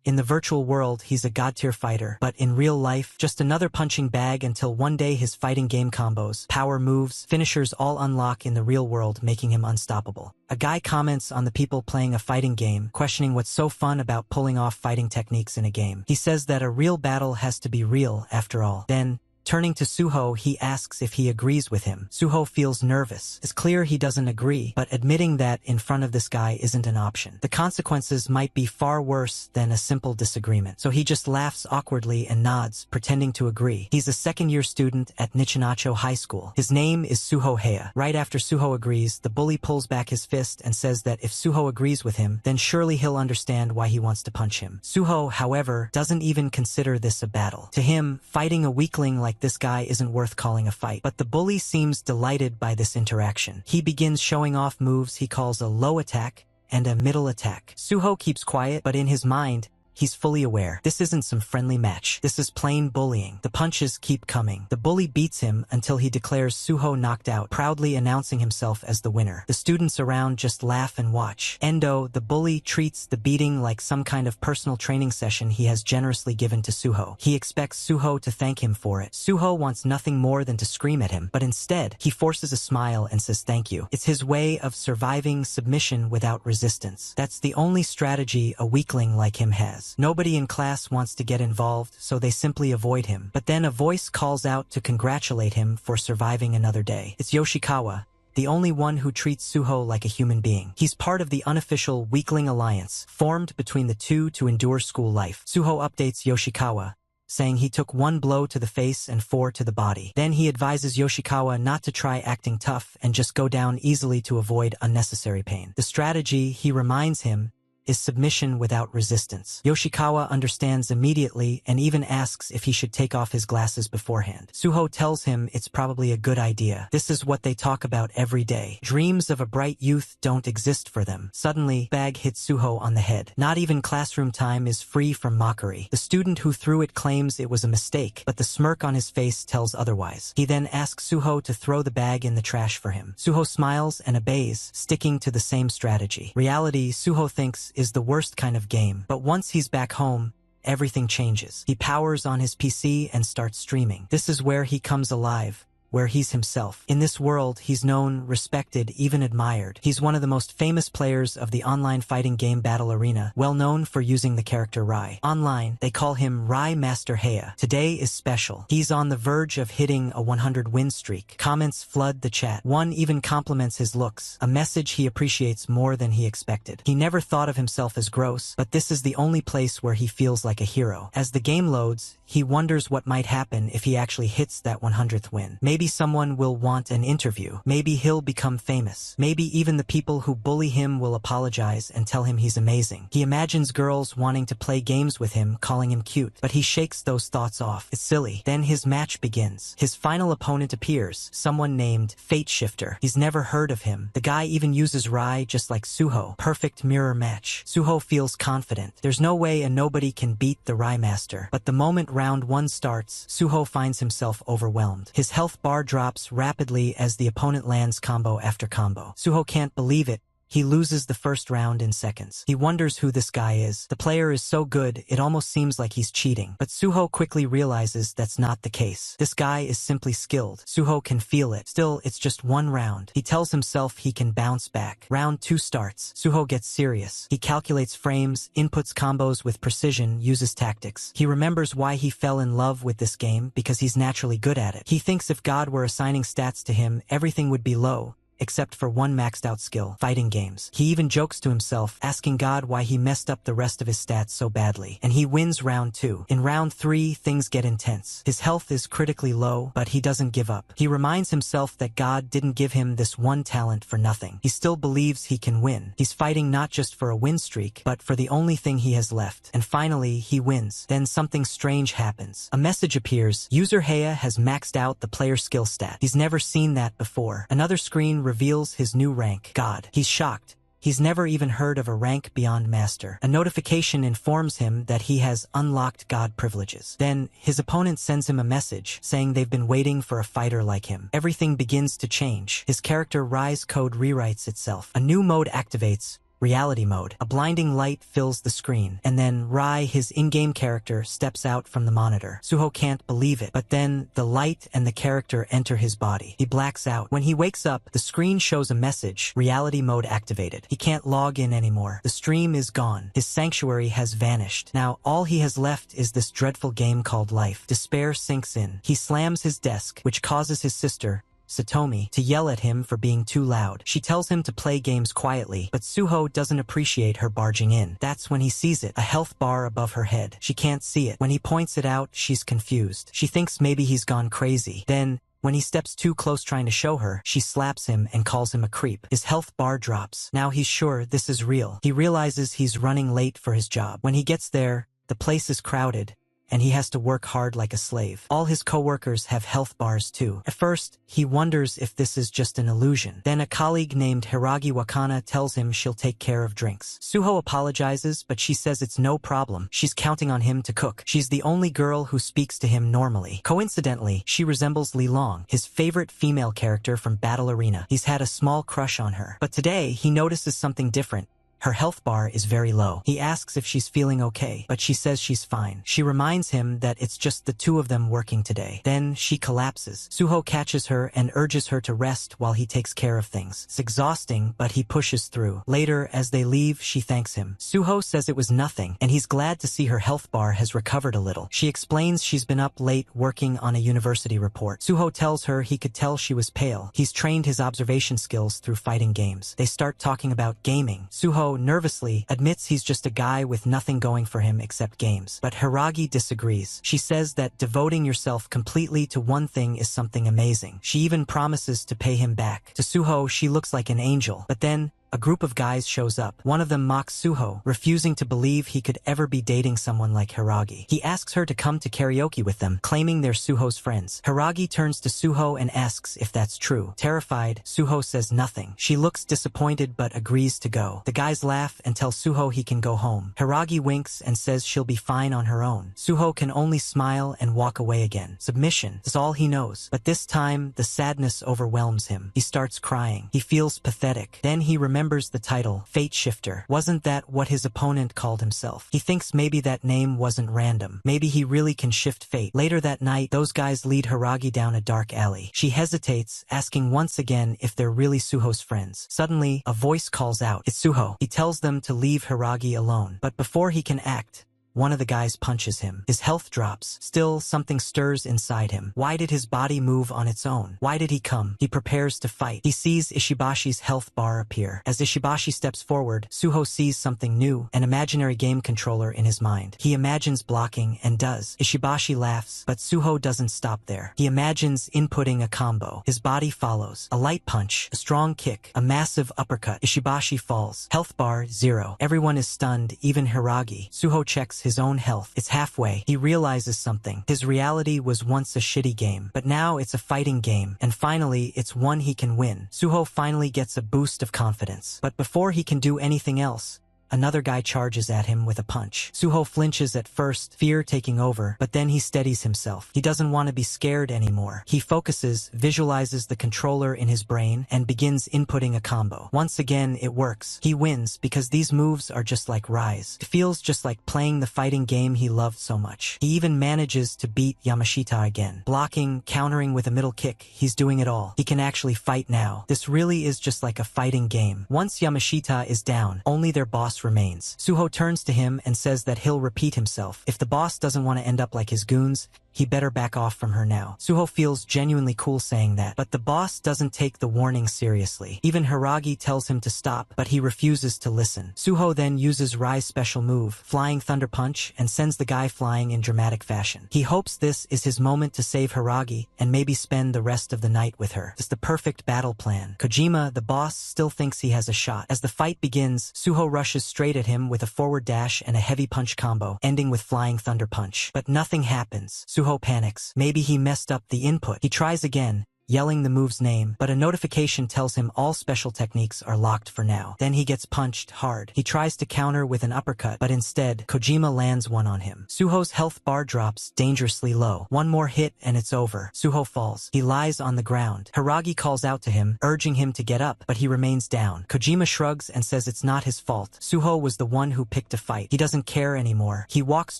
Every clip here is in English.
In the virtual world, he's a god-tier fighter, but in real life, just another punching bag until one day his fighting game combos, power moves, finishers all unlock in the real world, making him unstoppable. A guy comments on the people playing a fighting game, questioning what's so fun about pulling off fighting techniques in a game. He says that a real battle has to be real, after all. Then, turning to Suho, he asks if he agrees with him. Suho feels nervous. It's clear he doesn't agree, but admitting that in front of this guy isn't an option. The consequences might be far worse than a simple disagreement. So he just laughs awkwardly and nods, pretending to agree. He's a second-year student at Nichinacho High School. His name is Suho Heya. Right after Suho agrees, the bully pulls back his fist and says that if Suho agrees with him, then surely he'll understand why he wants to punch him. Suho, however, doesn't even consider this a battle. To him, fighting a weakling like this guy isn't worth calling a fight, but the bully seems delighted by this interaction. He begins showing off moves he calls a low attack and a middle attack. Suho keeps quiet, but in his mind, he's fully aware. This isn't some friendly match. This is plain bullying. The punches keep coming. The bully beats him until he declares Suho knocked out, proudly announcing himself as the winner. The students around just laugh and watch. Endo, the bully, treats the beating like some kind of personal training session he has generously given to Suho. He expects Suho to thank him for it. Suho wants nothing more than to scream at him, but instead, he forces a smile and says thank you. It's his way of surviving submission without resistance. That's the only strategy a weakling like him has. Nobody in class wants to get involved, so they simply avoid him. But then a voice calls out to congratulate him for surviving another day. It's Yoshikawa, the only one who treats Suho like a human being. He's part of the unofficial weakling alliance, formed between the two to endure school life. Suho updates Yoshikawa, saying he took 1 blow to the face and 4 to the body. Then he advises Yoshikawa not to try acting tough and just go down easily to avoid unnecessary pain. The strategy, he reminds him, is submission without resistance. Yoshikawa understands immediately and even asks if he should take off his glasses beforehand. Suho tells him it's probably a good idea. This is what they talk about every day. Dreams of a bright youth don't exist for them. Suddenly, bag hits Suho on the head. Not even classroom time is free from mockery. The student who threw it claims it was a mistake, but the smirk on his face tells otherwise. He then asks Suho to throw the bag in the trash for him. Suho smiles and obeys, sticking to the same strategy. Reality, Suho thinks, is the worst kind of game, but once he's back home, everything changes. He powers on his PC and starts streaming. This is where he comes alive, where he's himself. In this world, he's known, respected, even admired. He's one of the most famous players of the online fighting game Battle Arena, well known for using the character Rai. Online, they call him Rai Master Heya. Today is special. He's on the verge of hitting a 100-win streak. Comments flood the chat. One even compliments his looks, a message he appreciates more than he expected. He never thought of himself as gross, but this is the only place where he feels like a hero. As the game loads, he wonders what might happen if he actually hits that 100th win. Maybe someone will want an interview. Maybe he'll become famous. Maybe even the people who bully him will apologize and tell him he's amazing. He imagines girls wanting to play games with him, calling him cute, but he shakes those thoughts off. It's silly. Then his match begins. His final opponent appears, someone named Fate Shifter. He's never heard of him. The guy even uses Rai just like Suho. Perfect mirror match. Suho feels confident. There's no way a nobody can beat the Rai Master. But the moment round 1 starts, Suho finds himself overwhelmed. His health bar drops rapidly as the opponent lands combo after combo. Suho can't believe it. He loses the first round in seconds. He wonders who this guy is. The player is so good, it almost seems like he's cheating. But Suho quickly realizes that's not the case. This guy is simply skilled. Suho can feel it. Still, it's just 1 round. He tells himself he can bounce back. Round 2 starts. Suho gets serious. He calculates frames, inputs combos with precision, uses tactics. He remembers why he fell in love with this game, because he's naturally good at it. He thinks if God were assigning stats to him, everything would be low, except for one maxed out skill, fighting games. He even jokes to himself, asking God why he messed up the rest of his stats so badly. And he wins round 2. In round 3, things get intense. His health is critically low, but he doesn't give up. He reminds himself that God didn't give him this one talent for nothing. He still believes he can win. He's fighting not just for a win streak, but for the only thing he has left. And finally, he wins. Then something strange happens. A message appears. User Heya has maxed out the player skill stat. He's never seen that before. Another screen reveals his new rank, God. He's shocked. He's never even heard of a rank beyond Master. A notification informs him that he has unlocked God privileges. Then, his opponent sends him a message saying they've been waiting for a fighter like him. Everything begins to change. His character Rai's code rewrites itself. A new mode activates, reality mode. A blinding light fills the screen, and then Rai, his in-game character, steps out from the monitor. Suho can't believe it, but then the light and the character enter his body. He blacks out. When he wakes up, the screen shows a message, reality mode activated. He can't log in anymore. The stream is gone. His sanctuary has vanished. Now, all he has left is this dreadful game called life. Despair sinks in. He slams his desk, which causes his sister, Satomi, to yell at him for being too loud. She tells him to play games quietly, but Suho doesn't appreciate her barging in. That's when he sees it, a health bar above her head. She can't see it. When he points it out, she's confused. She thinks maybe he's gone crazy. Then, when he steps too close trying to show her, she slaps him and calls him a creep. His health bar drops. Now he's sure this is real. He realizes he's running late for his job. When he gets there, the place is crowded, and he has to work hard like a slave. All his coworkers have health bars too. At first, he wonders if this is just an illusion. Then a colleague named Hiragi Wakana tells him she'll take care of drinks. Suho apologizes, but she says it's no problem. She's counting on him to cook. She's the only girl who speaks to him normally. Coincidentally, she resembles Li Long, his favorite female character from Battle Arena. He's had a small crush on her. But today, he notices something different. Her health bar is very low. He asks if she's feeling okay, but she says she's fine. She reminds him that it's just the two of them working today. Then she collapses. Suho catches her and urges her to rest while he takes care of things. It's exhausting, but he pushes through. Later, as they leave, she thanks him. Suho says it was nothing, and he's glad to see her health bar has recovered a little. She explains she's been up late working on a university report. Suho tells her he could tell she was pale. He's trained his observation skills through fighting games. They start talking about gaming. Suho nervously admits he's just a guy with nothing going for him except games. But Hiragi disagrees. She says that devoting yourself completely to one thing is something amazing. She even promises to pay him back. To Suho, she looks like an angel. But then, a group of guys shows up. One of them mocks Suho, refusing to believe he could ever be dating someone like Hiragi. He asks her to come to karaoke with them, claiming they're Suho's friends. Hiragi turns to Suho and asks if that's true. Terrified, Suho says nothing. She looks disappointed but agrees to go. The guys laugh and tell Suho he can go home. Hiragi winks and says she'll be fine on her own. Suho can only smile and walk away again. Submission is all he knows. But this time, the sadness overwhelms him. He starts crying. He feels pathetic. Then he remembers the title, Fate Shifter. Wasn't that what his opponent called himself? He thinks maybe that name wasn't random. Maybe he really can shift fate. Later that night, those guys lead Hiragi down a dark alley. She hesitates, asking once again if they're really Suho's friends. Suddenly, a voice calls out. It's Suho. He tells them to leave Hiragi alone. But before he can act, one of the guys punches him. His health drops. Still, something stirs inside him. Why did his body move on its own? Why did he come? He prepares to fight. He sees Ishibashi's health bar appear. As Ishibashi steps forward, Suho sees something new, an imaginary game controller in his mind. He imagines blocking and does. Ishibashi laughs, but Suho doesn't stop there. He imagines inputting a combo. His body follows. A light punch, a strong kick, a massive uppercut. Ishibashi falls. Health bar 0. Everyone is stunned, even Hiragi. Suho checks his own health. It's halfway. He realizes something. His reality was once a shitty game, but now it's a fighting game, and finally, it's one he can win. Suho finally gets a boost of confidence. But before he can do anything else, another guy charges at him with a punch. Suho flinches at first, fear taking over, but then he steadies himself. He doesn't want to be scared anymore. He focuses, visualizes the controller in his brain, and begins inputting a combo. Once again, it works. He wins because these moves are just like Rise. It feels just like playing the fighting game he loved so much. He even manages to beat Yamashita again. Blocking, countering with a middle kick, he's doing it all. He can actually fight now. This really is just like a fighting game. Once Yamashita is down, only their boss remains. Suho turns to him and says that he'll repeat himself. If the boss doesn't want to end up like his goons, he better back off from her now. Suho feels genuinely cool saying that, but the boss doesn't take the warning seriously. Even Hiragi tells him to stop, but he refuses to listen. Suho then uses Rai's special move, Flying Thunder Punch, and sends the guy flying in dramatic fashion. He hopes this is his moment to save Hiragi and maybe spend the rest of the night with her. It's the perfect battle plan. Kojima, the boss, still thinks he has a shot. As the fight begins, Suho rushes straight at him with a forward dash and a heavy punch combo, ending with Flying Thunder Punch. But nothing happens. Suho panics. Maybe he messed up the input. He tries again, yelling the move's name, but a notification tells him all special techniques are locked for now. Then he gets punched hard. He tries to counter with an uppercut, but instead, Kojima lands one on him. Suho's health bar drops dangerously low. One more hit and it's over. Suho falls. He lies on the ground. Hiragi calls out to him, urging him to get up, but he remains down. Kojima shrugs and says it's not his fault. Suho was the one who picked a fight. He doesn't care anymore. He walks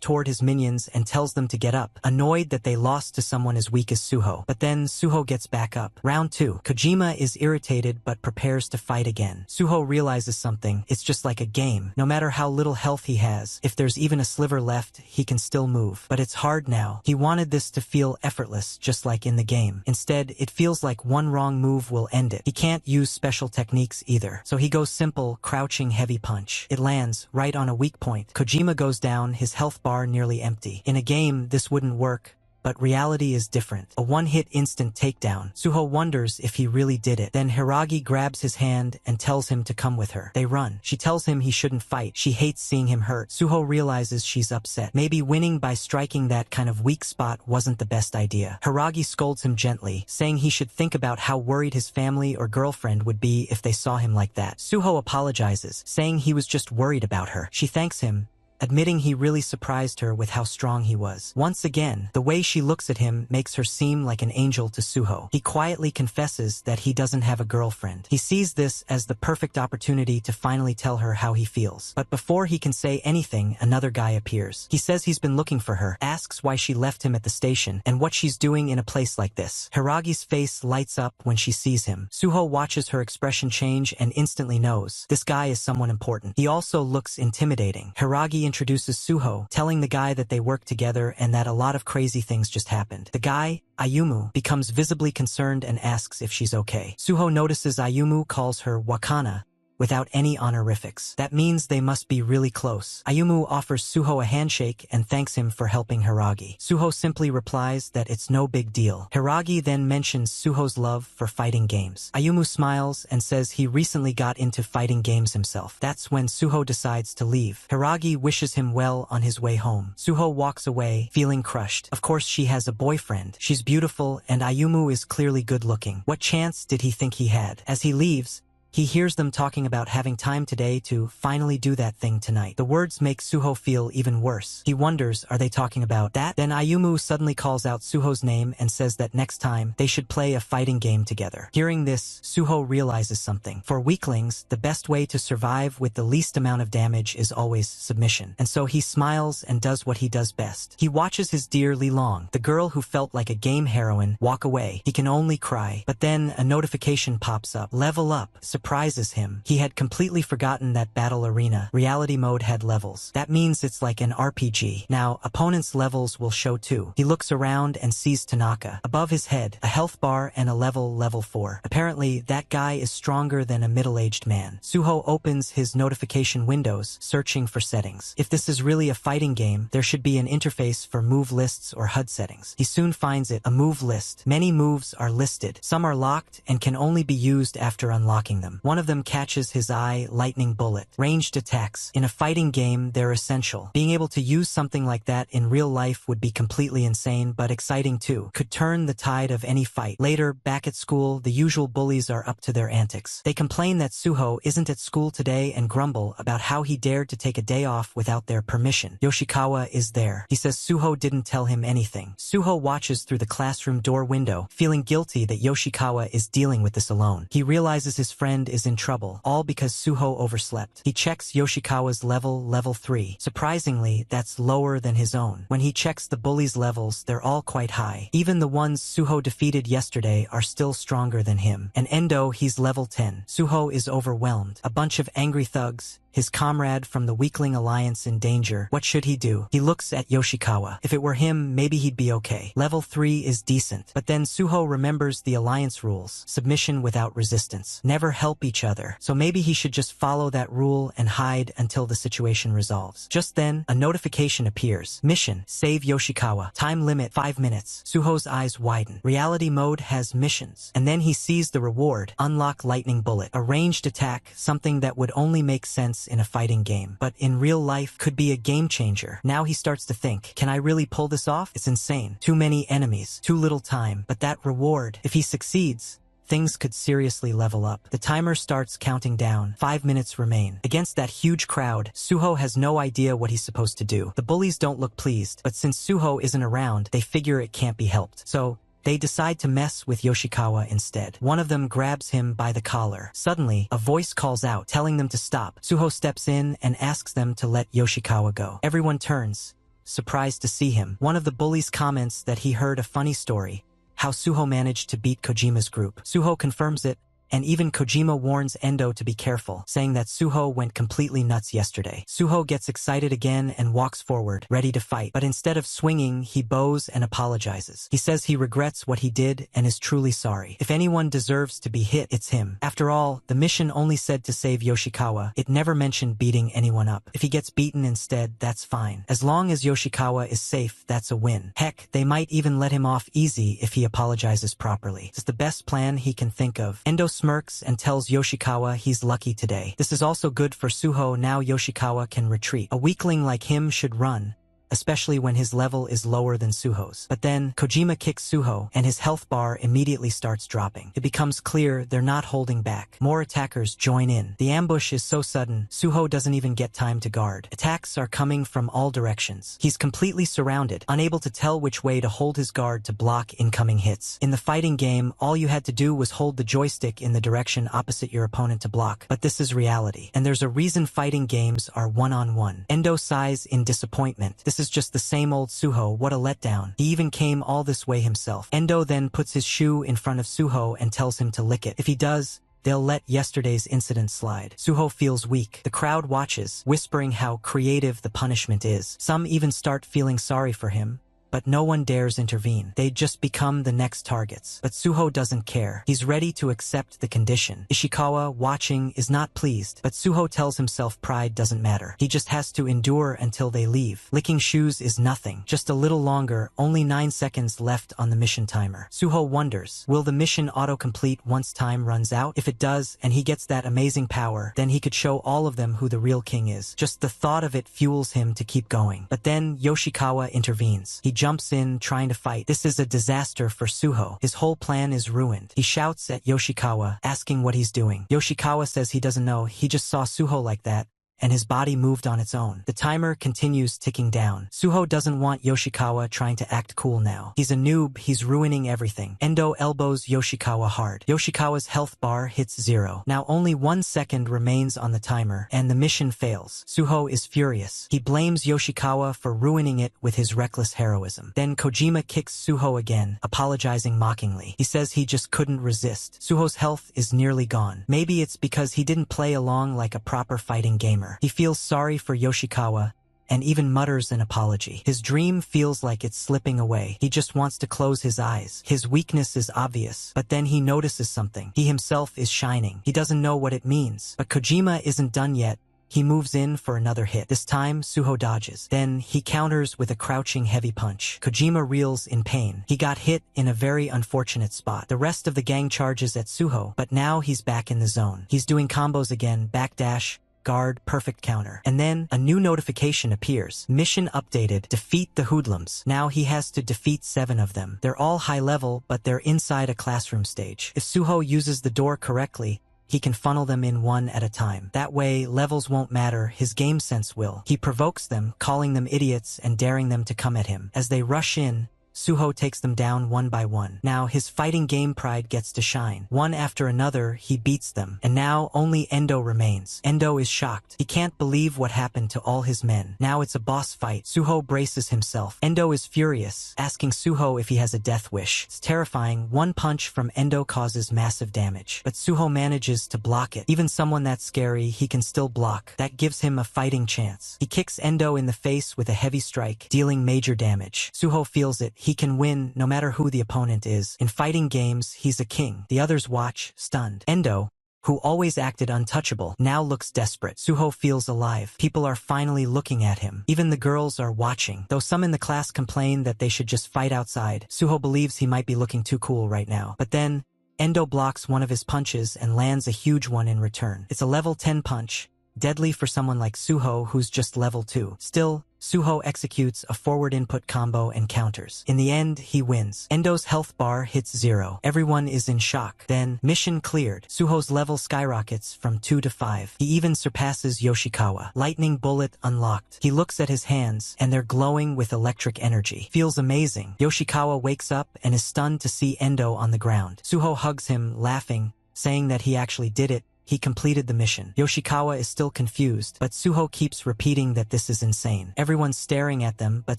toward his minions and tells them to get up, annoyed that they lost to someone as weak as Suho. But then Suho gets back up. Round 2. Kojima is irritated but prepares to fight again. Suho realizes something. It's just like a game. No matter how little health he has, if there's even a sliver left, he can still move. But it's hard now. He wanted this to feel effortless, just like in the game. Instead, it feels like one wrong move will end it. He can't use special techniques either. So he goes simple, crouching heavy punch. It lands right on a weak point. Kojima goes down, his health bar nearly empty. In a game, this wouldn't work. But reality is different. A one-hit instant takedown. Suho wonders if he really did it. Then Hiragi grabs his hand and tells him to come with her. They run. She tells him he shouldn't fight. She hates seeing him hurt. Suho realizes she's upset. Maybe winning by striking that kind of weak spot wasn't the best idea. Hiragi scolds him gently, saying he should think about how worried his family or girlfriend would be if they saw him like that. Suho apologizes, saying he was just worried about her. She thanks him, admitting he really surprised her with how strong he was. Once again, the way she looks at him makes her seem like an angel to Suho. He quietly confesses that he doesn't have a girlfriend. He sees this as the perfect opportunity to finally tell her how he feels. But before he can say anything, another guy appears. He says he's been looking for her, asks why she left him at the station, and what she's doing in a place like this. Hiragi's face lights up when she sees him. Suho watches her expression change and instantly knows this guy is someone important. He also looks intimidating. Hiragi introduces Suho, telling the guy that they work together and that a lot of crazy things just happened. The guy, Ayumu, becomes visibly concerned and asks if she's okay. Suho notices Ayumu calls her Wakana, without any honorifics. That means they must be really close. Ayumu offers Suho a handshake and thanks him for helping Hiragi. Suho simply replies that it's no big deal. Hiragi then mentions Suho's love for fighting games. Ayumu smiles and says he recently got into fighting games himself. That's when Suho decides to leave. Hiragi wishes him well on his way home. Suho walks away, feeling crushed. Of course she has a boyfriend. She's beautiful and Ayumu is clearly good looking. What chance did he think he had? As he leaves, he hears them talking about having time today to finally do that thing tonight. The words make Suho feel even worse. He wonders, are they talking about that? Then Ayumu suddenly calls out Suho's name and says that next time, they should play a fighting game together. Hearing this, Suho realizes something. For weaklings, the best way to survive with the least amount of damage is always submission. And so he smiles and does what he does best. He watches his dear Lilong, the girl who felt like a game heroine, walk away. He can only cry. But then a notification pops up. Level up. Surprises him. He had completely forgotten that Battle Arena reality mode had levels. That means it's like an RPG. Now, opponents' levels will show too. He looks around and sees Tanaka. Above his head, a health bar and a level 4. Apparently, that guy is stronger than a middle-aged man. Suho opens his notification windows, searching for settings. If this is really a fighting game, there should be an interface for move lists or HUD settings. He soon finds it, a move list. Many moves are listed. Some are locked and can only be used after unlocking them. One of them catches his eye, lightning bullet. Ranged attacks. In a fighting game, they're essential. Being able to use something like that in real life would be completely insane, but exciting too. Could turn the tide of any fight. Later, back at school, the usual bullies are up to their antics. They complain that Suho isn't at school today and grumble about how he dared to take a day off without their permission. Yoshikawa is there. He says Suho didn't tell him anything. Suho watches through the classroom door window, feeling guilty that Yoshikawa is dealing with this alone. He realizes his friend is in trouble, all because Suho overslept. He checks Yoshikawa's level 3. Surprisingly, that's lower than his own. When he checks the bullies' levels, they're all quite high. Even the ones Suho defeated yesterday are still stronger than him. And Endo, he's level 10. Suho is overwhelmed. A bunch of angry thugs, his comrade from the weakling alliance in danger. What should he do? He looks at Yoshikawa. If it were him, maybe he'd be okay. Level 3 is decent. But then Suho remembers the alliance rules. Submission without resistance. Never help help each other, so maybe he should just follow that rule and hide until the situation resolves. Just then, a notification appears. Mission: save Yoshikawa. Time limit: 5 minutes. Suho's eyes widen. Reality mode has missions. And then he sees the reward: unlock lightning bullet. A ranged attack, something that would only make sense in a fighting game, but in real life could be a game changer. Now he starts to think, can I really pull this off? It's insane. Too many enemies, too little time. But that reward, if he succeeds, things could seriously level up. The timer starts counting down. 5 minutes remain. Against that huge crowd, Suho has no idea what he's supposed to do. The bullies don't look pleased, but since Suho isn't around, they figure it can't be helped. So they decide to mess with Yoshikawa instead. One of them grabs him by the collar. Suddenly, a voice calls out, telling them to stop. Suho steps in and asks them to let Yoshikawa go. Everyone turns, surprised to see him. One of the bullies comments that he heard a funny story, how Suho managed to beat Kojima's group. Suho confirms it, and even Kojima warns Endo to be careful, saying that Suho went completely nuts yesterday. Suho gets excited again and walks forward, ready to fight, but instead of swinging, he bows and apologizes. He says he regrets what he did and is truly sorry. If anyone deserves to be hit, it's him. After all, the mission only said to save Yoshikawa. It never mentioned beating anyone up. If he gets beaten instead, that's fine. As long as Yoshikawa is safe, that's a win. Heck, they might even let him off easy if he apologizes properly. It's the best plan he can think of. Endo smirks and tells Yoshikawa he's lucky today. This is also good for Suho. Now Yoshikawa can retreat. A weakling like him should run, especially when his level is lower than Suho's. But then, Kojima kicks Suho, and his health bar immediately starts dropping. It becomes clear they're not holding back. More attackers join in. The ambush is so sudden, Suho doesn't even get time to guard. Attacks are coming from all directions. He's completely surrounded, unable to tell which way to hold his guard to block incoming hits. In the fighting game, all you had to do was hold the joystick in the direction opposite your opponent to block. But this is reality, and there's a reason fighting games are one-on-one. Endo sighs in disappointment. This is just the same old Suho. What a letdown. He even came all this way himself. Endo then puts his shoe in front of Suho and tells him to lick it. If he does, they'll let yesterday's incident slide. Suho feels weak. The crowd watches, whispering how creative the punishment is. Some even start feeling sorry for him, but no one dares intervene. They just become the next targets. But Suho doesn't care. He's ready to accept the condition. Ishikawa, watching, is not pleased, but Suho tells himself pride doesn't matter. He just has to endure until they leave. Licking shoes is nothing. Just a little longer, only 9 seconds left on the mission timer. Suho wonders, will the mission auto-complete once time runs out? If it does, and he gets that amazing power, then he could show all of them who the real king is. Just the thought of it fuels him to keep going. But then Yoshikawa intervenes. He jumps in, trying to fight. This is a disaster for Suho. His whole plan is ruined. He shouts at Yoshikawa, asking what he's doing. Yoshikawa says he doesn't know. He just saw Suho like that, and his body moved on its own. The timer continues ticking down. Suho doesn't want Yoshikawa trying to act cool now. He's a noob, he's ruining everything. Endo elbows Yoshikawa hard. Yoshikawa's health bar hits 0. Now only 1 second remains on the timer, and the mission fails. Suho is furious. He blames Yoshikawa for ruining it with his reckless heroism. Then Kojima kicks Suho again, apologizing mockingly. He says he just couldn't resist. Suho's health is nearly gone. Maybe it's because he didn't play along like a proper fighting gamer. He feels sorry for Yoshikawa and even mutters an apology. His dream feels like it's slipping away. He just wants to close his eyes. His weakness is obvious, but then he notices something. He himself is shining. He doesn't know what it means. But Kojima isn't done yet. He moves in for another hit. This time, Suho dodges. Then, he counters with a crouching heavy punch. Kojima reels in pain. He got hit in a very unfortunate spot. The rest of the gang charges at Suho, but now he's back in the zone. He's doing combos again, backdash, guard, perfect counter. And then, a new notification appears. Mission updated. Defeat the hoodlums. Now he has to defeat 7 of them. They're all high level, but they're inside a classroom stage. If Suho uses the door correctly, he can funnel them in one at a time. That way, levels won't matter, his game sense will. He provokes them, calling them idiots and daring them to come at him. As they rush in, Suho takes them down one by one. Now his fighting game pride gets to shine. One after another, he beats them. And now only Endo remains. Endo is shocked. He can't believe what happened to all his men. Now it's a boss fight. Suho braces himself. Endo is furious, asking Suho if he has a death wish. It's terrifying. One punch from Endo causes massive damage. But Suho manages to block it. Even someone that scary, he can still block. That gives him a fighting chance. He kicks Endo in the face with a heavy strike, dealing major damage. Suho feels it. He can win no matter who the opponent is. In fighting games, he's a king. The others watch, stunned. Endo, who always acted untouchable, now looks desperate. Suho feels alive. People are finally looking at him. Even the girls are watching. Though some in the class complain that they should just fight outside, Suho believes he might be looking too cool right now. But then, Endo blocks one of his punches and lands a huge one in return. It's a level 10 punch, deadly for someone like Suho who's just level 2. Still, Suho executes a forward input combo and counters. In the end, he wins. Endo's health bar hits 0. Everyone is in shock. Then, mission cleared. Suho's level skyrockets from 2 to 5. He even surpasses Yoshikawa. Lightning bullet unlocked. He looks at his hands, and they're glowing with electric energy. Feels amazing. Yoshikawa wakes up and is stunned to see Endo on the ground. Suho hugs him, laughing, saying that he actually did it. He completed the mission. Yoshikawa is still confused, but Suho keeps repeating that this is insane. Everyone's staring at them, but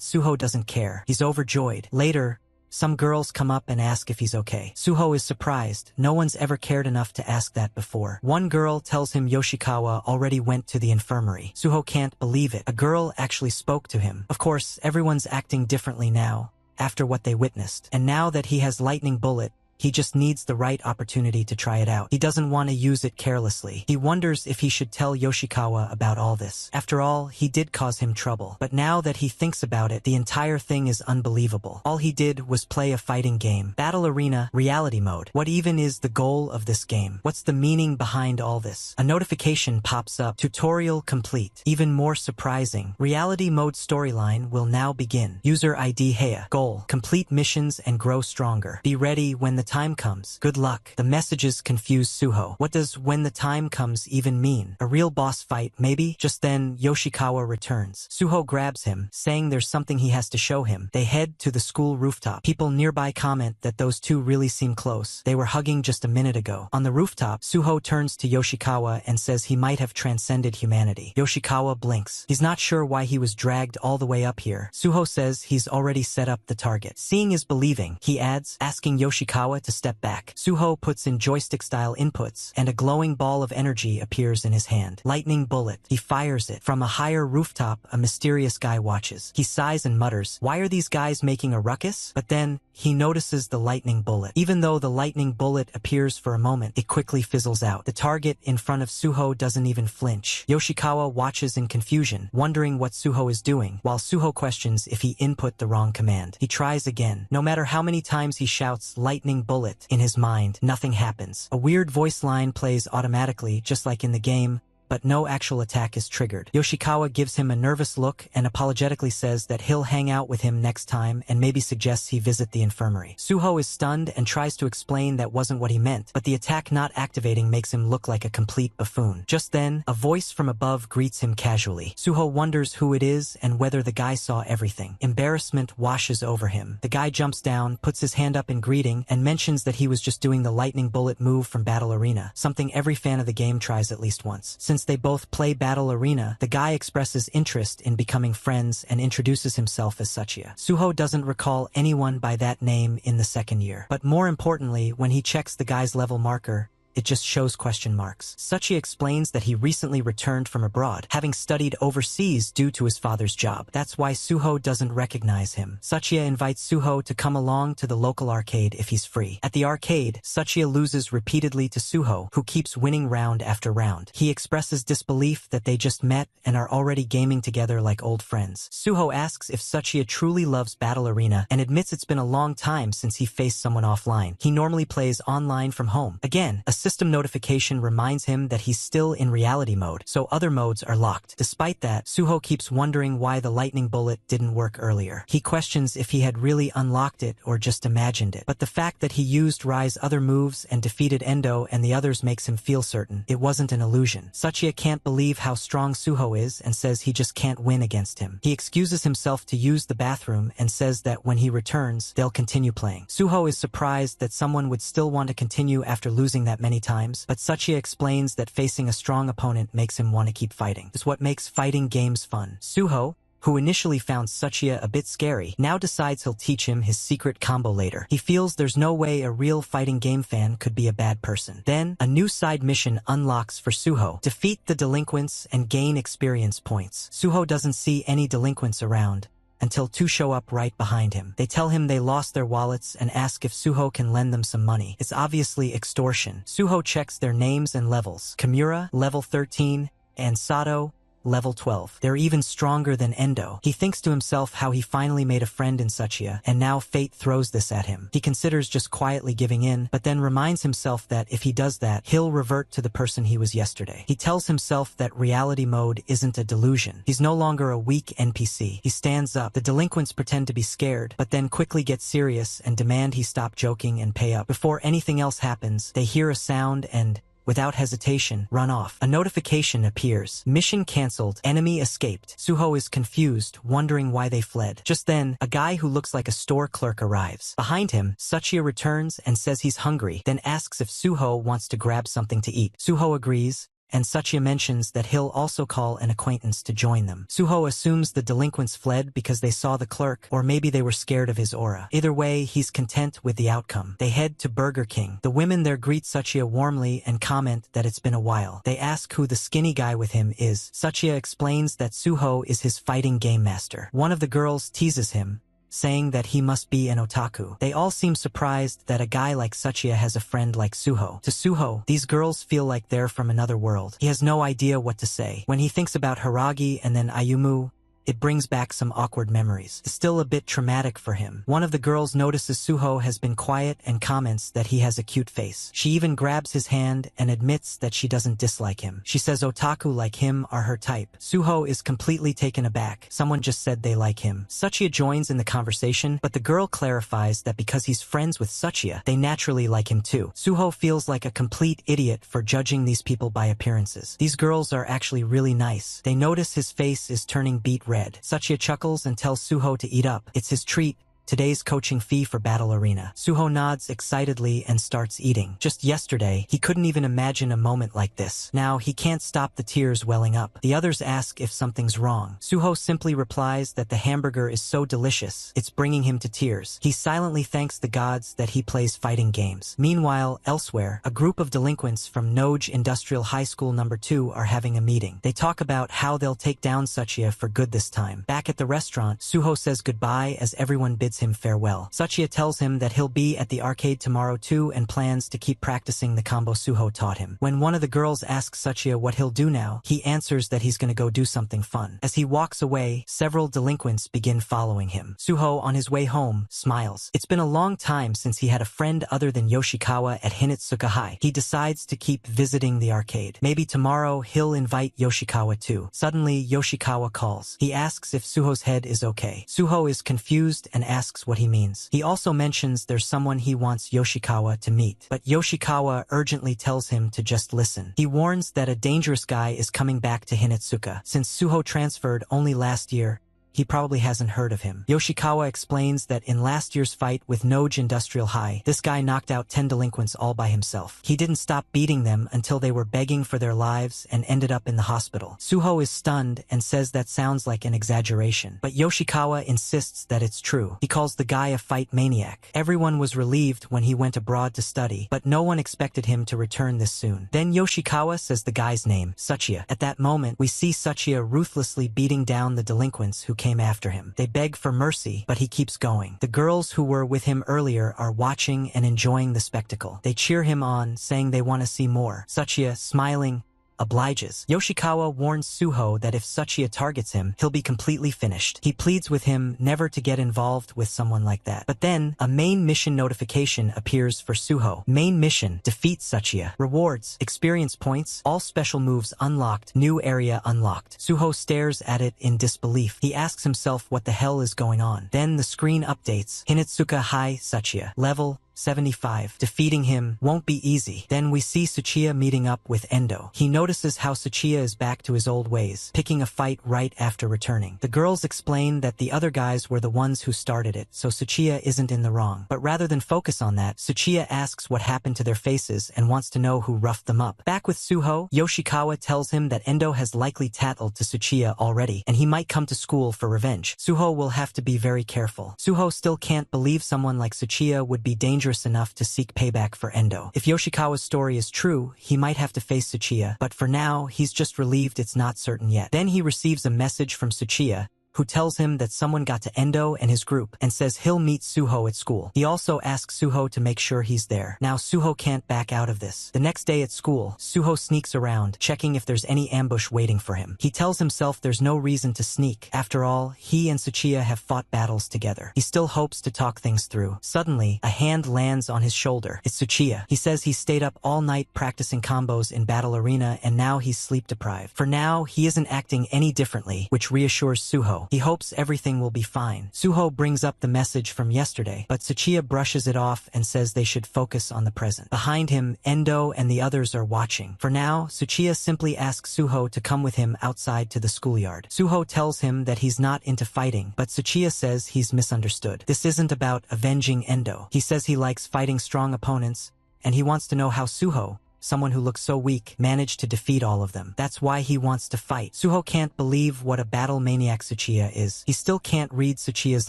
Suho doesn't care. He's overjoyed. Later, some girls come up and ask if he's okay. Suho is surprised. No one's ever cared enough to ask that before. One girl tells him Yoshikawa already went to the infirmary. Suho can't believe it. A girl actually spoke to him. Of course, everyone's acting differently now, after what they witnessed. And now that he has lightning bullet, he just needs the right opportunity to try it out. He doesn't want to use it carelessly. He wonders if he should tell Yoshikawa about all this. After all, he did cause him trouble. But now that he thinks about it, the entire thing is unbelievable. All he did was play a fighting game. Battle Arena, reality mode. What even is the goal of this game? What's the meaning behind all this? A notification pops up. Tutorial complete. Even more surprising, reality mode storyline will now begin. User ID Heya. Goal: complete missions and grow stronger. Be ready when the time comes. Good luck. The messages confuse Suho. What does "when the time comes" even mean? A real boss fight, maybe? Just then, Yoshikawa returns. Suho grabs him, saying there's something he has to show him. They head to the school rooftop. People nearby comment that those two really seem close. They were hugging just a minute ago. On the rooftop, Suho turns to Yoshikawa and says he might have transcended humanity. Yoshikawa blinks. He's not sure why he was dragged all the way up here. Suho says he's already set up the target. Seeing is believing, he adds, asking Yoshikawa to step back. Suho puts in joystick-style inputs, and a glowing ball of energy appears in his hand. Lightning bullet. He fires it. From a higher rooftop, a mysterious guy watches. He sighs and mutters, "Why are these guys making a ruckus?" But then, he notices the lightning bullet. Even though the lightning bullet appears for a moment, it quickly fizzles out. The target in front of Suho doesn't even flinch. Yoshikawa watches in confusion, wondering what Suho is doing, while Suho questions if he input the wrong command. He tries again. No matter how many times he shouts "lightning bullet" in his mind, nothing happens. A weird voice line plays automatically, just like in the game, but no actual attack is triggered. Yoshikawa gives him a nervous look and apologetically says that he'll hang out with him next time and maybe suggests he visit the infirmary. Suho is stunned and tries to explain that wasn't what he meant, but the attack not activating makes him look like a complete buffoon. Just then, a voice from above greets him casually. Suho wonders who it is and whether the guy saw everything. Embarrassment washes over him. The guy jumps down, puts his hand up in greeting, and mentions that he was just doing the lightning bullet move from Battle Arena, something every fan of the game tries at least once. Since they both play Battle Arena, the guy expresses interest in becoming friends and introduces himself as Suchiya. Suho doesn't recall anyone by that name in the second year. But more importantly, when he checks the guy's level marker, it just shows question marks. Suchiya explains that he recently returned from abroad, having studied overseas due to his father's job. That's why Suho doesn't recognize him. Suchiya invites Suho to come along to the local arcade if he's free. At the arcade, Suchiya loses repeatedly to Suho, who keeps winning round after round. He expresses disbelief that they just met and are already gaming together like old friends. Suho asks if Suchiya truly loves Battle Arena and admits it's been a long time since he faced someone offline. He normally plays online from home. Again, a system notification reminds him that he's still in reality mode, so other modes are locked. Despite that, Suho keeps wondering why the lightning bullet didn't work earlier. He questions if he had really unlocked it or just imagined it. But the fact that he used Rai's other moves and defeated Endo and the others makes him feel certain it wasn't an illusion. Suchiya can't believe how strong Suho is and says he just can't win against him. He excuses himself to use the bathroom and says that when he returns, they'll continue playing. Suho is surprised that someone would still want to continue after losing that many times, but Suchiya explains that facing a strong opponent makes him want to keep fighting. It's what makes fighting games fun. Suho, who initially found Suchiya a bit scary, now decides he'll teach him his secret combo later. He feels there's no way a real fighting game fan could be a bad person. Then, a new side mission unlocks for Suho. Defeat the delinquents and gain experience points. Suho doesn't see any delinquents around, until two show up right behind him. They tell him they lost their wallets and ask if Suho can lend them some money. It's obviously extortion. Suho checks their names and levels. Kimura, level 13, and Sato, level 12. They're even stronger than Endo. He thinks to himself how he finally made a friend in Tsuchiya, and now fate throws this at him. He considers just quietly giving in, but then reminds himself that if he does that, he'll revert to the person he was yesterday. He tells himself that reality mode isn't a delusion. He's no longer a weak NPC. He stands up. The delinquents pretend to be scared, but then quickly get serious and demand he stop joking and pay up. Before anything else happens, they hear a sound and, without hesitation, run off. A notification appears. Mission cancelled. Enemy escaped. Suho is confused, wondering why they fled. Just then, a guy who looks like a store clerk arrives. Behind him, Tsuchiya returns and says he's hungry, then asks if Suho wants to grab something to eat. Suho agrees, and Tsuchiya mentions that he'll also call an acquaintance to join them. Suho assumes the delinquents fled because they saw the clerk, or maybe they were scared of his aura. Either way, he's content with the outcome. They head to Burger King. The women there greet Tsuchiya warmly and comment that it's been a while. They ask who the skinny guy with him is. Tsuchiya explains that Suho is his fighting game master. One of the girls teases him, saying that he must be an otaku. They all seem surprised that a guy like Tsuchiya has a friend like Suho. To Suho, these girls feel like they're from another world. He has no idea what to say. When he thinks about Hiragi and then Ayumu, it brings back some awkward memories. It's still a bit traumatic for him. One of the girls notices Suho has been quiet and comments that he has a cute face. She even grabs his hand and admits that she doesn't dislike him. She says otaku like him are her type. Suho is completely taken aback. Someone just said they like him. Tsuchiya joins in the conversation, but the girl clarifies that because he's friends with Tsuchiya, they naturally like him too. Suho feels like a complete idiot for judging these people by appearances. These girls are actually really nice. They notice his face is turning beet red. Tsuchiya chuckles and tells Suho to eat up. It's his treat. Today's coaching fee for Battle Arena. Suho nods excitedly and starts eating. Just yesterday, he couldn't even imagine a moment like this. Now, he can't stop the tears welling up. The others ask if something's wrong. Suho simply replies that the hamburger is so delicious, it's bringing him to tears. He silently thanks the gods that he plays fighting games. Meanwhile, elsewhere, a group of delinquents from Noj Industrial High School No. 2 are having a meeting. They talk about how they'll take down Tsuchiya for good this time. Back at the restaurant, Suho says goodbye as everyone bids him farewell. Tsuchiya tells him that he'll be at the arcade tomorrow too and plans to keep practicing the combo Suho taught him. When one of the girls asks Tsuchiya what he'll do now, he answers that he's gonna go do something fun. As he walks away, several delinquents begin following him. Suho, on his way home, smiles. It's been a long time since he had a friend other than Yoshikawa at Hinatsuka High. He decides to keep visiting the arcade. Maybe tomorrow he'll invite Yoshikawa too. Suddenly, Yoshikawa calls. He asks if Suho's head is okay. Suho is confused and asks what he means. He also mentions there's someone he wants Yoshikawa to meet, but Yoshikawa urgently tells him to just listen. He warns that a dangerous guy is coming back to Hinatsuka. Since Suho transferred only last year, he probably hasn't heard of him. Yoshikawa explains that in last year's fight with Noj Industrial High, this guy knocked out 10 delinquents all by himself. He didn't stop beating them until they were begging for their lives and ended up in the hospital. Suho is stunned and says that sounds like an exaggeration, but Yoshikawa insists that it's true. He calls the guy a fight maniac. Everyone was relieved when he went abroad to study, but no one expected him to return this soon. Then Yoshikawa says the guy's name, Tsuchiya. At that moment, we see Tsuchiya ruthlessly beating down the delinquents who came after him. They beg for mercy, but he keeps going. The girls who were with him earlier are watching and enjoying the spectacle. They cheer him on, saying they want to see more. Tsuchiya, smiling, obliges. Yoshikawa warns Suho that if Tsuchiya targets him, he'll be completely finished. He pleads with him never to get involved with someone like that. But then, a main mission notification appears for Suho. Main mission, defeat Tsuchiya. Rewards, experience points, all special moves unlocked, new area unlocked. Suho stares at it in disbelief. He asks himself what the hell is going on. Then the screen updates. Hinatsuka High Tsuchiya. Level 75. Defeating him won't be easy. Then we see Tsuchiya meeting up with Endo. He notices how Tsuchiya is back to his old ways, picking a fight right after returning. The girls explain that the other guys were the ones who started it, so Tsuchiya isn't in the wrong. But rather than focus on that, Tsuchiya asks what happened to their faces and wants to know who roughed them up. Back with Suho, Yoshikawa tells him that Endo has likely tattled to Tsuchiya already, and he might come to school for revenge. Suho will have to be very careful. Suho still can't believe someone like Tsuchiya would be dangerous enough to seek payback for Endo. If Yoshikawa's story is true, he might have to face Tsuchiya, but for now, he's just relieved it's not certain yet. Then he receives a message from Tsuchiya, who tells him that someone got to Endo and his group and says he'll meet Suho at school. He also asks Suho to make sure he's there. Now Suho can't back out of this. The next day at school, Suho sneaks around, checking if there's any ambush waiting for him. He tells himself there's no reason to sneak. After all, he and Tsuchiya have fought battles together. He still hopes to talk things through. Suddenly, a hand lands on his shoulder. It's Tsuchiya. He says he stayed up all night practicing combos in Battle Arena and now he's sleep deprived. For now, he isn't acting any differently, which reassures Suho. He hopes everything will be fine. Suho brings up the message from yesterday, but Tsuchiya brushes it off and says they should focus on the present. Behind him, Endo and the others are watching. For now, Tsuchiya simply asks Suho to come with him outside to the schoolyard. Suho tells him that he's not into fighting, but Tsuchiya says he's misunderstood. This isn't about avenging Endo. He says he likes fighting strong opponents, and he wants to know how Suho, someone who looks so weak, managed to defeat all of them. That's why he wants to fight. Suho can't believe what a battle maniac Tsuchiya is. He still can't read Tsuchiya's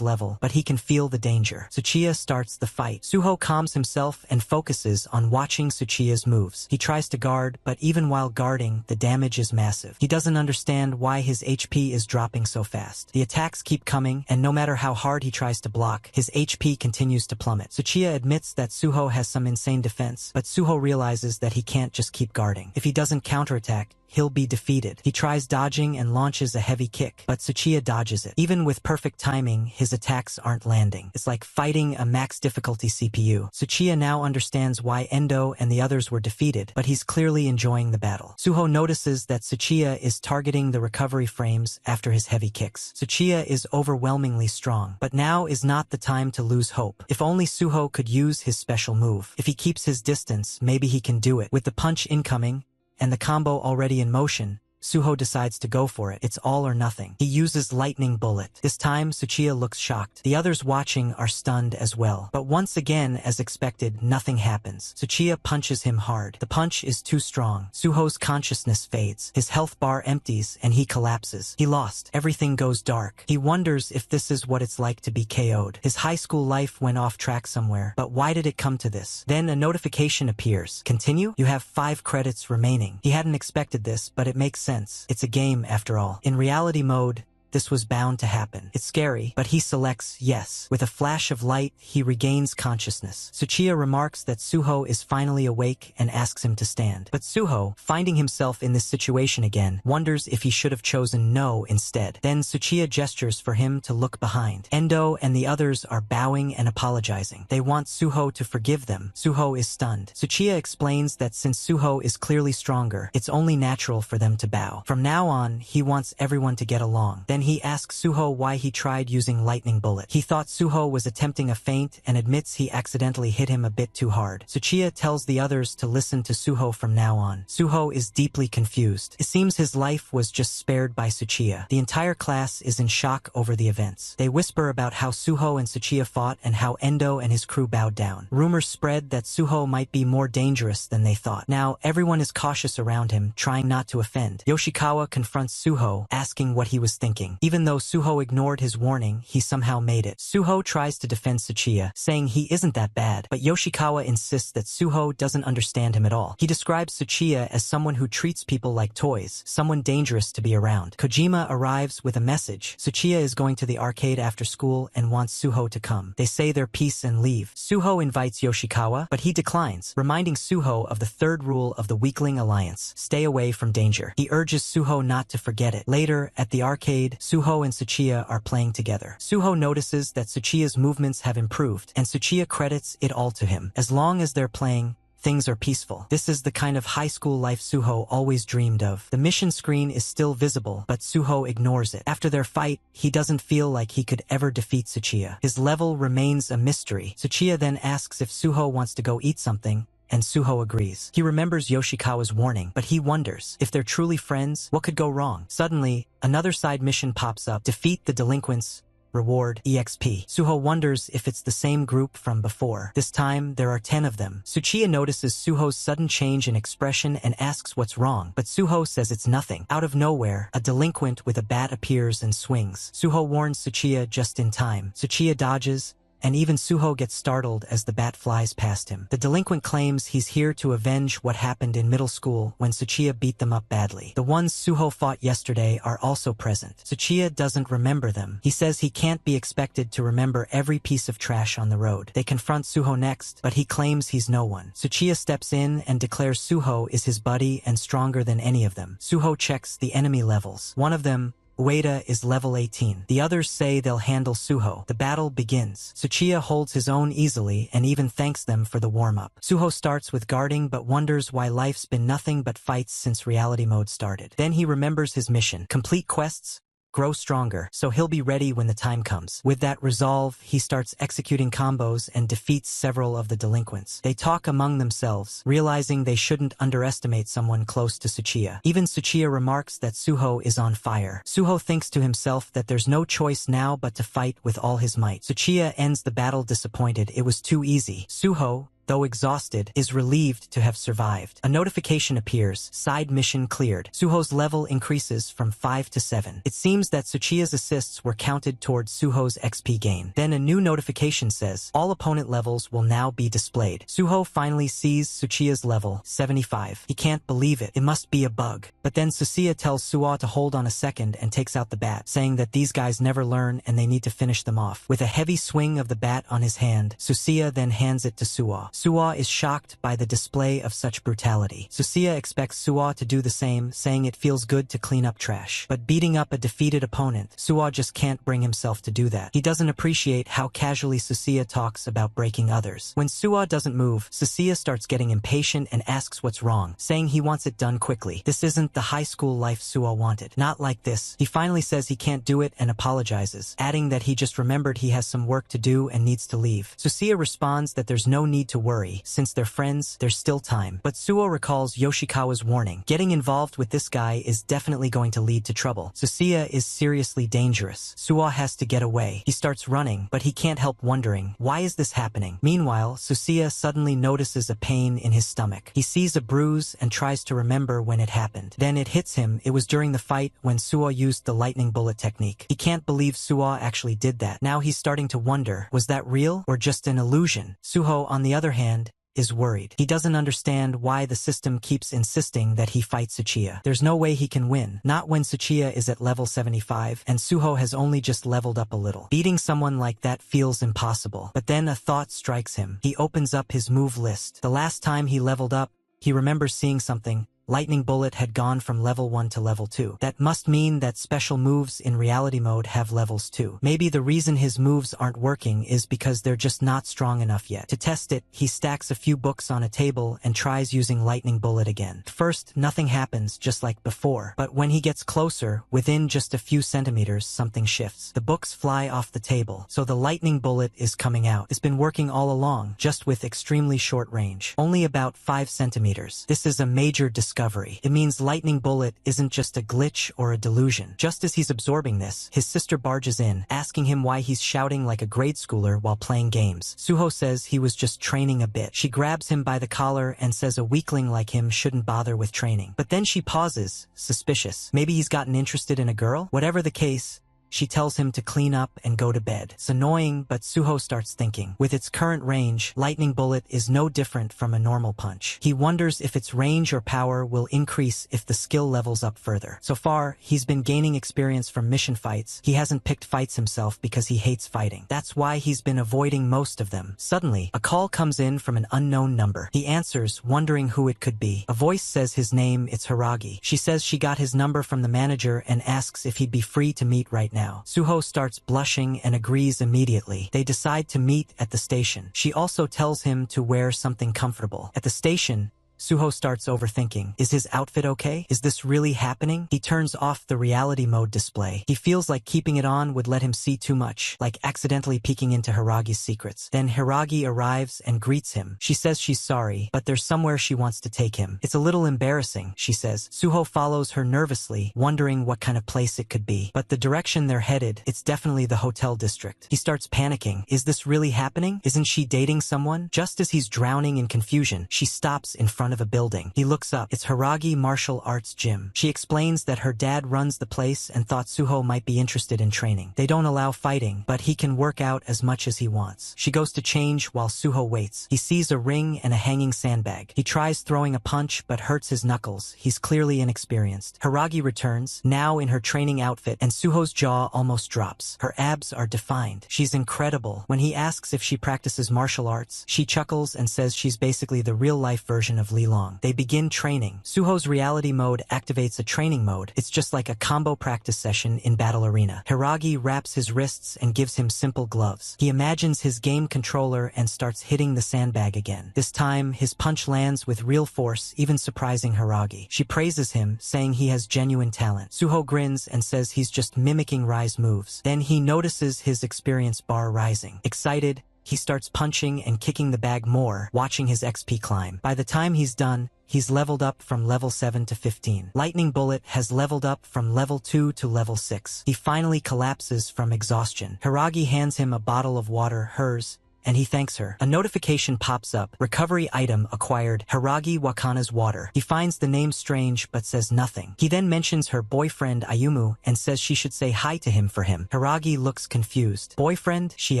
level, but he can feel the danger. Tsuchiya starts the fight. Suho calms himself and focuses on watching Tsuchiya's moves. He tries to guard, but even while guarding, the damage is massive. He doesn't understand why his HP is dropping so fast. The attacks keep coming, and no matter how hard he tries to block, his HP continues to plummet. Tsuchiya admits that Suho has some insane defense, but Suho realizes that he can't just keep guarding. If he doesn't counterattack, he'll be defeated. He tries dodging and launches a heavy kick, but Tsuchiya dodges it. Even with perfect timing, his attacks aren't landing. It's like fighting a max difficulty CPU. Tsuchiya now understands why Endo and the others were defeated, but he's clearly enjoying the battle. Suho notices that Tsuchiya is targeting the recovery frames after his heavy kicks. Tsuchiya is overwhelmingly strong, but now is not the time to lose hope. If only Suho could use his special move. If he keeps his distance, maybe he can do it. With the punch incoming, and the combo already in motion, Suho decides to go for it. It's all or nothing. He uses lightning bullet. This time, Tsuchiya looks shocked. The others watching are stunned as well. But once again, as expected, nothing happens. Tsuchiya punches him hard. The punch is too strong. Suho's consciousness fades. His health bar empties and he collapses. He lost. Everything goes dark. He wonders if this is what it's like to be KO'd. His high school life went off track somewhere, but why did it come to this? Then a notification appears. Continue? You have 5 credits remaining. He hadn't expected this, but it makes sense. It's a game after all. In reality mode, this was bound to happen. It's scary, but he selects yes. With a flash of light, he regains consciousness. Tsuchiya remarks that Suho is finally awake and asks him to stand. But Suho, finding himself in this situation again, wonders if he should have chosen no instead. Then Tsuchiya gestures for him to look behind. Endo and the others are bowing and apologizing. They want Suho to forgive them. Suho is stunned. Tsuchiya explains that since Suho is clearly stronger, it's only natural for them to bow. From now on, he wants everyone to get along. Then he asks Suho why he tried using lightning bullet. He thought Suho was attempting a feint and admits he accidentally hit him a bit too hard. Tsuchiya tells the others to listen to Suho from now on. Suho is deeply confused. It seems his life was just spared by Tsuchiya. The entire class is in shock over the events. They whisper about how Suho and Tsuchiya fought and how Endo and his crew bowed down. Rumors spread that Suho might be more dangerous than they thought. Now everyone is cautious around him, trying not to offend. Yoshikawa confronts Suho, asking what he was thinking. Even though Suho ignored his warning, he somehow made it. Suho tries to defend Tsuchiya, saying he isn't that bad, but Yoshikawa insists that Suho doesn't understand him at all. He describes Tsuchiya as someone who treats people like toys, someone dangerous to be around. Kojima arrives with a message. Tsuchiya is going to the arcade after school and wants Suho to come. They say their piece and leave. Suho invites Yoshikawa, but he declines, reminding Suho of the 3rd rule of the Weakling Alliance: stay away from danger. He urges Suho not to forget it. Later, at the arcade, Suho and Tsuchiya are playing together. Suho notices that Tsuchiya's movements have improved, and Tsuchiya credits it all to him. As long as they're playing, things are peaceful. This is the kind of high school life Suho always dreamed of. The mission screen is still visible, but Suho ignores it. After their fight, he doesn't feel like he could ever defeat Tsuchiya. His level remains a mystery. Tsuchiya then asks if Suho wants to go eat something, and Suho agrees. He remembers Yoshikawa's warning, but he wonders, if they're truly friends, what could go wrong? Suddenly, another side mission pops up: defeat the delinquents, reward EXP. Suho wonders if it's the same group from before. This time, there are 10 of them. Tsuchiya notices Suho's sudden change in expression and asks what's wrong, but Suho says it's nothing. Out of nowhere, a delinquent with a bat appears and swings. Suho warns Tsuchiya just in time. Tsuchiya dodges, and even Suho gets startled as the bat flies past him. The delinquent claims he's here to avenge what happened in middle school when Tsuchiya beat them up badly. The ones Suho fought yesterday are also present. Tsuchiya doesn't remember them. He says he can't be expected to remember every piece of trash on the road. They confront Suho next, but he claims he's no one. Tsuchiya steps in and declares Suho is his buddy and stronger than any of them. Suho checks the enemy levels. One of them, Ueda, is level 18. The others say they'll handle Suho. The battle begins. Tsuchiya holds his own easily and even thanks them for the warm-up. Suho starts with guarding but wonders why life's been nothing but fights since reality mode started. Then he remembers his mission. Complete quests, grow stronger, so he'll be ready when the time comes. With that resolve, he starts executing combos and defeats several of the delinquents. They talk among themselves, realizing they shouldn't underestimate someone close to Tsuchiya. Even Tsuchiya remarks that Suho is on fire. Suho thinks to himself that there's no choice now but to fight with all his might. Tsuchiya ends the battle disappointed. It was too easy. Suho, though exhausted, is relieved to have survived. A notification appears. Side mission cleared. Suho's level increases from 5 to 7. It seems that Tsuchiya's assists were counted towards Suho's XP gain. Then a new notification says, all opponent levels will now be displayed. Suho finally sees Tsuchiya's level, 75. He can't believe it. It must be a bug. But then Tsuchiya tells Suwa to hold on a second and takes out the bat, saying that these guys never learn and they need to finish them off. With a heavy swing of the bat on his hand, Tsuchiya then hands it to Suwa. Suwa is shocked by the display of such brutality. Tsuchiya expects Suwa to do the same, saying it feels good to clean up trash. But beating up a defeated opponent, Suwa just can't bring himself to do that. He doesn't appreciate how casually Tsuchiya talks about breaking others. When Suwa doesn't move, Tsuchiya starts getting impatient and asks what's wrong, saying he wants it done quickly. This isn't the high school life Suwa wanted. Not like this. He finally says he can't do it and apologizes, adding that he just remembered he has some work to do and needs to leave. Tsuchiya responds that there's no need to worry. Since they're friends, there's still time. But Suo recalls Yoshikawa's warning. Getting involved with this guy is definitely going to lead to trouble. Tsuchiya is seriously dangerous. Suo has to get away. He starts running, but he can't help wondering, why is this happening? Meanwhile, Tsuchiya suddenly notices a pain in his stomach. He sees a bruise and tries to remember when it happened. Then it hits him. It was during the fight when Suo used the lightning bullet technique. He can't believe Suo actually did that. Now he's starting to wonder, was that real or just an illusion? Suho, on the other hand, is worried. He doesn't understand why the system keeps insisting that he fight Tsuchiya. There's no way he can win, not when Tsuchiya is at level 75 and Suho has only just leveled up a little. Beating someone like that feels impossible. But then a thought strikes him. He opens up his move list. The last time he leveled up, he remembers seeing something. Lightning Bullet had gone from level 1 to level 2. That must mean that special moves in reality mode have levels too. Maybe the reason his moves aren't working is because they're just not strong enough yet. To test it, he stacks a few books on a table and tries using Lightning Bullet again. First, nothing happens just like before, but when he gets closer, within just a few centimeters, something shifts. The books fly off the table, so the Lightning Bullet is coming out. It's been working all along, just with extremely short range. Only about 5 centimeters. This is a major discovery. It means Lightning Bullet isn't just a glitch or a delusion. Just as he's absorbing this, his sister barges in, asking him why he's shouting like a grade schooler while playing games. Suho says he was just training a bit. She grabs him by the collar and says a weakling like him shouldn't bother with training. But then she pauses, suspicious. Maybe he's gotten interested in a girl? Whatever the case, she tells him to clean up and go to bed. It's annoying, but Suho starts thinking. With its current range, Lightning Bullet is no different from a normal punch. He wonders if its range or power will increase if the skill levels up further. So far, he's been gaining experience from mission fights. He hasn't picked fights himself because he hates fighting. That's why he's been avoiding most of them. Suddenly, a call comes in from an unknown number. He answers, wondering who it could be. A voice says his name, it's Hiragi. She says she got his number from the manager and asks if he'd be free to meet right now. Suho starts blushing and agrees immediately. They decide to meet at the station. She also tells him to wear something comfortable. At the station, Suho starts overthinking. Is his outfit okay? Is this really happening? He turns off the reality mode display. He feels like keeping it on would let him see too much, like accidentally peeking into Hiragi's secrets. Then Hiragi arrives and greets him. She says she's sorry, but there's somewhere she wants to take him. It's a little embarrassing, she says. Suho follows her nervously, wondering what kind of place it could be. But the direction they're headed, it's definitely the hotel district. He starts panicking. Is this really happening? Isn't she dating someone? Just as he's drowning in confusion, she stops in front front of a building. He looks up. It's Hiragi Martial Arts Gym. She explains that her dad runs the place and thought Suho might be interested in training. They don't allow fighting, but he can work out as much as he wants. She goes to change while Suho waits. He sees a ring and a hanging sandbag. He tries throwing a punch but hurts his knuckles. He's clearly inexperienced. Hiragi returns, now in her training outfit, and Suho's jaw almost drops. Her abs are defined. She's incredible. When he asks if she practices martial arts, she chuckles and says she's basically the real-life version of Li Long. They begin training. Suho's reality mode activates a training mode. It's just like a combo practice session in Battle Arena. Hiragi wraps his wrists and gives him simple gloves. He imagines his game controller and starts hitting the sandbag again. This time, his punch lands with real force, even surprising Hiragi. She praises him, saying he has genuine talent. Suho grins and says he's just mimicking Rai's moves. Then he notices his experience bar rising. Excited, he starts punching and kicking the bag more, watching his XP climb. By the time he's done, he's leveled up from level 7 to 15. Lightning Bullet has leveled up from level 2 to level 6. He finally collapses from exhaustion. Hiragi hands him a bottle of water, hers, and he thanks her. A notification pops up. Recovery item acquired. Hiragi Wakana's water. He finds the name strange but says nothing. He then mentions her boyfriend Ayumu and says she should say hi to him for him. Hiragi looks confused. Boyfriend? She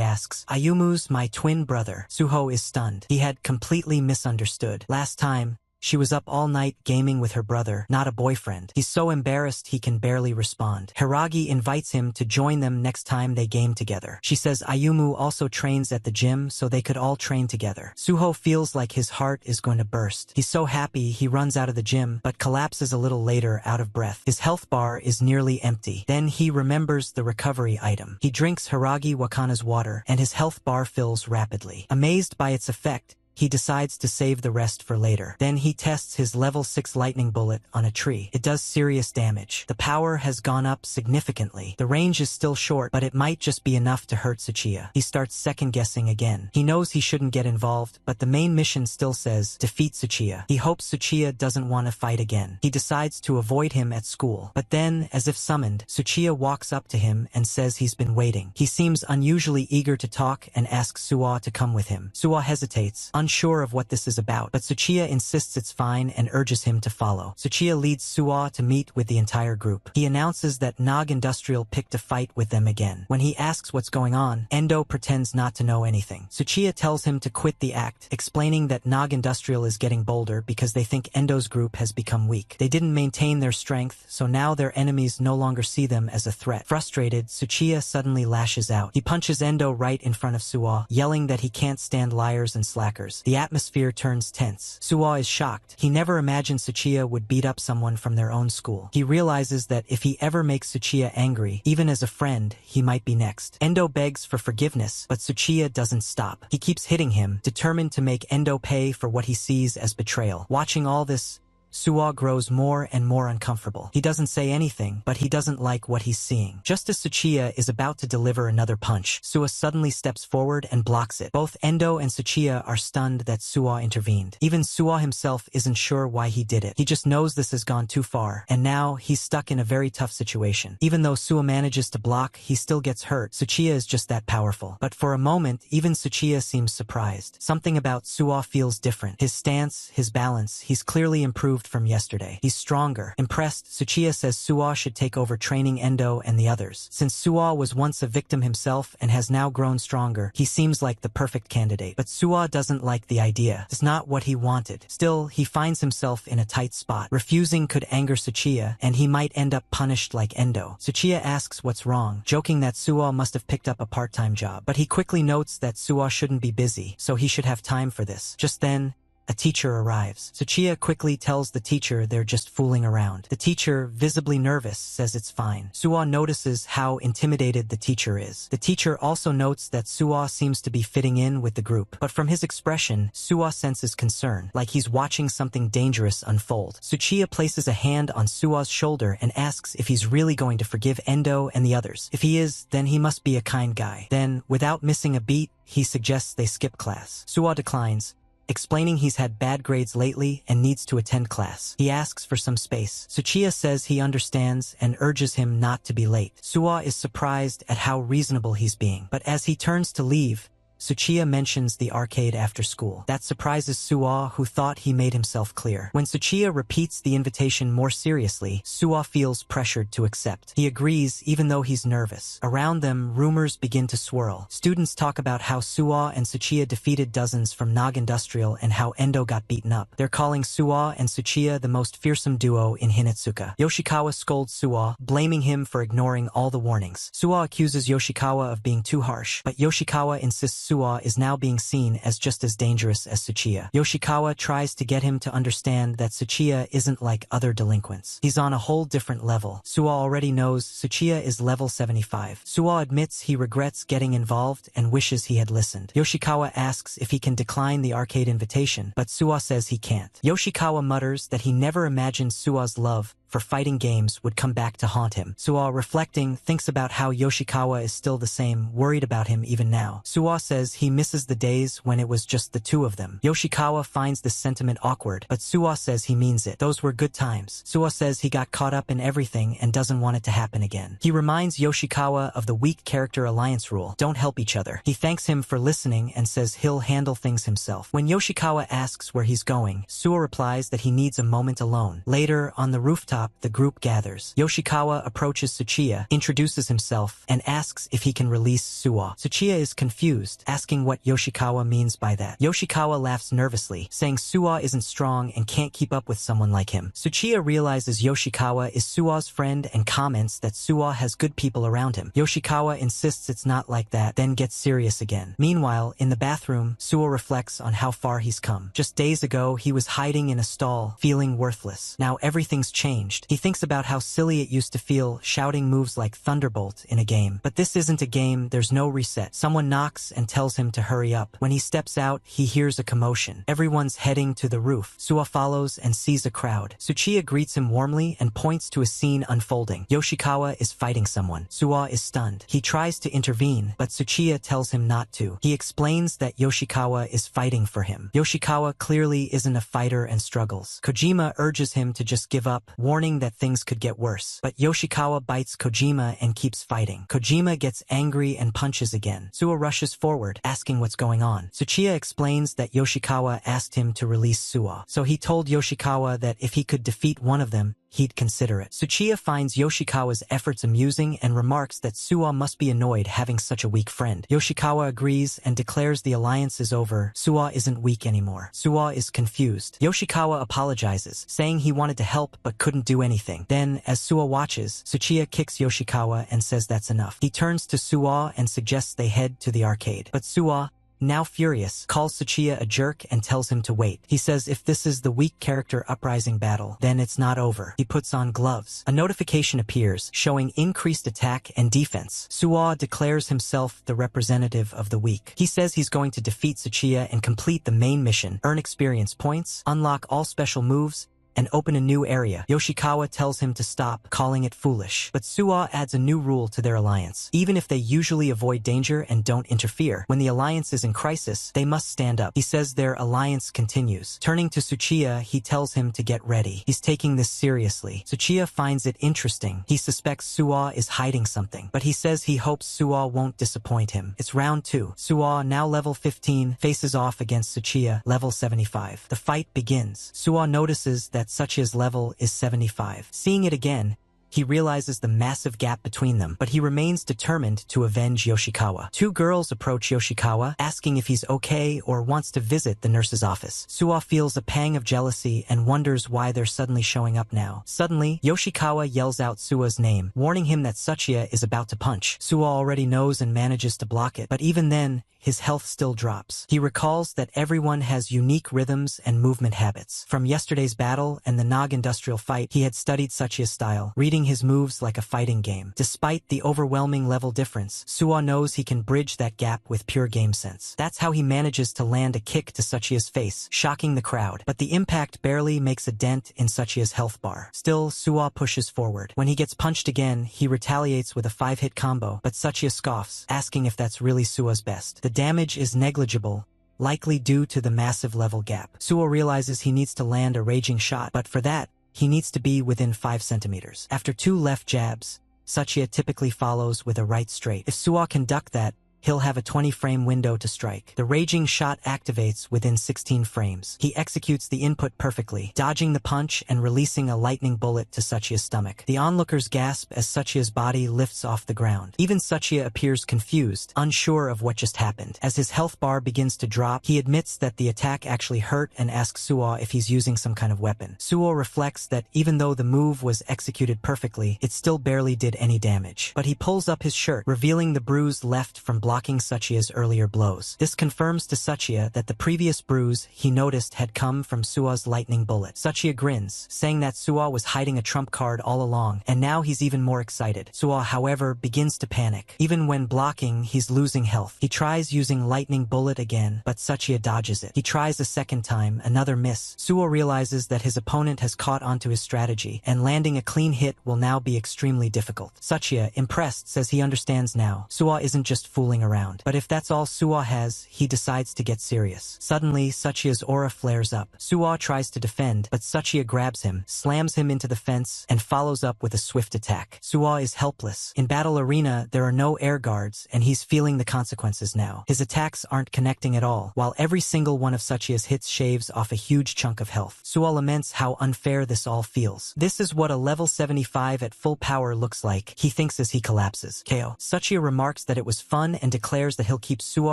asks. Ayumu's my twin brother. Suho is stunned. He had completely misunderstood. Last time, she was up all night gaming with her brother, not a boyfriend. He's so embarrassed he can barely respond. Hiragi invites him to join them next time they game together. She says Ayumu also trains at the gym so they could all train together. Suho feels like his heart is going to burst. He's so happy he runs out of the gym but collapses a little later out of breath. His health bar is nearly empty. Then he remembers the recovery item. He drinks Hiragi Wakana's water and his health bar fills rapidly. Amazed by its effect, he decides to save the rest for later. Then he tests his level 6 lightning bullet on a tree. It does serious damage. The power has gone up significantly. The range is still short, but it might just be enough to hurt Tsuchiya. He starts second-guessing again. He knows he shouldn't get involved, but the main mission still says, defeat Tsuchiya. He hopes Tsuchiya doesn't want to fight again. He decides to avoid him at school. But then, as if summoned, Tsuchiya walks up to him and says he's been waiting. He seems unusually eager to talk and asks Suwa to come with him. Suwa hesitates, unsure of what this is about, but Tsuchiya insists it's fine and urges him to follow. Tsuchiya leads Suwa to meet with the entire group. He announces that Nog Industrial picked a fight with them again. When he asks what's going on, Endo pretends not to know anything. Tsuchiya tells him to quit the act, explaining that Nog Industrial is getting bolder because they think Endo's group has become weak. They didn't maintain their strength, so now their enemies no longer see them as a threat. Frustrated, Tsuchiya suddenly lashes out. He punches Endo right in front of Suwa, yelling that he can't stand liars and slackers. The atmosphere turns tense. Suwa is shocked. He never imagined Tsuchiya would beat up someone from their own school. He realizes that if he ever makes Tsuchiya angry, even as a friend, he might be next. Endo begs for forgiveness, but Tsuchiya doesn't stop. He keeps hitting him, determined to make Endo pay for what he sees as betrayal. Watching all this, Suwa grows more and more uncomfortable. He doesn't say anything, but he doesn't like what he's seeing. Just as Tsuchiya is about to deliver another punch, Suwa suddenly steps forward and blocks it. Both Endo and Tsuchiya are stunned that Suwa intervened. Even Suwa himself isn't sure why he did it. He just knows this has gone too far, and now he's stuck in a very tough situation. Even though Suwa manages to block, he still gets hurt. Tsuchiya is just that powerful. But for a moment, even Tsuchiya seems surprised. Something about Suwa feels different. His stance, his balance, he's clearly improved from yesterday. He's stronger. Impressed, Tsuchiya says Suwa should take over training Endo and the others. Since Suwa was once a victim himself and has now grown stronger, he seems like the perfect candidate. But Suwa doesn't like the idea. It's not what he wanted. Still, he finds himself in a tight spot. Refusing could anger Tsuchiya, and he might end up punished like Endo. Tsuchiya asks what's wrong, joking that Suwa must have picked up a part-time job. But he quickly notes that Suwa shouldn't be busy, so he should have time for this. Just then, a teacher arrives. Tsuchiya quickly tells the teacher they're just fooling around. The teacher, visibly nervous, says it's fine. Suwa notices how intimidated the teacher is. The teacher also notes that Suwa seems to be fitting in with the group. But from his expression, Suwa senses concern, like he's watching something dangerous unfold. Tsuchiya places a hand on Suwa's shoulder and asks if he's really going to forgive Endo and the others. If he is, then he must be a kind guy. Then, without missing a beat, he suggests they skip class. Suwa declines, explaining he's had bad grades lately and needs to attend class. He asks for some space. Tsuchiya says he understands and urges him not to be late. Suwa is surprised at how reasonable he's being, but as he turns to leave, Tsuchiya mentions the arcade after school. That surprises Suwa, who thought he made himself clear. When Tsuchiya repeats the invitation more seriously, Suwa feels pressured to accept. He agrees even though he's nervous. Around them, rumors begin to swirl. Students talk about how Suwa and Tsuchiya defeated dozens from Nog Industrial and how Endo got beaten up. They're calling Suwa and Tsuchiya the most fearsome duo in Hinetsuka. Yoshikawa scolds Suwa, blaming him for ignoring all the warnings. Suwa accuses Yoshikawa of being too harsh, but Yoshikawa insists Suwa is now being seen as just as dangerous as Tsuchiya. Yoshikawa tries to get him to understand that Tsuchiya isn't like other delinquents. He's on a whole different level. Suwa already knows Tsuchiya is level 75. Suwa admits he regrets getting involved and wishes he had listened. Yoshikawa asks if he can decline the arcade invitation, but Suwa says he can't. Yoshikawa mutters that he never imagined Suwa's love for fighting games would come back to haunt him. Suwa, reflecting, thinks about how Yoshikawa is still the same, worried about him even now. Suwa says he misses the days when it was just the two of them. Yoshikawa finds this sentiment awkward, but Suwa says he means it. Those were good times. Suwa says he got caught up in everything and doesn't want it to happen again. He reminds Yoshikawa of the weak character alliance rule: don't help each other. He thanks him for listening and says he'll handle things himself. When Yoshikawa asks where he's going, Suwa replies that he needs a moment alone. Later, on the rooftop, the group gathers. Yoshikawa approaches Tsuchiya, introduces himself, and asks if he can release Suwa. Tsuchiya is confused, asking what Yoshikawa means by that. Yoshikawa laughs nervously, saying Suwa isn't strong and can't keep up with someone like him. Tsuchiya realizes Yoshikawa is Suwa's friend and comments that Suwa has good people around him. Yoshikawa insists it's not like that, then gets serious again. Meanwhile, in the bathroom, Suwa reflects on how far he's come. Just days ago, he was hiding in a stall, feeling worthless. Now everything's changed. He thinks about how silly it used to feel shouting moves like Thunderbolt in a game. But this isn't a game, there's no reset. Someone knocks and tells him to hurry up. When he steps out, he hears a commotion. Everyone's heading to the roof. Suwa follows and sees a crowd. Tsuchiya greets him warmly and points to a scene unfolding. Yoshikawa is fighting someone. Suwa is stunned. He tries to intervene, but Tsuchiya tells him not to. He explains that Yoshikawa is fighting for him. Yoshikawa clearly isn't a fighter and struggles. Kojima urges him to just give up, warning that things could get worse. But Yoshikawa bites Kojima and keeps fighting. Kojima gets angry and punches again. Suwa rushes forward, asking what's going on. Tsuchiya explains that Yoshikawa asked him to release Suwa, so he told Yoshikawa that if he could defeat one of them, he'd consider it. Tsuchiya finds Yoshikawa's efforts amusing and remarks that Suwa must be annoyed having such a weak friend. Yoshikawa agrees and declares the alliance is over. Suwa isn't weak anymore. Suwa is confused. Yoshikawa apologizes, saying he wanted to help but couldn't do anything. Then, as Suwa watches, Tsuchiya kicks Yoshikawa and says that's enough. He turns to Suwa and suggests they head to the arcade. But Suwa, now furious, calls Tsuchiya a jerk and tells him to wait. He says if this is the weak character uprising battle, then it's not over. He puts on gloves. A notification appears, showing increased attack and defense. Suwa declares himself the representative of the weak. He says he's going to defeat Tsuchiya and complete the main mission, earn experience points, unlock all special moves, and open a new area. Yoshikawa tells him to stop, calling it foolish. But Suwa adds a new rule to their alliance. Even if they usually avoid danger and don't interfere, when the alliance is in crisis, they must stand up. He says their alliance continues. Turning to Tsuchiya, he tells him to get ready. He's taking this seriously. Tsuchiya finds it interesting. He suspects Suwa is hiding something, but he says he hopes Suwa won't disappoint him. It's round 2. Suwa, now level 15, faces off against Tsuchiya, level 75. The fight begins. Suwa notices that Tsuchiya's level is 75. Seeing it again, he realizes the massive gap between them, but he remains determined to avenge Yoshikawa. Two girls approach Yoshikawa, asking if he's okay or wants to visit the nurse's office. Suwa feels a pang of jealousy and wonders why they're suddenly showing up now. Suddenly, Yoshikawa yells out Suwa's name, warning him that Tsuchiya is about to punch. Suwa already knows and manages to block it, but even then, his health still drops. He recalls that everyone has unique rhythms and movement habits. From yesterday's battle and the Nog industrial fight, he had studied Tsuchiya's style, reading his moves like a fighting game. Despite the overwhelming level difference, Suwa knows he can bridge that gap with pure game sense. That's how he manages to land a kick to Tsuchiya's face, shocking the crowd. But the impact barely makes a dent in Tsuchiya's health bar. Still, Suwa pushes forward. When he gets punched again, he retaliates with a 5-hit combo, but Tsuchiya scoffs, asking if that's really Suwa's best. The damage is negligible, likely due to the massive level gap. Suwa realizes he needs to land a raging shot, but for that, he needs to be within 5 centimeters. After 2 left jabs, Tsuchiya typically follows with a right straight. If Suwa can duck that, he'll have a 20-frame window to strike. The raging shot activates within 16 frames. He executes the input perfectly, dodging the punch and releasing a lightning bullet to Sachia's stomach. The onlookers gasp as Sachia's body lifts off the ground. Even Sachia appears confused, unsure of what just happened. As his health bar begins to drop, he admits that the attack actually hurt and asks Suo if he's using some kind of weapon. Suo reflects that even though the move was executed perfectly, it still barely did any damage. But he pulls up his shirt, revealing the bruise left from blocking Sachia's earlier blows. This confirms to Sachia that the previous bruise he noticed had come from Suo's lightning bullet. Sachia grins, saying that Suo was hiding a trump card all along, and now he's even more excited. Suo, however, begins to panic. Even when blocking, he's losing health. He tries using lightning bullet again, but Sachia dodges it. He tries a second time, another miss. Suo realizes that his opponent has caught onto his strategy, and landing a clean hit will now be extremely difficult. Sachia, impressed, says he understands now. Suo isn't just fooling around. But if that's all Suo has, he decides to get serious. Suddenly, Sachia's aura flares up. Suo tries to defend, but Sachia grabs him, slams him into the fence, and follows up with a swift attack. Suo is helpless. In Battle Arena, there are no air guards, and he's feeling the consequences now. His attacks aren't connecting at all, while every single one of Sachia's hits shaves off a huge chunk of health. Suo laments how unfair this all feels. This is what a level 75 at full power looks like, he thinks as he collapses. KO. Sachia remarks that it was fun and declares that he'll keep Suo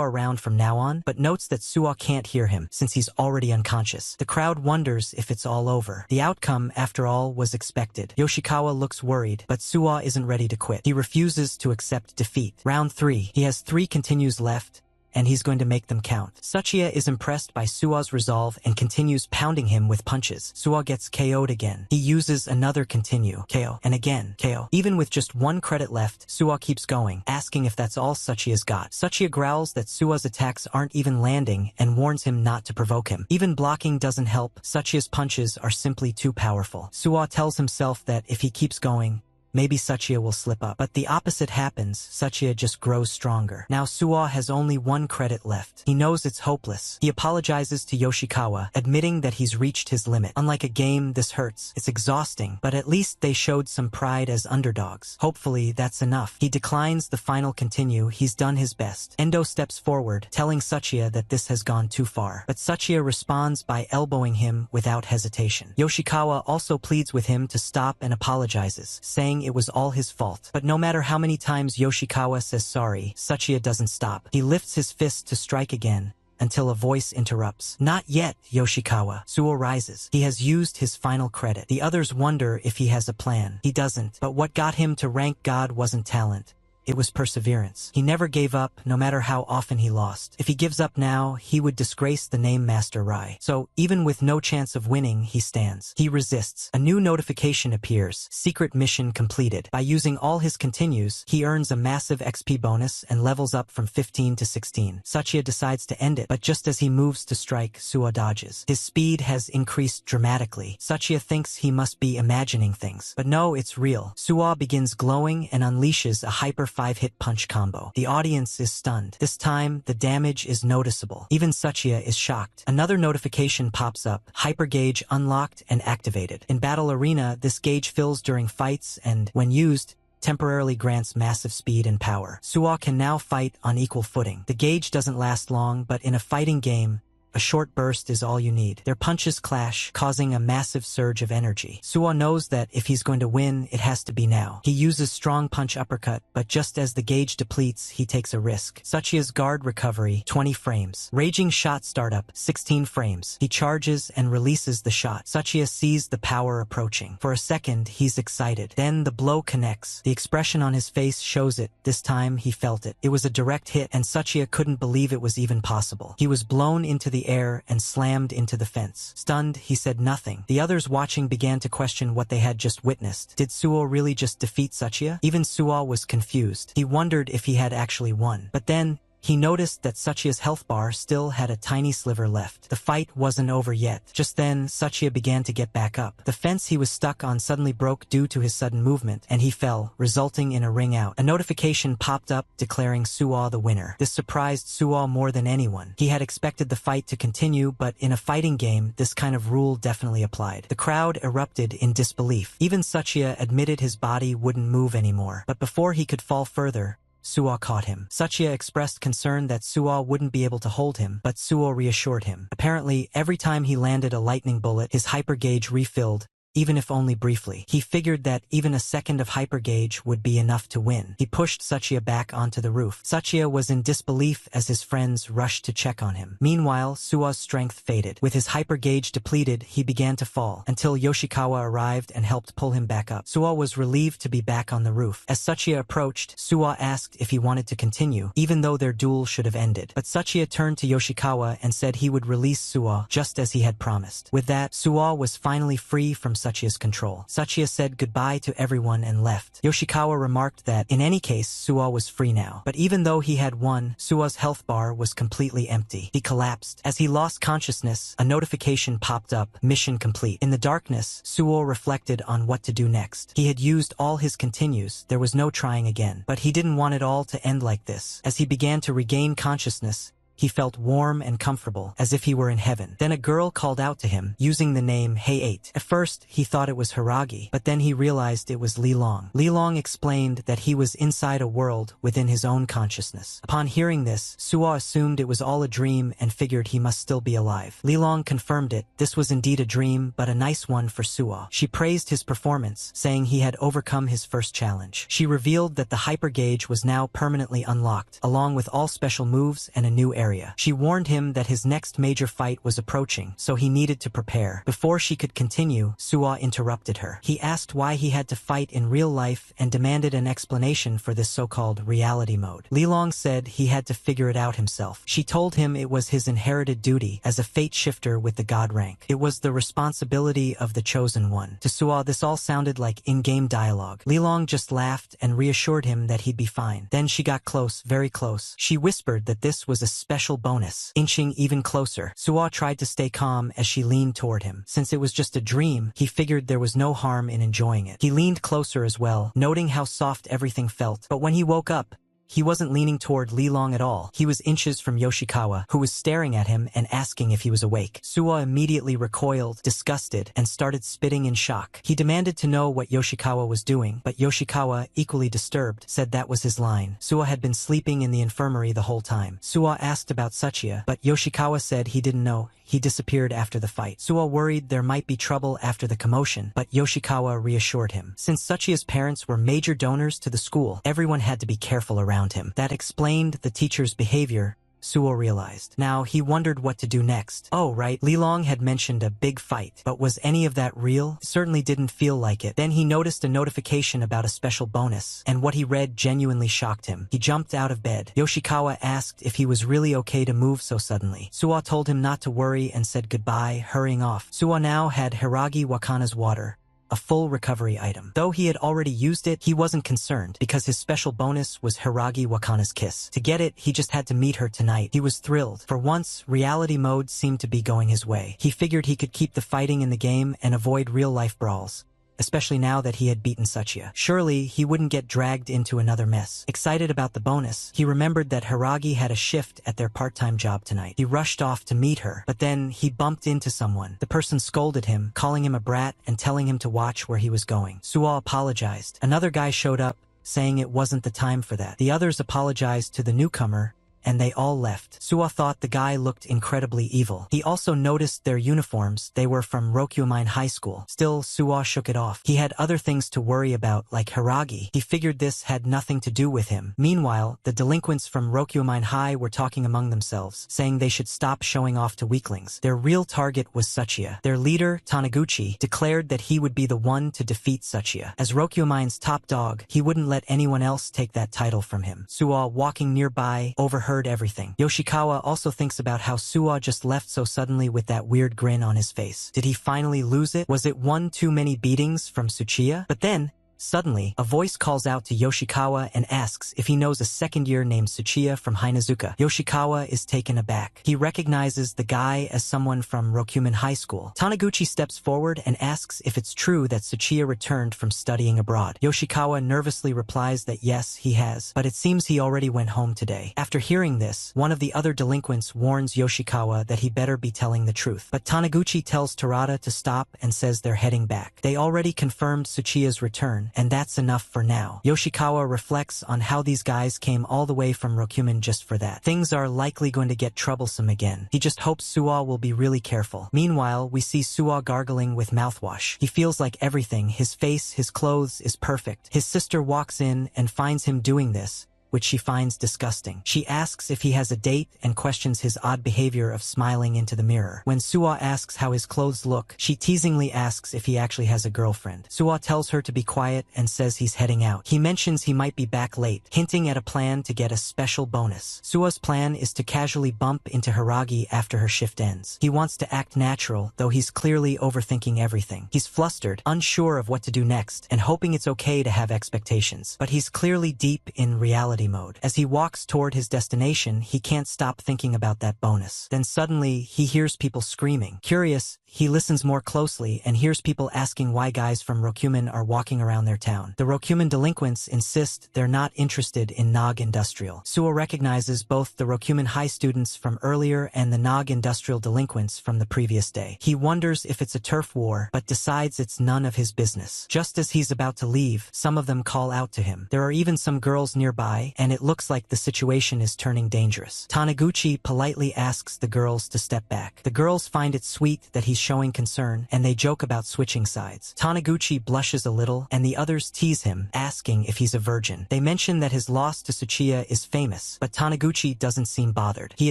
around from now on, but notes that Suo can't hear him, since he's already unconscious. The crowd wonders if it's all over. The outcome, after all, was expected. Yoshikawa looks worried, but Suo isn't ready to quit. He refuses to accept defeat. Round 3. He has 3 continues left, and he's going to make them count. Sachia is impressed by Suo's resolve and continues pounding him with punches. Suo gets KO'd again. He uses another continue. KO. And again. KO. Even with just 1 credit left, Suo keeps going, asking if that's all Sachia's got. Sachia growls that Suo's attacks aren't even landing and warns him not to provoke him. Even blocking doesn't help. Sachia's punches are simply too powerful. Suo tells himself that if he keeps going, maybe Sachia will slip up. But the opposite happens. Sachia just grows stronger. Now Suo has only 1 credit left. He knows it's hopeless. He apologizes to Yoshikawa, admitting that he's reached his limit. Unlike a game, this hurts. It's exhausting, but at least they showed some pride as underdogs. Hopefully, that's enough. He declines the final continue. He's done his best. Endo steps forward, telling Sachia that this has gone too far. But Sachia responds by elbowing him without hesitation. Yoshikawa also pleads with him to stop and apologizes, saying it was all his fault. But no matter how many times Yoshikawa says sorry, Sachia doesn't stop. He lifts his fist to strike again, until a voice interrupts. Not yet, Yoshikawa. Suo rises. He has used his final credit. The others wonder if he has a plan. He doesn't. But what got him to rank God wasn't talent. It was perseverance. He never gave up, no matter how often he lost. If he gives up now, he would disgrace the name Master Rai. So, even with no chance of winning, he stands. He resists. A new notification appears. Secret mission completed. By using all his continues, he earns a massive XP bonus and levels up from 15 to 16. Sachia decides to end it, but just as he moves to strike, Suo dodges. His speed has increased dramatically. Sachia thinks he must be imagining things. But no, it's real. Suo begins glowing and unleashes a hyper 5-hit punch combo. The audience is stunned. This time, the damage is noticeable. Even Sachia is shocked. Another notification pops up. Hyper gauge unlocked and activated. In Battle Arena, this gauge fills during fights and, when used, temporarily grants massive speed and power. Suo can now fight on equal footing. The gauge doesn't last long, but in a fighting game, a short burst is all you need. Their punches clash, causing a massive surge of energy. Suo knows that if he's going to win, it has to be now. He uses strong punch uppercut, but just as the gauge depletes, he takes a risk. Sachia's guard recovery, 20 frames. Raging shot startup, 16 frames. He charges and releases the shot. Sachia sees the power approaching. For a second, he's excited. Then the blow connects. The expression on his face shows it. This time, he felt it. It was a direct hit, and Sachia couldn't believe it was even possible. He was blown into the air and slammed into the fence. Stunned, he said nothing. The others watching began to question what they had just witnessed. Did Suo really just defeat Sachia? Even Suo was confused. He wondered if he had actually won. But then, he noticed that Sachia's health bar still had a tiny sliver left. The fight wasn't over yet. Just then, Sachia began to get back up. The fence he was stuck on suddenly broke due to his sudden movement, and he fell, resulting in a ring out. A notification popped up declaring Suo the winner. This surprised Suo more than anyone. He had expected the fight to continue, but in a fighting game, this kind of rule definitely applied. The crowd erupted in disbelief. Even Sachia admitted his body wouldn't move anymore. But before he could fall further, Suwa caught him. Sachiya expressed concern that Suwa wouldn't be able to hold him, but Suwa reassured him. Apparently, every time he landed a lightning bullet, his hyper gauge refilled, even if only briefly. He figured that even a second of hyper gauge would be enough to win. He pushed Sachiya back onto the roof. Sachiya was in disbelief as his friends rushed to check on him. Meanwhile, Suwa's strength faded. With his hyper gauge depleted, he began to fall, until Yoshikawa arrived and helped pull him back up. Suwa was relieved to be back on the roof. As Sachiya approached, Suwa asked if he wanted to continue, even though their duel should have ended. But Sachiya turned to Yoshikawa and said he would release Suwa, just as he had promised. With that, Suwa was finally free from Sachiya's control. Sachiya said goodbye to everyone and left. Yoshikawa remarked that, in any case, Suwa was free now. But even though he had won, Suwa's health bar was completely empty. He collapsed. As he lost consciousness, a notification popped up, mission complete. In the darkness, Suwa reflected on what to do next. He had used all his continues, there was no trying again. But he didn't want it all to end like this. As he began to regain consciousness, he felt warm and comfortable, as if he were in heaven. Then a girl called out to him, using the name Hey 8. At first, he thought it was Hiragi, but then he realized it was Li Long. Li Long explained that he was inside a world within his own consciousness. Upon hearing this, Suwa assumed it was all a dream and figured he must still be alive. Li Long confirmed it. This was indeed a dream, but a nice one for Suwa. She praised his performance, saying he had overcome his first challenge. She revealed that the hyper gauge was now permanently unlocked, along with all special moves and a new area. She warned him that his next major fight was approaching, so he needed to prepare. Before she could continue, Suwa interrupted her. He asked why he had to fight in real life and demanded an explanation for this so-called reality mode. Li Long said he had to figure it out himself. She told him it was his inherited duty as a fate shifter with the god rank. It was the responsibility of the chosen one. To Suwa, this all sounded like in-game dialogue. Li Long just laughed and reassured him that he'd be fine. Then she got close, very close. She whispered that this was a special bonus. Inching even closer, Suwa tried to stay calm as she leaned toward him. Since it was just a dream, he figured there was no harm in enjoying it. He leaned closer as well, noting how soft everything felt. But when he woke up, he wasn't leaning toward Li Long at all. He was inches from Yoshikawa, who was staring at him and asking if he was awake. Suwa immediately recoiled, disgusted, and started spitting in shock. He demanded to know what Yoshikawa was doing, but Yoshikawa, equally disturbed, said that was his line. Suwa had been sleeping in the infirmary the whole time. Suwa asked about Sachiya, but Yoshikawa said he didn't know. He disappeared after the fight. Suwa worried there might be trouble after the commotion, but Yoshikawa reassured him. Since Sachiya's parents were major donors to the school, everyone had to be careful around him. That explained the teacher's behavior, Suwa realized. Now, he wondered what to do next. Oh, right, Li Long had mentioned a big fight. But was any of that real? It certainly didn't feel like it. Then he noticed a notification about a special bonus, and what he read genuinely shocked him. He jumped out of bed. Yoshikawa asked if he was really okay to move so suddenly. Suwa told him not to worry and said goodbye, hurrying off. Suwa now had Hiragi Wakana's water, a full recovery item. Though he had already used it, he wasn't concerned, because his special bonus was Hiragi Wakana's kiss. To get it, he just had to meet her tonight. He was thrilled. For once, reality mode seemed to be going his way. He figured he could keep the fighting in the game and avoid real-life brawls, especially now that he had beaten Sachiya. Surely, he wouldn't get dragged into another mess. Excited about the bonus, he remembered that Hiragi had a shift at their part-time job tonight. He rushed off to meet her, but then he bumped into someone. The person scolded him, calling him a brat and telling him to watch where he was going. Suwa apologized. Another guy showed up, saying it wasn't the time for that. The others apologized to the newcomer, and they all left. Suwa thought the guy looked incredibly evil. He also noticed their uniforms. They were from Rokyumain High School. Still, Suwa shook it off. He had other things to worry about, like Hiragi. He figured this had nothing to do with him. Meanwhile, the delinquents from Rokyumain High were talking among themselves, saying they should stop showing off to weaklings. Their real target was Sachiya. Their leader, Taniguchi, declared that he would be the one to defeat Sachiya. As Rokyumain's top dog, he wouldn't let anyone else take that title from him. Suwa, walking nearby, overheard everything. Yoshikawa also thinks about how Suwa just left so suddenly with that weird grin on his face. Did he finally lose it? Was it one too many beatings from Tsuchiya? But then, suddenly, a voice calls out to Yoshikawa and asks if he knows a second-year named Tsuchiya from Hainazuka. Yoshikawa is taken aback. He recognizes the guy as someone from Rokyuman High School. Taniguchi steps forward and asks if it's true that Tsuchiya returned from studying abroad. Yoshikawa nervously replies that yes, he has, but it seems he already went home today. After hearing this, one of the other delinquents warns Yoshikawa that he better be telling the truth. But Taniguchi tells Terada to stop and says they're heading back. They already confirmed Tsuchiya's return, and that's enough for now. Yoshikawa reflects on how these guys came all the way from Rokumen just for that. Things are likely going to get troublesome again. He just hopes Suwa will be really careful. Meanwhile, we see Suwa gargling with mouthwash. He feels like everything, his face, his clothes, is perfect. His sister walks in and finds him doing this, which she finds disgusting. She asks if he has a date and questions his odd behavior of smiling into the mirror. When Suwa asks how his clothes look, she teasingly asks if he actually has a girlfriend. Suwa tells her to be quiet and says he's heading out. He mentions he might be back late, hinting at a plan to get a special bonus. Suwa's plan is to casually bump into Hiragi after her shift ends. He wants to act natural, though he's clearly overthinking everything. He's flustered, unsure of what to do next, and hoping it's okay to have expectations. But he's clearly deep in reality mode. As he walks toward his destination, he can't stop thinking about that bonus. Then suddenly, he hears people screaming. Curious, he listens more closely and hears people asking why guys from Rokumen are walking around their town. The Rokumen delinquents insist they're not interested in Nog Industrial. Suwa recognizes both the Rokumen high students from earlier and the Nog Industrial delinquents from the previous day. He wonders if it's a turf war, but decides it's none of his business. Just as he's about to leave, some of them call out to him. There are even some girls nearby, and it looks like the situation is turning dangerous. Taniguchi politely asks the girls to step back. The girls find it sweet that he's showing concern, and they joke about switching sides. Taniguchi blushes a little, and the others tease him, asking if he's a virgin. They mention that his loss to Tsuchiya is famous, but Taniguchi doesn't seem bothered. He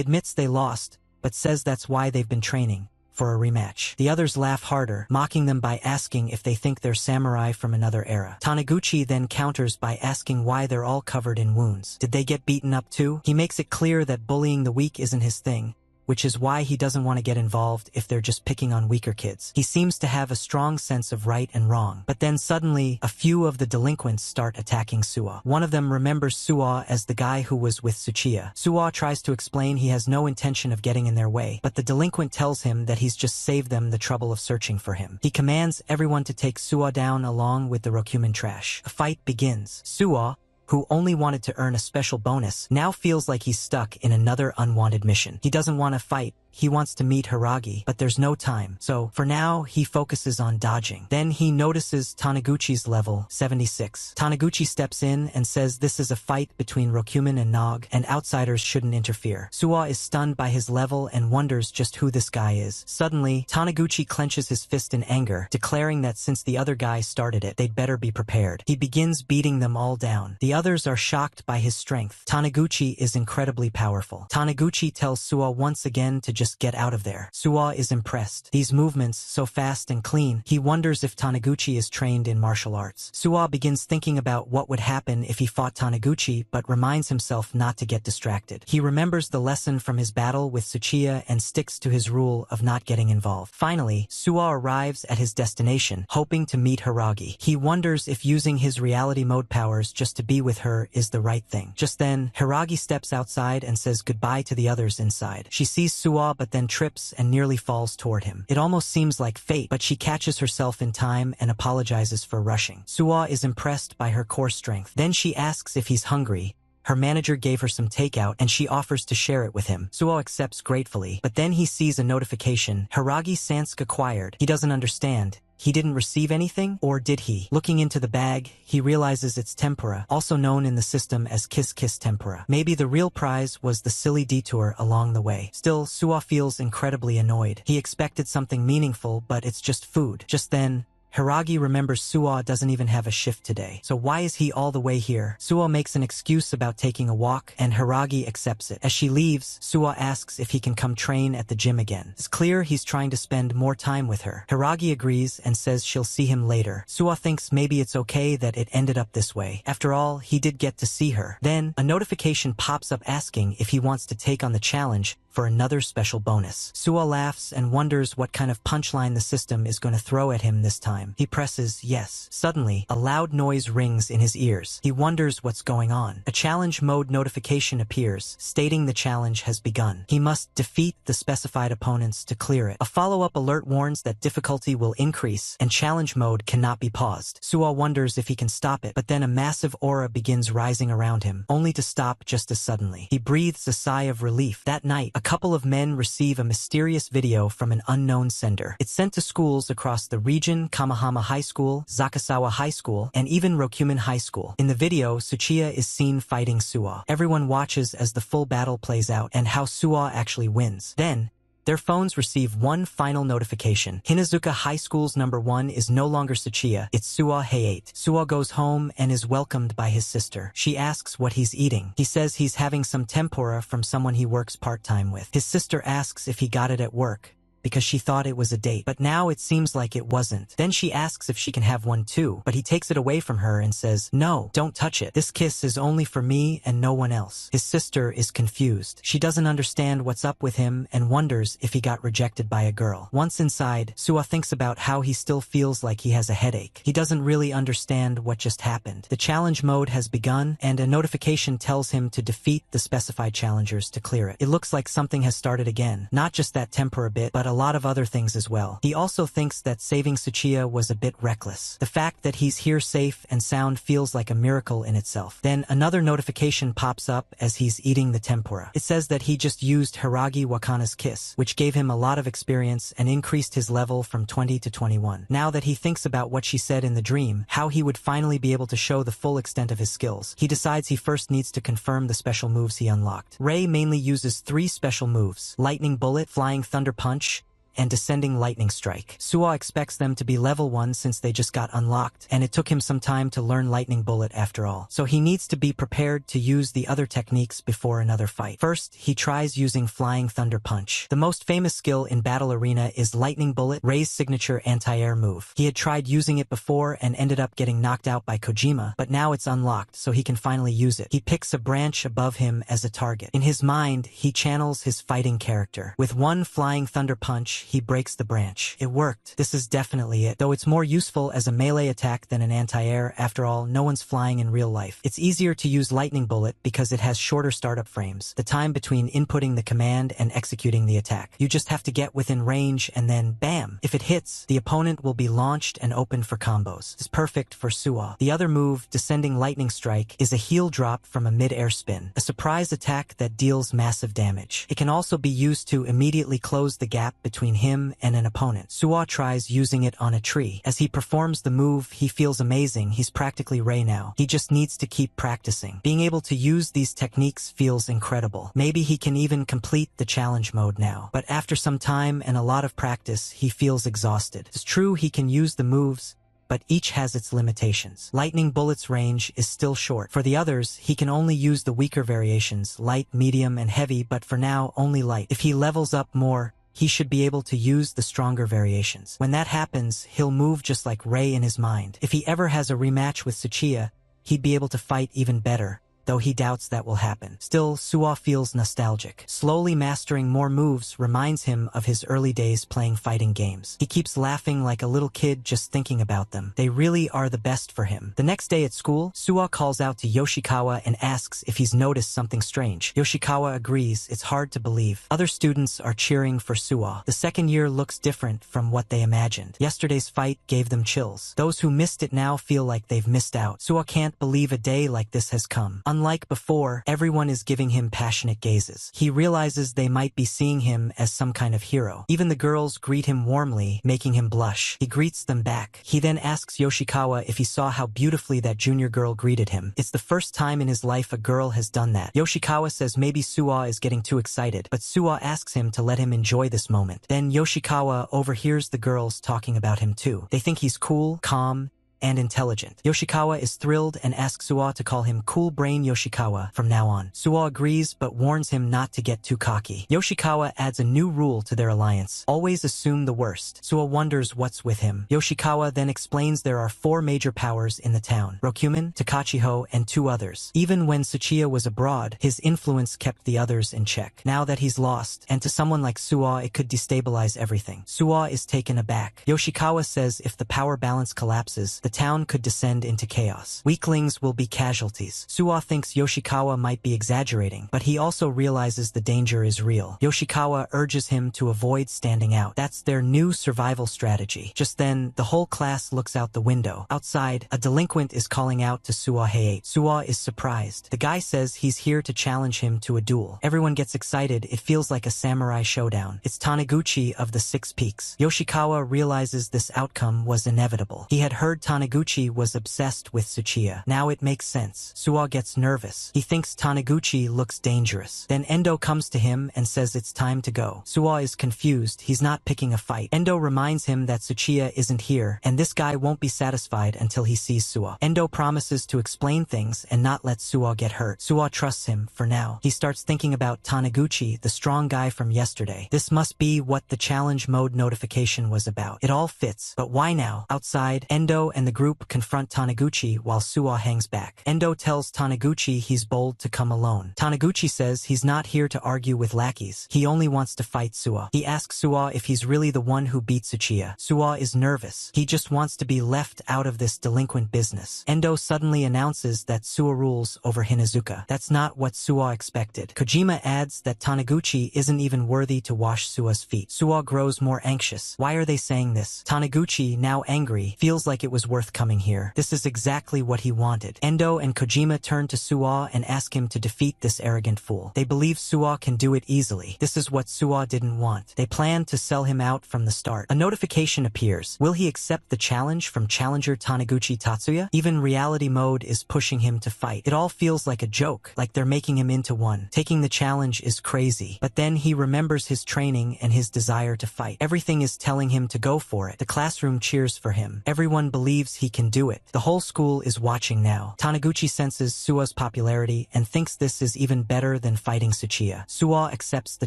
admits they lost, but says that's why they've been training for a rematch. The others laugh harder, mocking them by asking if they think they're samurai from another era. Taniguchi then counters by asking why they're all covered in wounds. Did they get beaten up too? He makes it clear that bullying the weak isn't his thing, which is why he doesn't want to get involved if they're just picking on weaker kids. He seems to have a strong sense of right and wrong. But then suddenly, a few of the delinquents start attacking Suwa. One of them remembers Suwa as the guy who was with Tsuchiya. Suwa tries to explain he has no intention of getting in their way, but the delinquent tells him that he's just saved them the trouble of searching for him. He commands everyone to take Suwa down along with the Rokumen trash. A fight begins. Suwa, who only wanted to earn a special bonus, now feels like he's stuck in another unwanted mission. He doesn't want to fight. He wants to meet Hiragi, but there's no time. So, for now, he focuses on dodging. Then he notices Taniguchi's level, 76. Taniguchi steps in and says this is a fight between Rokumen and Nog, and outsiders shouldn't interfere. Suwa is stunned by his level and wonders just who this guy is. Suddenly, Taniguchi clenches his fist in anger, declaring that since the other guy started it, they'd better be prepared. He begins beating them all down. The others are shocked by his strength. Taniguchi is incredibly powerful. Taniguchi tells Suwa once again to just get out of there. Suwa is impressed. These movements, so fast and clean, he wonders if Taniguchi is trained in martial arts. Suwa begins thinking about what would happen if he fought Taniguchi, but reminds himself not to get distracted. He remembers the lesson from his battle with Tsuchiya and sticks to his rule of not getting involved. Finally, Suwa arrives at his destination, hoping to meet Hiragi. He wonders if using his reality mode powers just to be with her is the right thing. Just then, Hiragi steps outside and says goodbye to the others inside. She sees Suwa but then trips and nearly falls toward him. It almost seems like fate, but she catches herself in time and apologizes for rushing. Suwa is impressed by her core strength. Then she asks if he's hungry. Her manager gave her some takeout and she offers to share it with him. Suwa accepts gratefully, but then he sees a notification. Hiragi Sansk acquired. He doesn't understand. He didn't receive anything? Or did he? Looking into the bag, he realizes it's tempura, also known in the system as Kiss Kiss tempura. Maybe the real prize was the silly detour along the way. Still, Suwa feels incredibly annoyed. He expected something meaningful, but it's just food. Just then, Hiragi remembers Suwa doesn't even have a shift today. So why is he all the way here? Suwa makes an excuse about taking a walk, and Hiragi accepts it. As she leaves, Suwa asks if he can come train at the gym again. It's clear he's trying to spend more time with her. Hiragi agrees and says she'll see him later. Suwa thinks maybe it's okay that it ended up this way. After all, he did get to see her. Then, a notification pops up asking if he wants to take on the challenge for another special bonus. Suwa laughs and wonders what kind of punchline the system is going to throw at him this time. He presses yes. Suddenly, a loud noise rings in his ears. He wonders what's going on. A challenge mode notification appears, stating the challenge has begun. He must defeat the specified opponents to clear it. A follow-up alert warns that difficulty will increase and challenge mode cannot be paused. Suwa wonders if he can stop it, but then a massive aura begins rising around him, only to stop just as suddenly. He breathes a sigh of relief. That night, a couple of men receive a mysterious video from an unknown sender. It's sent to schools across the region: Kamahama High School, Zakasawa High School, and even Rokumen High School. In the video, Tsuchiya is seen fighting Suwa. Everyone watches as the full battle plays out and how Suwa actually wins. Then, their phones receive one final notification. Hinazuka High School's number 1 is no longer Tsuchiya, it's Suwa Hayate. Suwa goes home and is welcomed by his sister. She asks what he's eating. He says he's having some tempura from someone he works part-time with. His sister asks if he got it at work, because she thought it was a date, but now it seems like it wasn't. Then she asks if she can have one too, but he takes it away from her and says, "No, don't touch it. This kiss is only for me and no one else." His sister is confused. She doesn't understand what's up with him and wonders if he got rejected by a girl. Once inside, Suwa thinks about how he still feels like he has a headache. He doesn't really understand what just happened. The challenge mode has begun, and a notification tells him to defeat the specified challengers to clear it. It looks like something has started again. Not just that tempura bit, but a lot of other things as well. He also thinks that saving Tsuchiya was a bit reckless. The fact that he's here safe and sound feels like a miracle in itself. Then another notification pops up as he's eating the tempura. It says that he just used Hiragi Wakana's kiss, which gave him a lot of experience and increased his level from 20 to 21. Now that he thinks about what she said in the dream, how he would finally be able to show the full extent of his skills, he decides he first needs to confirm the special moves he unlocked. Rei mainly uses 3 special moves: Lightning Bullet, Flying Thunder Punch, and Descending Lightning Strike. Suwa expects them to be level 1 since they just got unlocked, and it took him some time to learn Lightning Bullet after all. So he needs to be prepared to use the other techniques before another fight. First, he tries using Flying Thunder Punch. The most famous skill in Battle Arena is Lightning Bullet, Rei's signature anti-air move. He had tried using it before and ended up getting knocked out by Kojima, but now it's unlocked, so he can finally use it. He picks a branch above him as a target. In his mind, he channels his fighting character. With one Flying Thunder Punch, he breaks the branch. It worked. This is definitely it. Though it's more useful as a melee attack than an anti-air, after all, no one's flying in real life. It's easier to use Lightning Bullet because it has shorter startup frames, the time between inputting the command and executing the attack. You just have to get within range and then bam! If it hits, the opponent will be launched and open for combos. It's perfect for Suwa. The other move, Descending Lightning Strike, is a heel drop from a mid-air spin, a surprise attack that deals massive damage. It can also be used to immediately close the gap between him and an opponent. Suwa tries using it on a tree. As he performs the move, he feels amazing. He's practically Rei now. He just needs to keep practicing. Being able to use these techniques feels incredible. Maybe he can even complete the challenge mode now. But after some time and a lot of practice, he feels exhausted. It's true he can use the moves, but each has its limitations. Lightning Bullet's range is still short. For the others, he can only use the weaker variations, light, medium, and heavy, but for now, only light. If he levels up more, he should be able to use the stronger variations. When that happens, he'll move just like Rei in his mind. If he ever has a rematch with Tsuchiya, he'd be able to fight even better, though he doubts that will happen. Still, Suwa feels nostalgic. Slowly mastering more moves reminds him of his early days playing fighting games. He keeps laughing like a little kid just thinking about them. They really are the best for him. The next day at school, Suwa calls out to Yoshikawa and asks if he's noticed something strange. Yoshikawa agrees. It's hard to believe. Other students are cheering for Suwa. The second year looks different from what they imagined. Yesterday's fight gave them chills. Those who missed it now feel like they've missed out. Suwa can't believe a day like this has come. Unlike before, everyone is giving him passionate gazes. He realizes they might be seeing him as some kind of hero. Even the girls greet him warmly, making him blush. He greets them back. He then asks Yoshikawa if he saw how beautifully that junior girl greeted him. It's the first time in his life a girl has done that. Yoshikawa says maybe Suwa is getting too excited, but Suwa asks him to let him enjoy this moment. Then Yoshikawa overhears the girls talking about him too. They think he's cool, calm, and intelligent. Yoshikawa is thrilled and asks Suwa to call him Cool Brain Yoshikawa from now on. Suwa agrees but warns him not to get too cocky. Yoshikawa adds a new rule to their alliance: always assume the worst. Suwa wonders what's with him. Yoshikawa then explains there are 4 major powers in the town: Rokumen, Takachiho, and 2 others. Even when Tsuchiya was abroad, his influence kept the others in check. Now that he's lost, and to someone like Suwa it could destabilize everything. Suwa is taken aback. Yoshikawa says if the power balance collapses, the town could descend into chaos. Weaklings will be casualties. Suwa thinks Yoshikawa might be exaggerating, but he also realizes the danger is real. Yoshikawa urges him to avoid standing out. That's their new survival strategy. Just then, the whole class looks out the window. Outside, a delinquent is calling out to Suwa Hey. Suwa is surprised. The guy says he's here to challenge him to a duel. Everyone gets excited. It feels like a samurai showdown. It's Taniguchi of the Six Peaks. Yoshikawa realizes this outcome was inevitable. He had heard Taniguchi was obsessed with Tsuchiya. Now it makes sense. Suwa gets nervous. He thinks Taniguchi looks dangerous. Then Endo comes to him and says it's time to go. Suwa is confused. He's not picking a fight. Endo reminds him that Tsuchiya isn't here, and this guy won't be satisfied until he sees Suwa. Endo promises to explain things and not let Suwa get hurt. Suwa trusts him for now. He starts thinking about Taniguchi, the strong guy from yesterday. This must be what the challenge mode notification was about. It all fits, but why now? Outside, Endo and the group confront Taniguchi while Suwa hangs back. Endo tells Taniguchi he's bold to come alone. Taniguchi says he's not here to argue with lackeys. He only wants to fight Suwa. He asks Suwa if he's really the one who beat Tsuchiya. Suwa is nervous. He just wants to be left out of this delinquent business. Endo suddenly announces that Suwa rules over Hinazuka. That's not what Suwa expected. Kojima adds that Taniguchi isn't even worthy to wash Suwa's feet. Suwa grows more anxious. Why are they saying this? Taniguchi, now angry, feels like it was worth coming here. This is exactly what he wanted. Endo and Kojima turn to Suwa and ask him to defeat this arrogant fool. They believe Suwa can do it easily. This is what Suwa didn't want. They plan to sell him out from the start. A notification appears. Will he accept the challenge from challenger Taniguchi Tatsuya? Even reality mode is pushing him to fight. It all feels like a joke, like they're making him into one. Taking the challenge is crazy. But then he remembers his training and his desire to fight. Everything is telling him to go for it. The classroom cheers for him. Everyone believes he can do it. The whole school is watching now. Taniguchi senses Suwa's popularity and thinks this is even better than fighting Tsuchiya. Suwa accepts the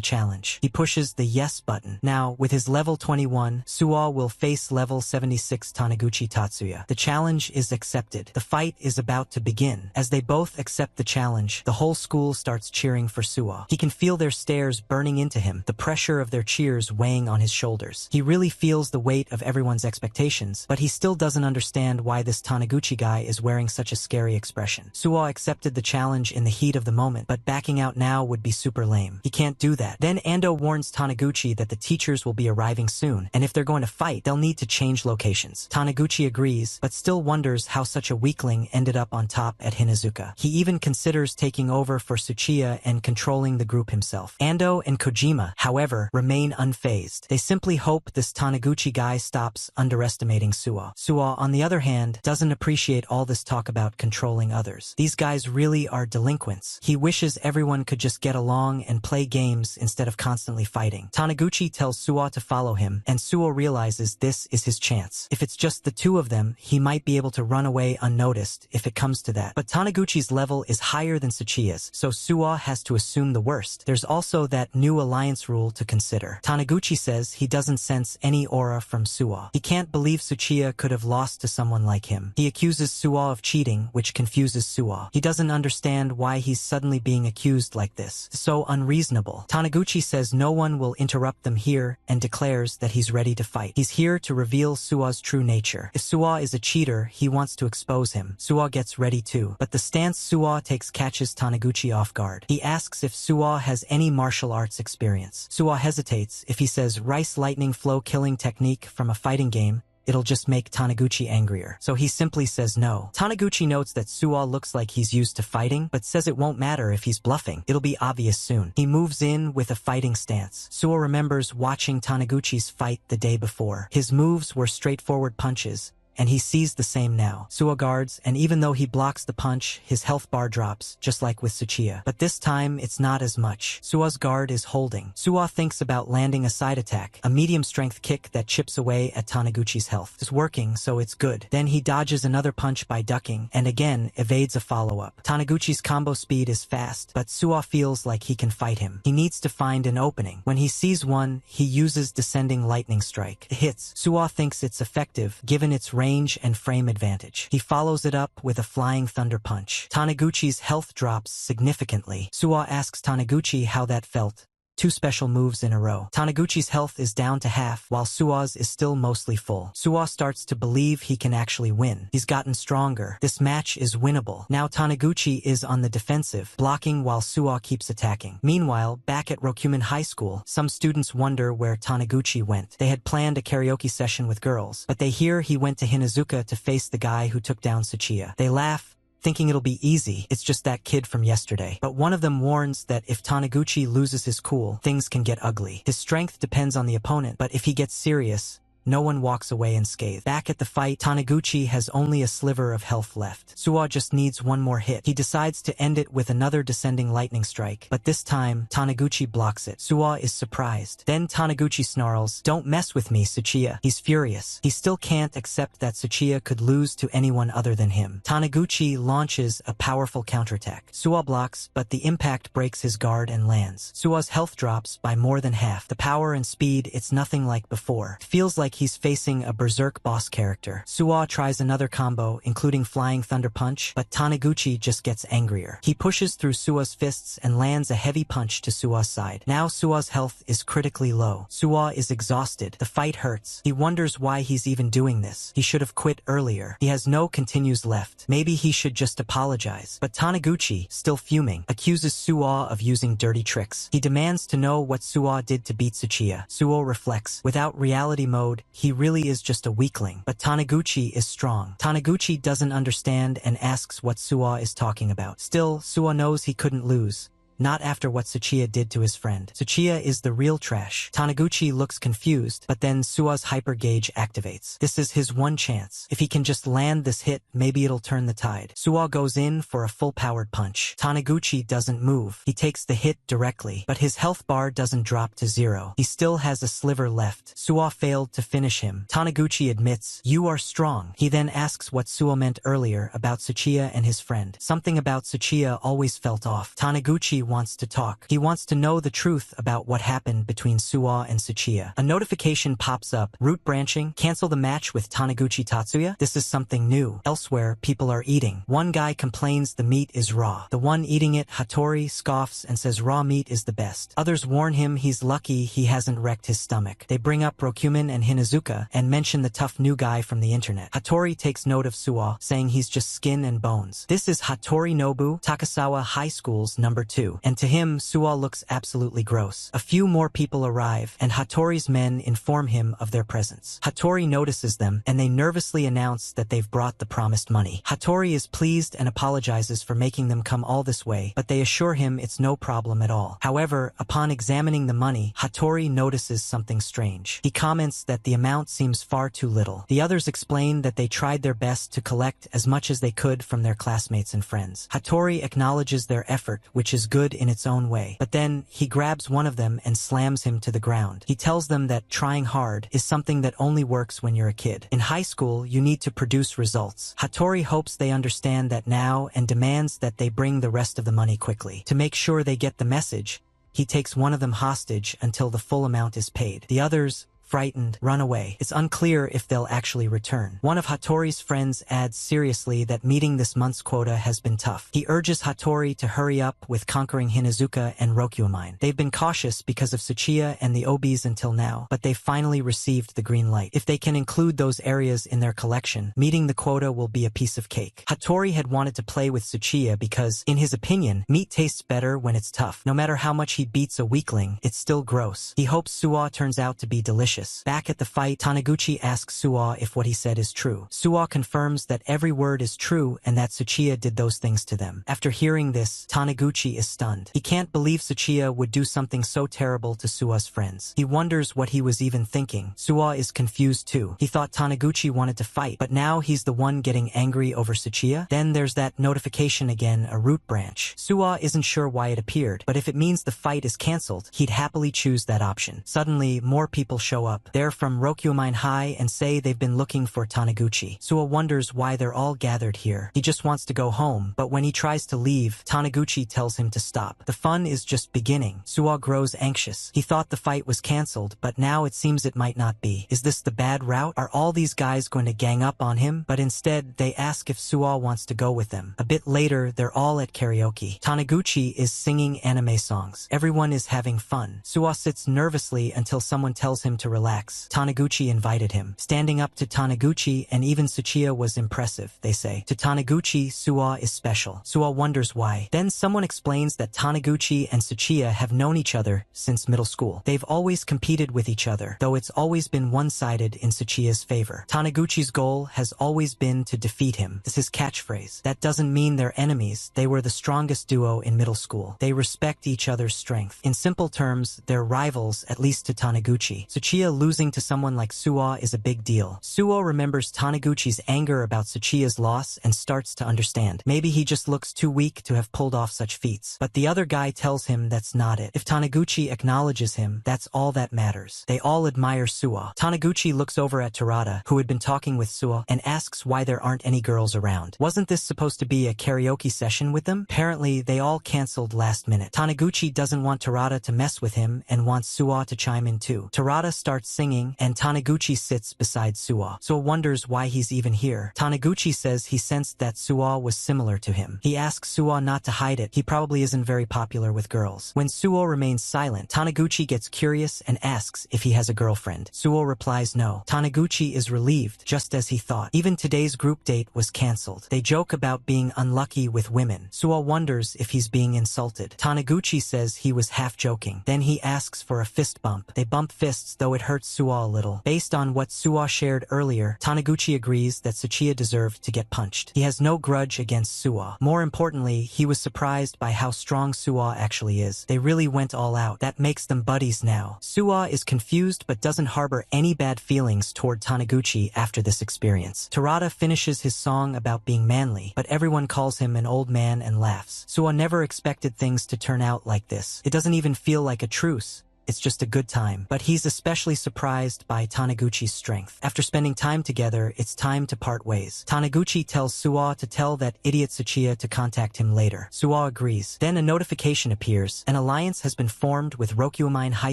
challenge. He pushes the yes button. Now, with his level 21, Suwa will face level 76 Taniguchi Tatsuya. The challenge is accepted. The fight is about to begin. As they both accept the challenge, the whole school starts cheering for Suwa. He can feel their stares burning into him, the pressure of their cheers weighing on his shoulders. He really feels the weight of everyone's expectations, but he still doesn't understand why this Taniguchi guy is wearing such a scary expression. Suwa accepted the challenge in the heat of the moment, but backing out now would be super lame. He can't do that. Then Ando warns Taniguchi that the teachers will be arriving soon, and if they're going to fight, they'll need to change locations. Taniguchi agrees, but still wonders how such a weakling ended up on top at Hinazuka. He even considers taking over for Tsuchiya and controlling the group himself. Ando and Kojima, however, remain unfazed. They simply hope this Taniguchi guy stops underestimating Suwa. Suwa, on the other hand, doesn't appreciate all this talk about controlling others. These guys really are delinquents. He wishes everyone could just get along and play games instead of constantly fighting. Taniguchi tells Suwa to follow him, and Suwa realizes this is his chance. If it's just the two of them, he might be able to run away unnoticed if it comes to that. But Taniguchi's level is higher than Tsuchiya's, so Suwa has to assume the worst. There's also that new alliance rule to consider. Taniguchi says he doesn't sense any aura from Suwa. He can't believe Tsuchiya could have lost to someone like him. He accuses Suwa of cheating, which confuses Suwa. He doesn't understand why he's suddenly being accused like this. So unreasonable. Taniguchi says no one will interrupt them here and declares that he's ready to fight. He's here to reveal Suwa's true nature. If Suwa is a cheater, he wants to expose him. Suwa gets ready too. But the stance Suwa takes catches Taniguchi off guard. He asks if Suwa has any martial arts experience. Suwa hesitates. If he says rice lightning flow killing technique from a fighting game, it'll just make Taniguchi angrier. So he simply says no. Taniguchi notes that Suwa looks like he's used to fighting, but says it won't matter if he's bluffing. It'll be obvious soon. He moves in with a fighting stance. Suwa remembers watching Taniguchi's fight the day before. His moves were straightforward punches, and he sees the same now. Suwa guards, and even though he blocks the punch, his health bar drops, just like with Tsuchiya. But this time, it's not as much. Suwa's guard is holding. Suwa thinks about landing a side attack, a medium-strength kick that chips away at Taniguchi's health. It's working, so it's good. Then he dodges another punch by ducking, and again, evades a follow-up. Taniguchi's combo speed is fast, but Suwa feels like he can fight him. He needs to find an opening. When he sees one, he uses descending lightning strike. It hits. Suwa thinks it's effective, given its range and frame advantage. He follows it up with a flying thunder punch. Taniguchi's health drops significantly. Suwa asks Taniguchi how that felt, 2 special moves in a row. Taniguchi's health is down to half, while Sua's is still mostly full. Sua starts to believe he can actually win. He's gotten stronger. This match is winnable. Now Taniguchi is on the defensive, blocking while Sua keeps attacking. Meanwhile, back at Rokuman High School, some students wonder where Taniguchi went. They had planned a karaoke session with girls, but they hear he went to Hinazuka to face the guy who took down Tsuchiya. They laugh, thinking it'll be easy, it's just that kid from yesterday. But one of them warns that if Taniguchi loses his cool, things can get ugly. His strength depends on the opponent, but if he gets serious, no one walks away unscathed. Back at the fight, Taniguchi has only a sliver of health left. Sua just needs one more hit. He decides to end it with another descending lightning strike, but this time, Taniguchi blocks it. Sua is surprised. Then Taniguchi snarls, "Don't mess with me, Tsuchiya." He's furious. He still can't accept that Tsuchiya could lose to anyone other than him. Taniguchi launches a powerful counterattack. Sua blocks, but the impact breaks his guard and lands. Sua's health drops by more than half. The power and speed, it's nothing like before. It feels like he's facing a berserk boss character. Sua tries another combo, including Flying Thunder Punch, but Taniguchi just gets angrier. He pushes through Sua's fists and lands a heavy punch to Sua's side. Now Sua's health is critically low. Sua is exhausted. The fight hurts. He wonders why he's even doing this. He should have quit earlier. He has no continues left. Maybe he should just apologize. But Taniguchi, still fuming, accuses Sua of using dirty tricks. He demands to know what Sua did to beat Tsuchiya. Sua reflects. Without reality mode, he really is just a weakling, but Taniguchi is strong. Taniguchi doesn't understand and asks what Sua is talking about. Still, Sua knows he couldn't lose. Not after what Tsuchiya did to his friend. Tsuchiya is the real trash. Taniguchi looks confused, but then Sua's hyper gauge activates. This is his one chance. If he can just land this hit, maybe it'll turn the tide. Sua goes in for a full-powered punch. Taniguchi doesn't move. He takes the hit directly, but his health bar doesn't drop to 0. He still has a sliver left. Sua failed to finish him. Taniguchi admits, "You are strong." He then asks what Sua meant earlier about Tsuchiya and his friend. Something about Tsuchiya always felt off. Taniguchi wants to talk. He wants to know the truth about what happened between Sua and Tsuchiya. A notification pops up. Root branching. Cancel the match with Taniguchi Tatsuya. This is something new. Elsewhere, people are eating. One guy complains the meat is raw. The one eating it, Hattori, scoffs and says raw meat is the best. Others warn him he's lucky he hasn't wrecked his stomach. They bring up Rokuman and Hinazuka and mention the tough new guy from the internet. Hattori takes note of Sua, saying he's just skin and bones. This is Hattori Nobu, Takasawa High School's number 2. And to him, Sua looks absolutely gross. A few more people arrive, and Hattori's men inform him of their presence. Hattori notices them, and they nervously announce that they've brought the promised money. Hattori is pleased and apologizes for making them come all this way, but they assure him it's no problem at all. However, upon examining the money, Hattori notices something strange. He comments that the amount seems far too little. The others explain that they tried their best to collect as much as they could from their classmates and friends. Hattori acknowledges their effort, which is good in its own way. But then, he grabs one of them and slams him to the ground. He tells them that trying hard is something that only works when you're a kid. In high school, you need to produce results. Hattori hopes they understand that now and demands that they bring the rest of the money quickly. To make sure they get the message, he takes one of them hostage until the full amount is paid. The others, frightened, run away. It's unclear if they'll actually return. One of Hattori's friends adds seriously that meeting this month's quota has been tough. He urges Hattori to hurry up with conquering Hinazuka and Rokuamine. They've been cautious because of Tsuchiya and the Obis until now, but they've finally received the green light. If they can include those areas in their collection, meeting the quota will be a piece of cake. Hattori had wanted to play with Tsuchiya because, in his opinion, meat tastes better when it's tough. No matter how much he beats a weakling, it's still gross. He hopes Sua turns out to be delicious. Back at the fight, Taniguchi asks Sua if what he said is true. Sua confirms that every word is true and that Tsuchiya did those things to them. After hearing this, Taniguchi is stunned. He can't believe Tsuchiya would do something so terrible to Sua's friends. He wonders what he was even thinking. Sua is confused too. He thought Taniguchi wanted to fight, but now he's the one getting angry over Tsuchiya. Then there's that notification again, a root branch. Sua isn't sure why it appeared, but if it means the fight is cancelled, he'd happily choose that option. Suddenly, more people show up. They're from Rokyumain High and say they've been looking for Taniguchi. Suwa wonders why they're all gathered here. He just wants to go home, but when he tries to leave, Taniguchi tells him to stop. The fun is just beginning. Suwa grows anxious. He thought the fight was cancelled, but now it seems it might not be. Is this the bad route? Are all these guys going to gang up on him? But instead, they ask if Suwa wants to go with them. A bit later, they're all at karaoke. Taniguchi is singing anime songs. Everyone is having fun. Suwa sits nervously until someone tells him to relax. Taniguchi invited him. Standing up to Taniguchi and even Tsuchiya was impressive, they say. To Taniguchi, Suwa is special. Suwa wonders why. Then someone explains that Taniguchi and Tsuchiya have known each other since middle school. They've always competed with each other, though it's always been one-sided in Tsuchiya's favor. Taniguchi's goal has always been to defeat him. This is his catchphrase. That doesn't mean they're enemies. They were the strongest duo in middle school. They respect each other's strength. In simple terms, they're rivals, at least to Taniguchi. Tsuchiya losing to someone like Suwa is a big deal. Suwa remembers Taniguchi's anger about Tsuchiya's loss and starts to understand. Maybe he just looks too weak to have pulled off such feats. But the other guy tells him that's not it. If Taniguchi acknowledges him, that's all that matters. They all admire Suwa. Taniguchi looks over at Terada, who had been talking with Suwa, and asks why there aren't any girls around. Wasn't this supposed to be a karaoke session with them? Apparently, they all cancelled last minute. Taniguchi doesn't want Terada to mess with him and wants Suwa to chime in too. Terada starts singing, and Taniguchi sits beside Suwa. Suwa wonders why he's even here. Taniguchi says he sensed that Suwa was similar to him. He asks Suwa not to hide it. He probably isn't very popular with girls. When Suwa remains silent, Taniguchi gets curious and asks if he has a girlfriend. Suwa replies no. Taniguchi is relieved, just as he thought. Even today's group date was cancelled. They joke about being unlucky with women. Suwa wonders if he's being insulted. Taniguchi says he was half joking. Then he asks for a fist bump. They bump fists, though it hurts Suwa a little. Based on what Suwa shared earlier, Taniguchi agrees that Tsuchiya deserved to get punched. He has no grudge against Suwa. More importantly, he was surprised by how strong Suwa actually is. They really went all out. That makes them buddies now. Suwa is confused but doesn't harbor any bad feelings toward Taniguchi after this experience. Terada finishes his song about being manly, but everyone calls him an old man and laughs. Suwa never expected things to turn out like this. It doesn't even feel like a truce. It's just a good time. But he's especially surprised by Taniguchi's strength. After spending time together, it's time to part ways. Taniguchi tells Suwa to tell that idiot Tsuchiya to contact him later. Suwa agrees. Then a notification appears. An alliance has been formed with Rokyumain High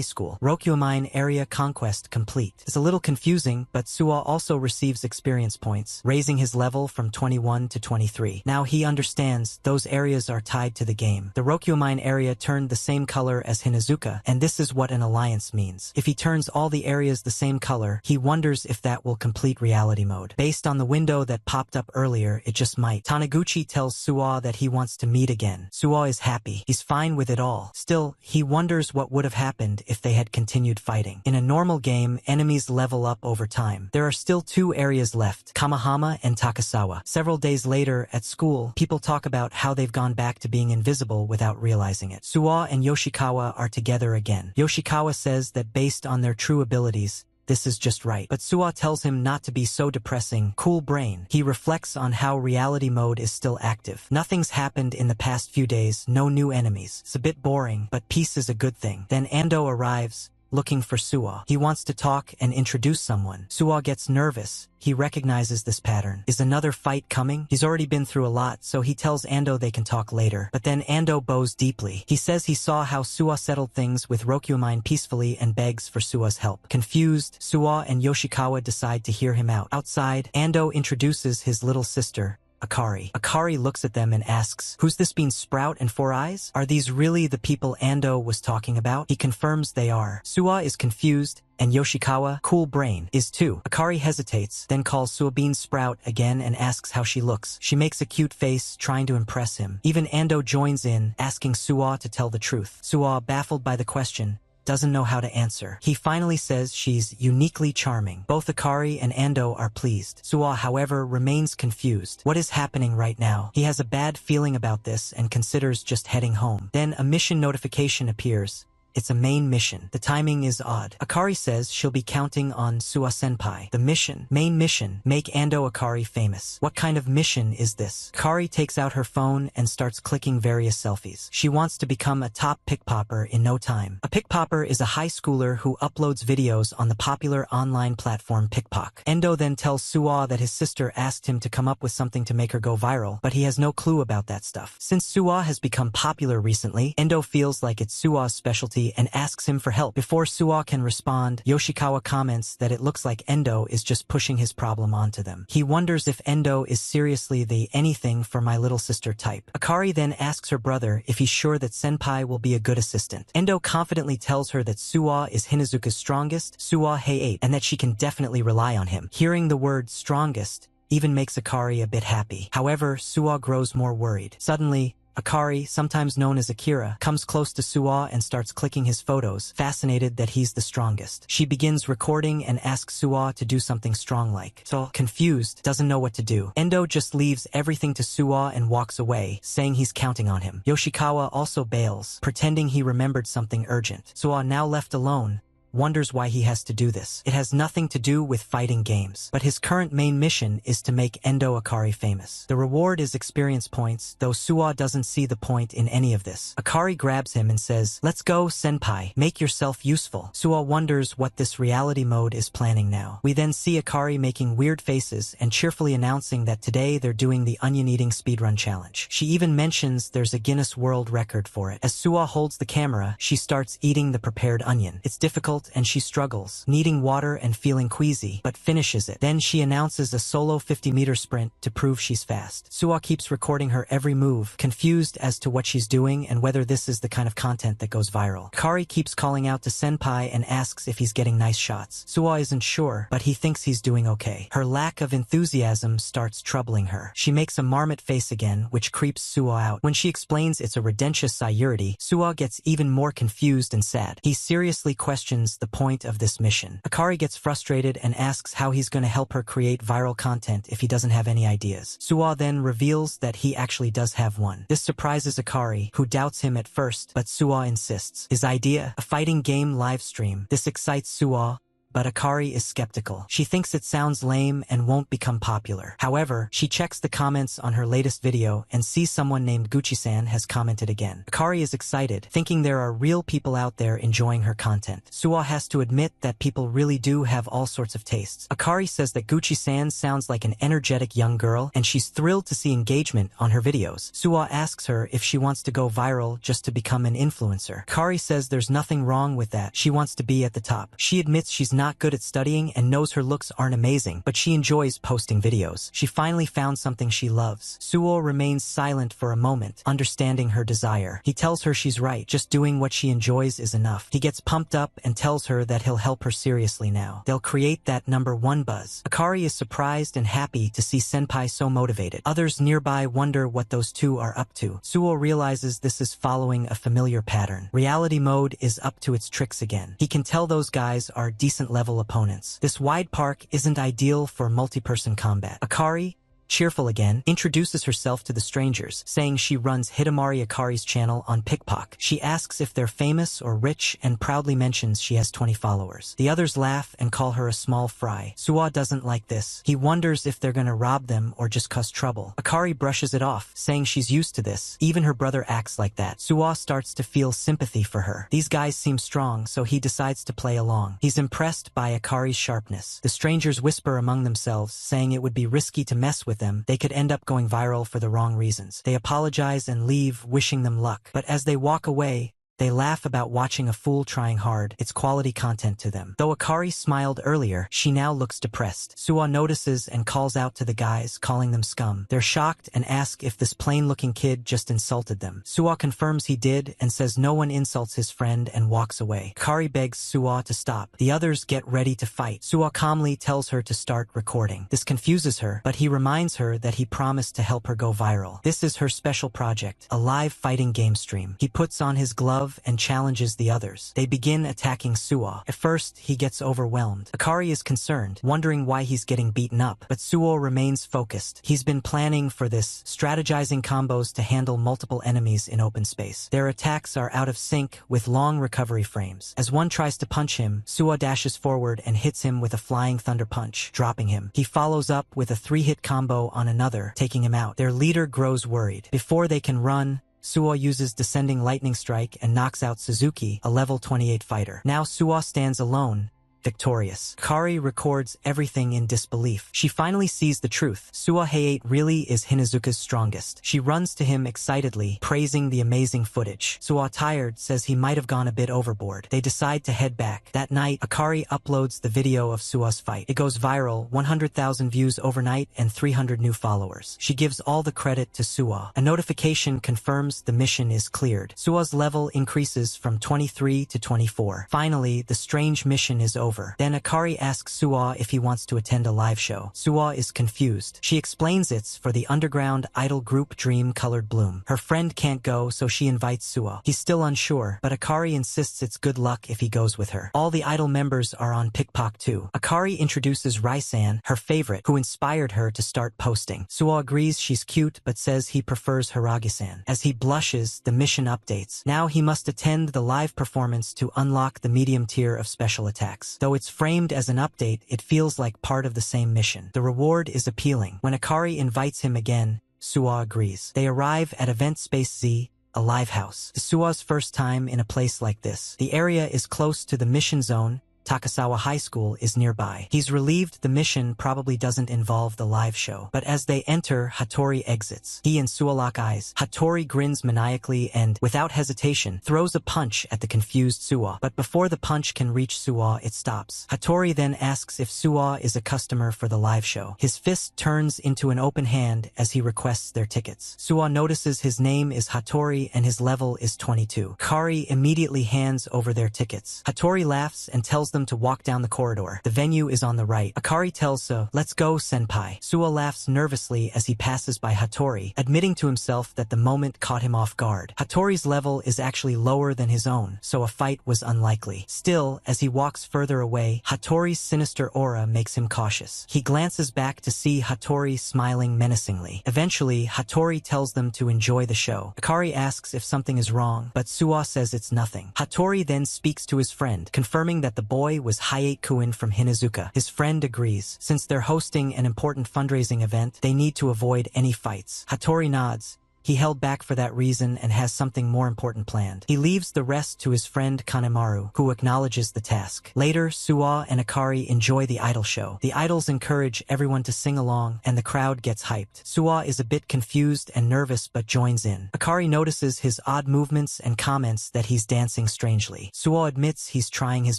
School. Rokyumain area conquest complete. It's a little confusing, but Suwa also receives experience points, raising his level from 21 to 23. Now he understands those areas are tied to the game. The Rokyumain area turned the same color as Hinazuka, and this is what an alliance means. If he turns all the areas the same color, he wonders if that will complete reality mode. Based on the window that popped up earlier, it just might. Taniguchi tells Suwa that he wants to meet again. Suwa is happy. He's fine with it all. Still, he wonders what would have happened if they had continued fighting. In a normal game, enemies level up over time. There are still 2 areas left, Kamahama and Takasawa. Several days later, at school, people talk about how they've gone back to being invisible without realizing it. Suwa and Yoshikawa are together again. Yoshikawa says that based on their true abilities, this is just right. But Suwa tells him not to be so depressing. Cool brain. He reflects on how reality mode is still active. Nothing's happened in the past few days, no new enemies. It's a bit boring, but peace is a good thing. Then Ando arrives, looking for Suwa. He wants to talk and introduce someone. Suwa gets nervous. He recognizes this pattern. Is another fight coming? He's already been through a lot, so he tells Ando they can talk later. But then Ando bows deeply. He says he saw how Suwa settled things with Rokyumain peacefully and begs for Suwa's help. Confused, Suwa and Yoshikawa decide to hear him out. Outside, Ando introduces his little sister, Akari. Akari looks at them and asks, who's this bean Sprout and 4 Eyes? Are these really the people Ando was talking about? He confirms they are. Suwa is confused, and Yoshikawa, cool brain, is too. Akari hesitates, then calls Suwa Bean Sprout again and asks how she looks. She makes a cute face, trying to impress him. Even Ando joins in, asking Suwa to tell the truth. Suwa, baffled by the question, doesn't know how to answer. He finally says she's uniquely charming. Both Akari and Ando are pleased. Suwa, however, remains confused. What is happening right now? He has a bad feeling about this and considers just heading home. Then a mission notification appears. it's a main mission. The timing is odd. Akari says she'll be counting on Suwa-senpai. The mission, main mission, make Ando Akari famous. What kind of mission is this? Akari takes out her phone and starts clicking various selfies. She wants to become a top pickpopper in no time. A pickpopper is a high schooler who uploads videos on the popular online platform Pickpock. Endo then tells Suwa that his sister asked him to come up with something to make her go viral, but he has no clue about that stuff. Since Suwa has become popular recently, Endo feels like it's Suwa's specialty and asks him for help. Before Suwa can respond, Yoshikawa comments that it looks like Endo is just pushing his problem onto them. He wonders if Endo is seriously the anything for my little sister type. Akari then asks her brother if he's sure that Senpai will be a good assistant. Endo confidently tells her that Suwa is Hinazuka's strongest, Suwa Hei-8, and that she can definitely rely on him. Hearing the word strongest even makes Akari a bit happy. However, Suwa grows more worried. Suddenly, Akari, sometimes known as Akira, comes close to Suwa and starts clicking his photos, fascinated that he's the strongest. She begins recording and asks Suwa to do something strong-like. So, confused, doesn't know what to do. Endo just leaves everything to Suwa and walks away, saying he's counting on him. Yoshikawa also bails, pretending he remembered something urgent. Suwa, now left alone, wonders why he has to do this. It has nothing to do with fighting games, but his current main mission is to make Endo Akari famous. The reward is experience points, though Suwa doesn't see the point in any of this. Akari grabs him and says, "Let's go, senpai. Make yourself useful." Suwa wonders what this reality mode is planning now. We then see Akari making weird faces and cheerfully announcing that today they're doing the onion-eating speedrun challenge. She even mentions there's a Guinness World Record for it. As Suwa holds the camera, she starts eating the prepared onion. It's difficult and she struggles, needing water and feeling queasy, but finishes it. Then she announces a solo 50-meter sprint to prove she's fast. Suwa keeps recording her every move, confused as to what she's doing and whether this is the kind of content that goes viral. Kari keeps calling out to Senpai and asks if he's getting nice shots. Suwa isn't sure, but he thinks he's doing okay. Her lack of enthusiasm starts troubling her. She makes a marmot face again, which creeps Suwa out. When she explains it's a redentious Sayurity, Suwa gets even more confused and sad. He seriously questions the point of this mission. Akari gets frustrated and asks how he's going to help her create viral content if he doesn't have any ideas. Suwa then reveals that he actually does have one. This surprises Akari, who doubts him at first, but Suwa insists. His idea? A fighting game live stream. This excites Suwa, but Akari is skeptical. She thinks it sounds lame and won't become popular. However, she checks the comments on her latest video and sees someone named Gucci-san has commented again. Akari is excited, thinking there are real people out there enjoying her content. Suwa has to admit that people really do have all sorts of tastes. Akari says that Gucci-san sounds like an energetic young girl, and she's thrilled to see engagement on her videos. Suwa asks her if she wants to go viral just to become an influencer. Akari says there's nothing wrong with that. She wants to be at the top. She admits she's not good at studying and knows her looks aren't amazing, but she enjoys posting videos. She finally found something she loves. Suo remains silent for a moment, understanding her desire. He tells her she's right, just doing what she enjoys is enough. He gets pumped up and tells her that he'll help her seriously now. They'll create that #1 buzz. Akari is surprised and happy to see Senpai so motivated. Others nearby wonder what those two are up to. Suo realizes this is following a familiar pattern. Reality mode is up to its tricks again. He can tell those guys are decent level opponents. This wide park isn't ideal for multi-person combat. Akari, cheerful again, introduces herself to the strangers, saying she runs Hidamari Akari's channel on Pickpock. She asks if they're famous or rich and proudly mentions she has 20 followers. The others laugh and call her a small fry. Suwa doesn't like this. He wonders if they're gonna rob them or just cause trouble. Akari brushes it off, saying she's used to this. Even her brother acts like that. Suwa starts to feel sympathy for her. These guys seem strong, so he decides to play along. He's impressed by Akari's sharpness. The strangers whisper among themselves, saying it would be risky to mess with them. They could end up going viral for the wrong reasons. They apologize and leave, wishing them luck. But as they walk away, they laugh about watching a fool trying hard. It's quality content to them. Though Akari smiled earlier, she now looks depressed. Suwa notices and calls out to the guys, calling them scum. They're shocked and ask if this plain-looking kid just insulted them. Suwa confirms he did and says no one insults his friend and walks away. Akari begs Suwa to stop. The others get ready to fight. Suwa calmly tells her to start recording. This confuses her, but he reminds her that he promised to help her go viral. This is her special project, a live fighting game stream. He puts on his gloves above and challenges the others. They begin attacking Suo. At first, he gets overwhelmed. Akari is concerned, wondering why he's getting beaten up, but Suo remains focused. He's been planning for this, strategizing combos to handle multiple enemies in open space. Their attacks are out of sync with long recovery frames. As one tries to punch him, Suo dashes forward and hits him with a flying thunder punch, dropping him. He follows up with a 3-hit combo on another, taking him out. Their leader grows worried. Before they can run, Suo uses Descending Lightning Strike and knocks out Suzuki, a level 28 fighter. Now Suo stands alone, victorious. Akari records everything in disbelief. She finally sees the truth. Suo Heiate really is Hinazuka's strongest. She runs to him excitedly, praising the amazing footage. Suo, tired, says he might have gone a bit overboard. They decide to head back. That night, Akari uploads the video of Suo's fight. It goes viral, 100,000 views overnight and 300 new followers. She gives all the credit to Suo. A notification confirms the mission is cleared. Suo's level increases from 23 to 24. Finally, the strange mission is over. Then Akari asks Suo if he wants to attend a live show. Suo is confused. She explains it's for the underground idol group Dream Colored Bloom. Her friend can't go, so she invites Suo. He's still unsure, but Akari insists it's good luck if he goes with her. All the idol members are on Pickpock too. Akari introduces Rai-san, her favorite, who inspired her to start posting. Suo agrees she's cute, but says he prefers Hiragi-san. As he blushes, the mission updates. Now he must attend the live performance to unlock the medium tier of special attacks. Though it's framed as an update, it feels like part of the same mission. The reward is appealing. When Akari invites him again, Suo agrees. They arrive at Event Space Z, a live house. It's Suo's first time in a place like this. The area is close to the mission zone. Takasawa High School is nearby. He's relieved the mission probably doesn't involve the live show. But as they enter, Hattori exits. He and Suo lock eyes. Hattori grins maniacally and, without hesitation, throws a punch at the confused Suo. But before the punch can reach Suo, it stops. Hattori then asks if Suo is a customer for the live show. His fist turns into an open hand as he requests their tickets. Suo notices his name is Hattori and his level is 22. Akari immediately hands over their tickets. Hattori laughs and tells them to walk down the corridor. The venue is on the right. Akari tells Suo, "Let's go, senpai." Suo laughs nervously as he passes by Hattori, admitting to himself that the moment caught him off guard. Hattori's level is actually lower than his own, so a fight was unlikely. Still, as he walks further away, Hattori's sinister aura makes him cautious. He glances back to see Hattori smiling menacingly. Eventually, Hattori tells them to enjoy the show. Akari asks if something is wrong, but Suo says it's nothing. Hattori then speaks to his friend, confirming that the boy was Hayate-kun from Hinazuka. His friend agrees. Since they're hosting an important fundraising event, they need to avoid any fights. Hattori nods. He held back for that reason and has something more important planned. He leaves the rest to his friend Kanemaru, who acknowledges the task. Later, Suo and Akari enjoy the idol show. The idols encourage everyone to sing along, and the crowd gets hyped. Suo is a bit confused and nervous but joins in. Akari notices his odd movements and comments that he's dancing strangely. Suo admits he's trying his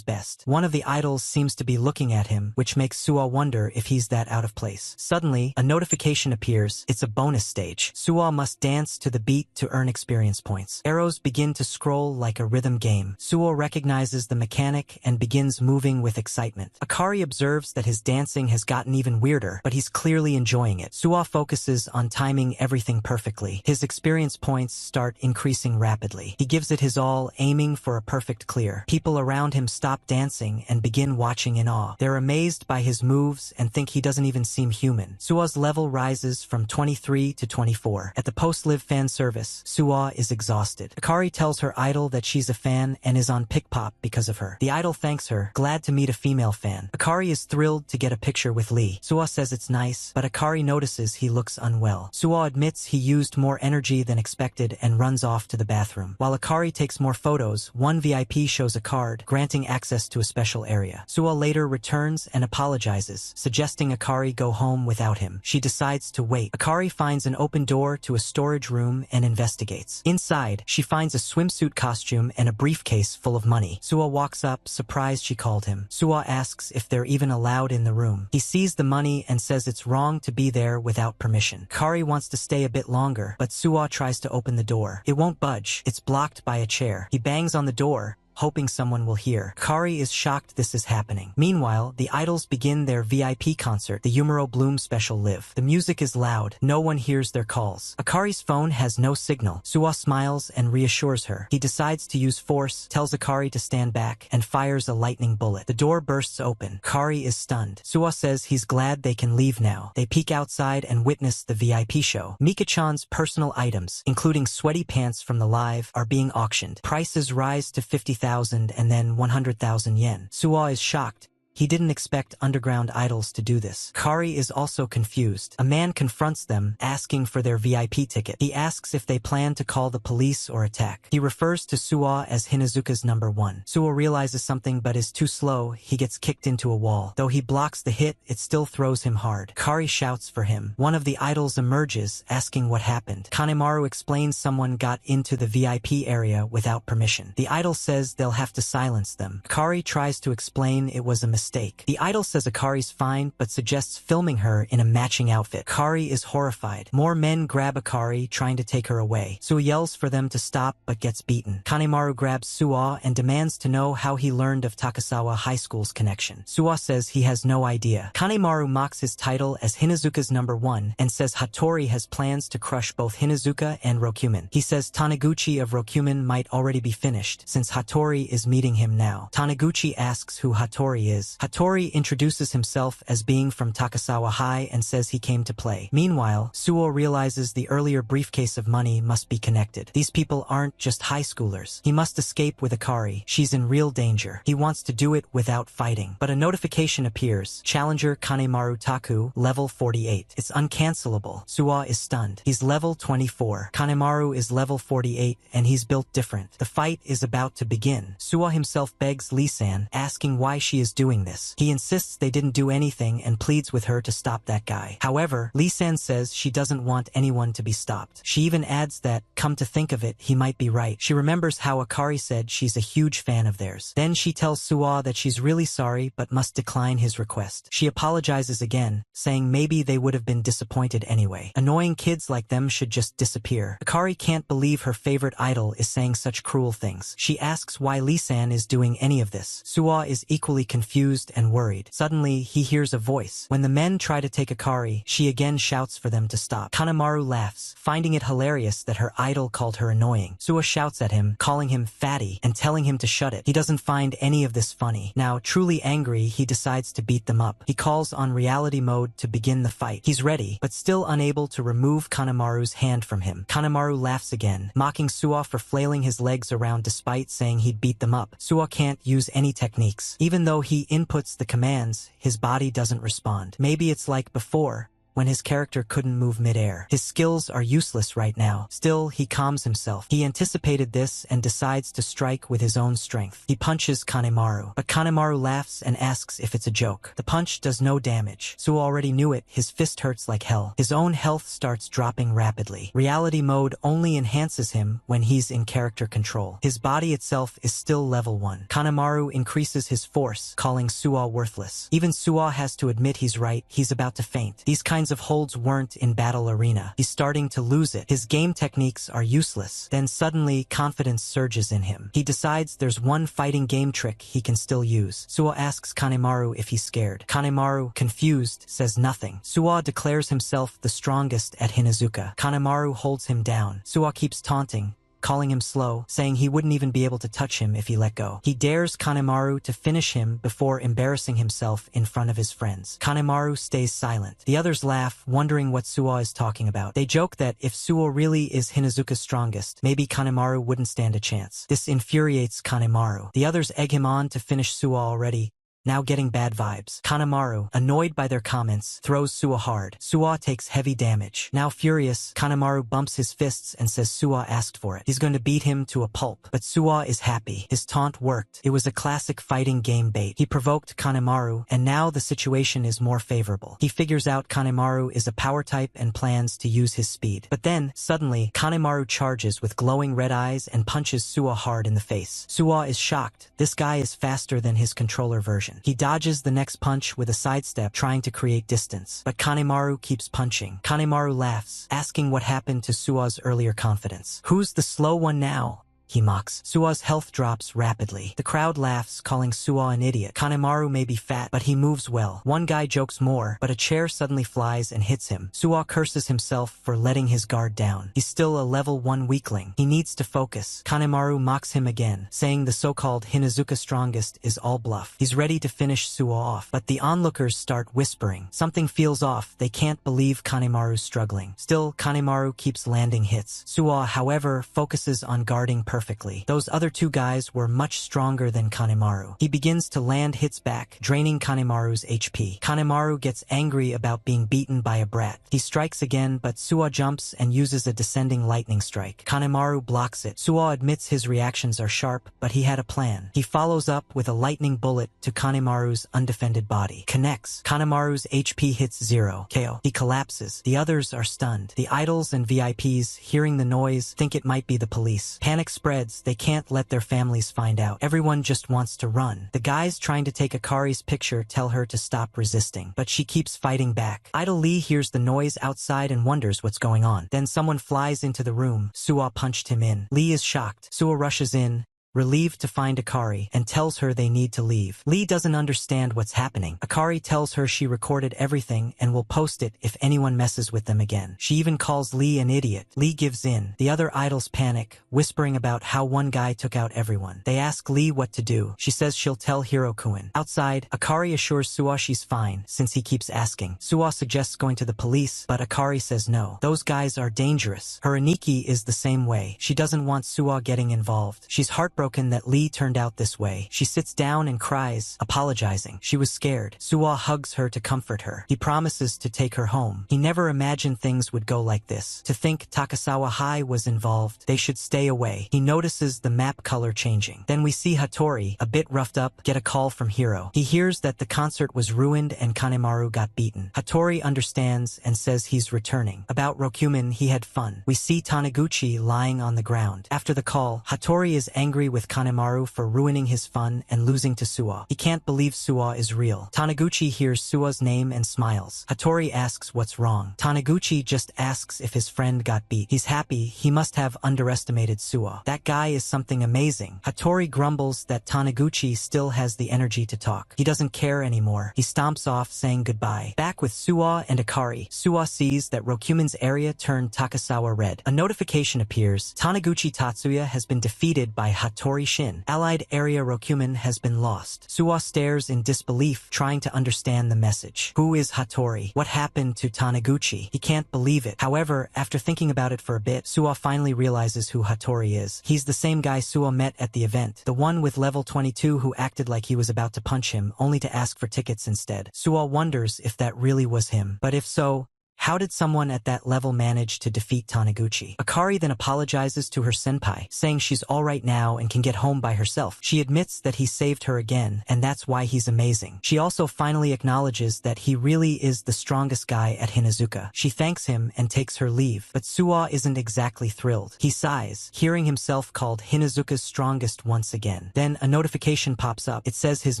best. One of the idols seems to be looking at him, which makes Suo wonder if he's that out of place. Suddenly, a notification appears. It's a bonus stage. Suo must dance to the beat to earn experience points. Arrows begin to scroll like a rhythm game. Suo recognizes the mechanic and begins moving with excitement. Akari observes that his dancing has gotten even weirder, but he's clearly enjoying it. Suo focuses on timing everything perfectly. His experience points start increasing rapidly. He gives it his all, aiming for a perfect clear. People around him stop dancing and begin watching in awe. They're amazed by his moves and think he doesn't even seem human. Suo's level rises from 23 to 24. At the post-live fan service, Suo is exhausted. Akari tells her idol that she's a fan and is on Pickpop because of her. The idol thanks her, glad to meet a female fan. Akari is thrilled to get a picture with Lee. Suo says it's nice, but Akari notices he looks unwell. Suo admits he used more energy than expected and runs off to the bathroom. While Akari takes more photos, one VIP shows a card, granting access to a special area. Suo later returns and apologizes, suggesting Akari go home without him. She decides to wait. Akari finds an open door to a storage room and investigates. Inside, she finds a swimsuit costume and a briefcase full of money. Suo walks up, surprised she called him. Suo asks if they're even allowed in the room. He sees the money and says it's wrong to be there without permission. Akari wants to stay a bit longer, but Suo tries to open the door. It won't budge. It's blocked by a chair. He bangs on the door, hoping someone will hear. Akari is shocked this is happening. Meanwhile, the idols begin their VIP concert, the Yumero Bloom Special Live. The music is loud. No one hears their calls. Akari's phone has no signal. Suwa smiles and reassures her. He decides to use force, tells Akari to stand back, and fires a lightning bullet. The door bursts open. Akari is stunned. Suwa says he's glad they can leave now. They peek outside and witness the VIP show. Mika-chan's personal items, including sweaty pants from the live, are being auctioned. Prices rise to 50,000 and then 100,000 yen. Suwa is shocked. He didn't expect underground idols to do this. Akari is also confused. A man confronts them, asking for their VIP ticket. He asks if they plan to call the police or attack. He refers to Suwa as Hinazuka's number 1. Suwa realizes something but is too slow. He gets kicked into a wall. Though he blocks the hit, it still throws him hard. Akari shouts for him. One of the idols emerges, asking what happened. Kanemaru explains someone got into the VIP area without permission. The idol says they'll have to silence them. Akari tries to explain it was a mistake. The idol says Akari's fine but suggests filming her in a matching outfit. Akari is horrified. More men grab Akari, trying to take her away. Suwa yells for them to stop but gets beaten. Kanemaru grabs Suwa and demands to know how he learned of Takasawa High School's connection. Suwa says he has no idea. Kanemaru mocks his title as Hinazuka's number 1 and says Hattori has plans to crush both Hinazuka and Rokumen. He says Taniguchi of Rokumen might already be finished since Hattori is meeting him now. Taniguchi asks who Hattori is. Hattori introduces himself as being from Takasawa High and says he came to play. Meanwhile, Suo realizes the earlier briefcase of money must be connected. These people aren't just high schoolers. He must escape with Akari. She's in real danger. He wants to do it without fighting. But a notification appears. Challenger Kanemaru Taku, level 48. It's uncancelable. Suwa is stunned. He's level 24. Kanemaru is level 48 and he's built different. The fight is about to begin. Suwa himself begs Lee-san, asking why she is doing this. He insists they didn't do anything and pleads with her to stop that guy. However, Lee-san says she doesn't want anyone to be stopped. She even adds that, come to think of it, he might be right. She remembers how Akari said she's a huge fan of theirs. Then she tells Suwa that she's really sorry but must decline his request. She apologizes again, saying maybe they would have been disappointed anyway. Annoying kids like them should just disappear. Akari can't believe her favorite idol is saying such cruel things. She asks why Lee-san is doing any of this. Suwa is equally confused and worried. Suddenly, he hears a voice. When the men try to take Akari, she again shouts for them to stop. Kanemaru laughs, finding it hilarious that her idol called her annoying. Suwa shouts at him, calling him fatty and telling him to shut it. He doesn't find any of this funny. Now, truly angry, he decides to beat them up. He calls on reality mode to begin the fight. He's ready, but still unable to remove Kanemaru's hand from him. Kanemaru laughs again, mocking Suwa for flailing his legs around despite saying he'd beat them up. Suwa can't use any techniques. Even though he inputs the commands, his body doesn't respond. Maybe it's like before, when his character couldn't move midair. His skills are useless right now. Still, he calms himself. He anticipated this and decides to strike with his own strength. He punches Kanemaru, but Kanemaru laughs and asks if it's a joke. The punch does no damage. Suo already knew it. His fist hurts like hell. His own health starts dropping rapidly. Reality mode only enhances him when he's in character control. His body itself is still level 1. Kanemaru increases his force, calling Suo worthless. Even Suo has to admit he's right. He's about to faint. These kinds of holds weren't in battle arena. He's starting to lose it. His game techniques are useless. Then suddenly, confidence surges in him. He decides there's one fighting game trick he can still use. Suwa asks Kanemaru if he's scared. Kanemaru, confused, says nothing. Suwa declares himself the strongest at Hinazuka. Kanemaru holds him down. Suwa keeps taunting, calling him slow, saying he wouldn't even be able to touch him if he let go. He dares Kanemaru to finish him before embarrassing himself in front of his friends. Kanemaru stays silent. The others laugh, wondering what Suwa is talking about. They joke that if Suwa really is Hinazuka's strongest, maybe Kanemaru wouldn't stand a chance. This infuriates Kanemaru. The others egg him on to finish Suwa already, now getting bad vibes. Kanemaru, annoyed by their comments, throws Suwa hard. Suwa takes heavy damage. Now furious, Kanemaru bumps his fists and says Suwa asked for it. He's going to beat him to a pulp. But Suwa is happy. His taunt worked. It was a classic fighting game bait. He provoked Kanemaru, and now the situation is more favorable. He figures out Kanemaru is a power type and plans to use his speed. But then, suddenly, Kanemaru charges with glowing red eyes and punches Suwa hard in the face. Suwa is shocked. This guy is faster than his controller version. He dodges the next punch with a sidestep, trying to create distance. But Kanemaru keeps punching. Kanemaru laughs, asking what happened to Suwa's earlier confidence. Who's the slow one now? he mocks. Sua's health drops rapidly. The crowd laughs, calling Sua an idiot. Kanemaru may be fat, but he moves well. One guy jokes more, but a chair suddenly flies and hits him. Sua curses himself for letting his guard down. He's still a level 1 weakling. He needs to focus. Kanemaru mocks him again, saying the so-called Hinazuka strongest is all bluff. He's ready to finish Sua off, but the onlookers start whispering. Something feels off. They can't believe Kanemaru's struggling. Still, Kanemaru keeps landing hits. Sua, however, focuses on guarding perfectly. Those other two guys were much stronger than Kanemaru. He begins to land hits back, draining Kanemaru's HP. Kanemaru gets angry about being beaten by a brat. He strikes again, but Sua jumps and uses a descending lightning strike. Kanemaru blocks it. Sua admits his reactions are sharp, but he had a plan. He follows up with a lightning bullet to Kanemaru's undefended body. Connects. Kanemaru's HP hits 0. KO. He collapses. The others are stunned. The idols and VIPs, hearing the noise, think it might be the police. Panic spreads. They can't let their families find out. Everyone just wants to run. The guys trying to take Akari's picture tell her to stop resisting, but she keeps fighting back. Idol Lee hears the noise outside and wonders what's going on. Then someone flies into the room. Sua punched him in. Lee is shocked. Sua rushes in, relieved to find Akari, and tells her they need to leave. Lee doesn't understand what's happening. Akari tells her she recorded everything and will post it if anyone messes with them again. She even calls Lee an idiot. Lee gives in. The other idols panic, whispering about how one guy took out everyone. They ask Lee what to do. She says she'll tell Hirokuin. Outside, Akari assures Sua she's fine, since he keeps asking. Sua suggests going to the police, but Akari says no. Those guys are dangerous. Her Aniki is the same way. She doesn't want Sua getting involved. She's heartbroken that Lee turned out this way. She sits down and cries, apologizing. She was scared. Sua hugs her to comfort her. He promises to take her home. He never imagined things would go like this. To think Takasawa High was involved, they should stay away. He notices the map color changing. Then we see Hattori, a bit roughed up, get a call from Hiro. He hears that the concert was ruined and Kanemaru got beaten. Hattori understands and says he's returning. About Rokumin, he had fun. We see Taniguchi lying on the ground. After the call, Hattori is angry with Kanemaru for ruining his fun and losing to Sua. He can't believe Sua is real. Taniguchi hears Sua's name and smiles. Hattori asks what's wrong. Taniguchi just asks if his friend got beat. He's happy. He must have underestimated Sua. That guy is something amazing. Hattori grumbles that Taniguchi still has the energy to talk. He doesn't care anymore. He stomps off, saying goodbye. Back with Sua and Akari, Sua sees that Rokumin's area turned Takasawa red. A notification appears. Taniguchi Tatsuya has been defeated by Hattori Shin. Allied area Rokumin has been lost. Sua stares in disbelief, trying to understand the message. Who is Hattori? What happened to Taniguchi? He can't believe it. However, after thinking about it for a bit, Sua finally realizes who Hattori is. He's the same guy Sua met at the event. The one with level 22 who acted like he was about to punch him, only to ask for tickets instead. Sua wonders if that really was him. But if so, how did someone at that level manage to defeat Taniguchi? Akari then apologizes to her senpai, saying she's alright now and can get home by herself. She admits that he saved her again, and that's why he's amazing. She also finally acknowledges that he really is the strongest guy at Hinazuka. She thanks him and takes her leave, but Sua isn't exactly thrilled. He sighs, hearing himself called Hinazuka's strongest once again. Then a notification pops up. It says his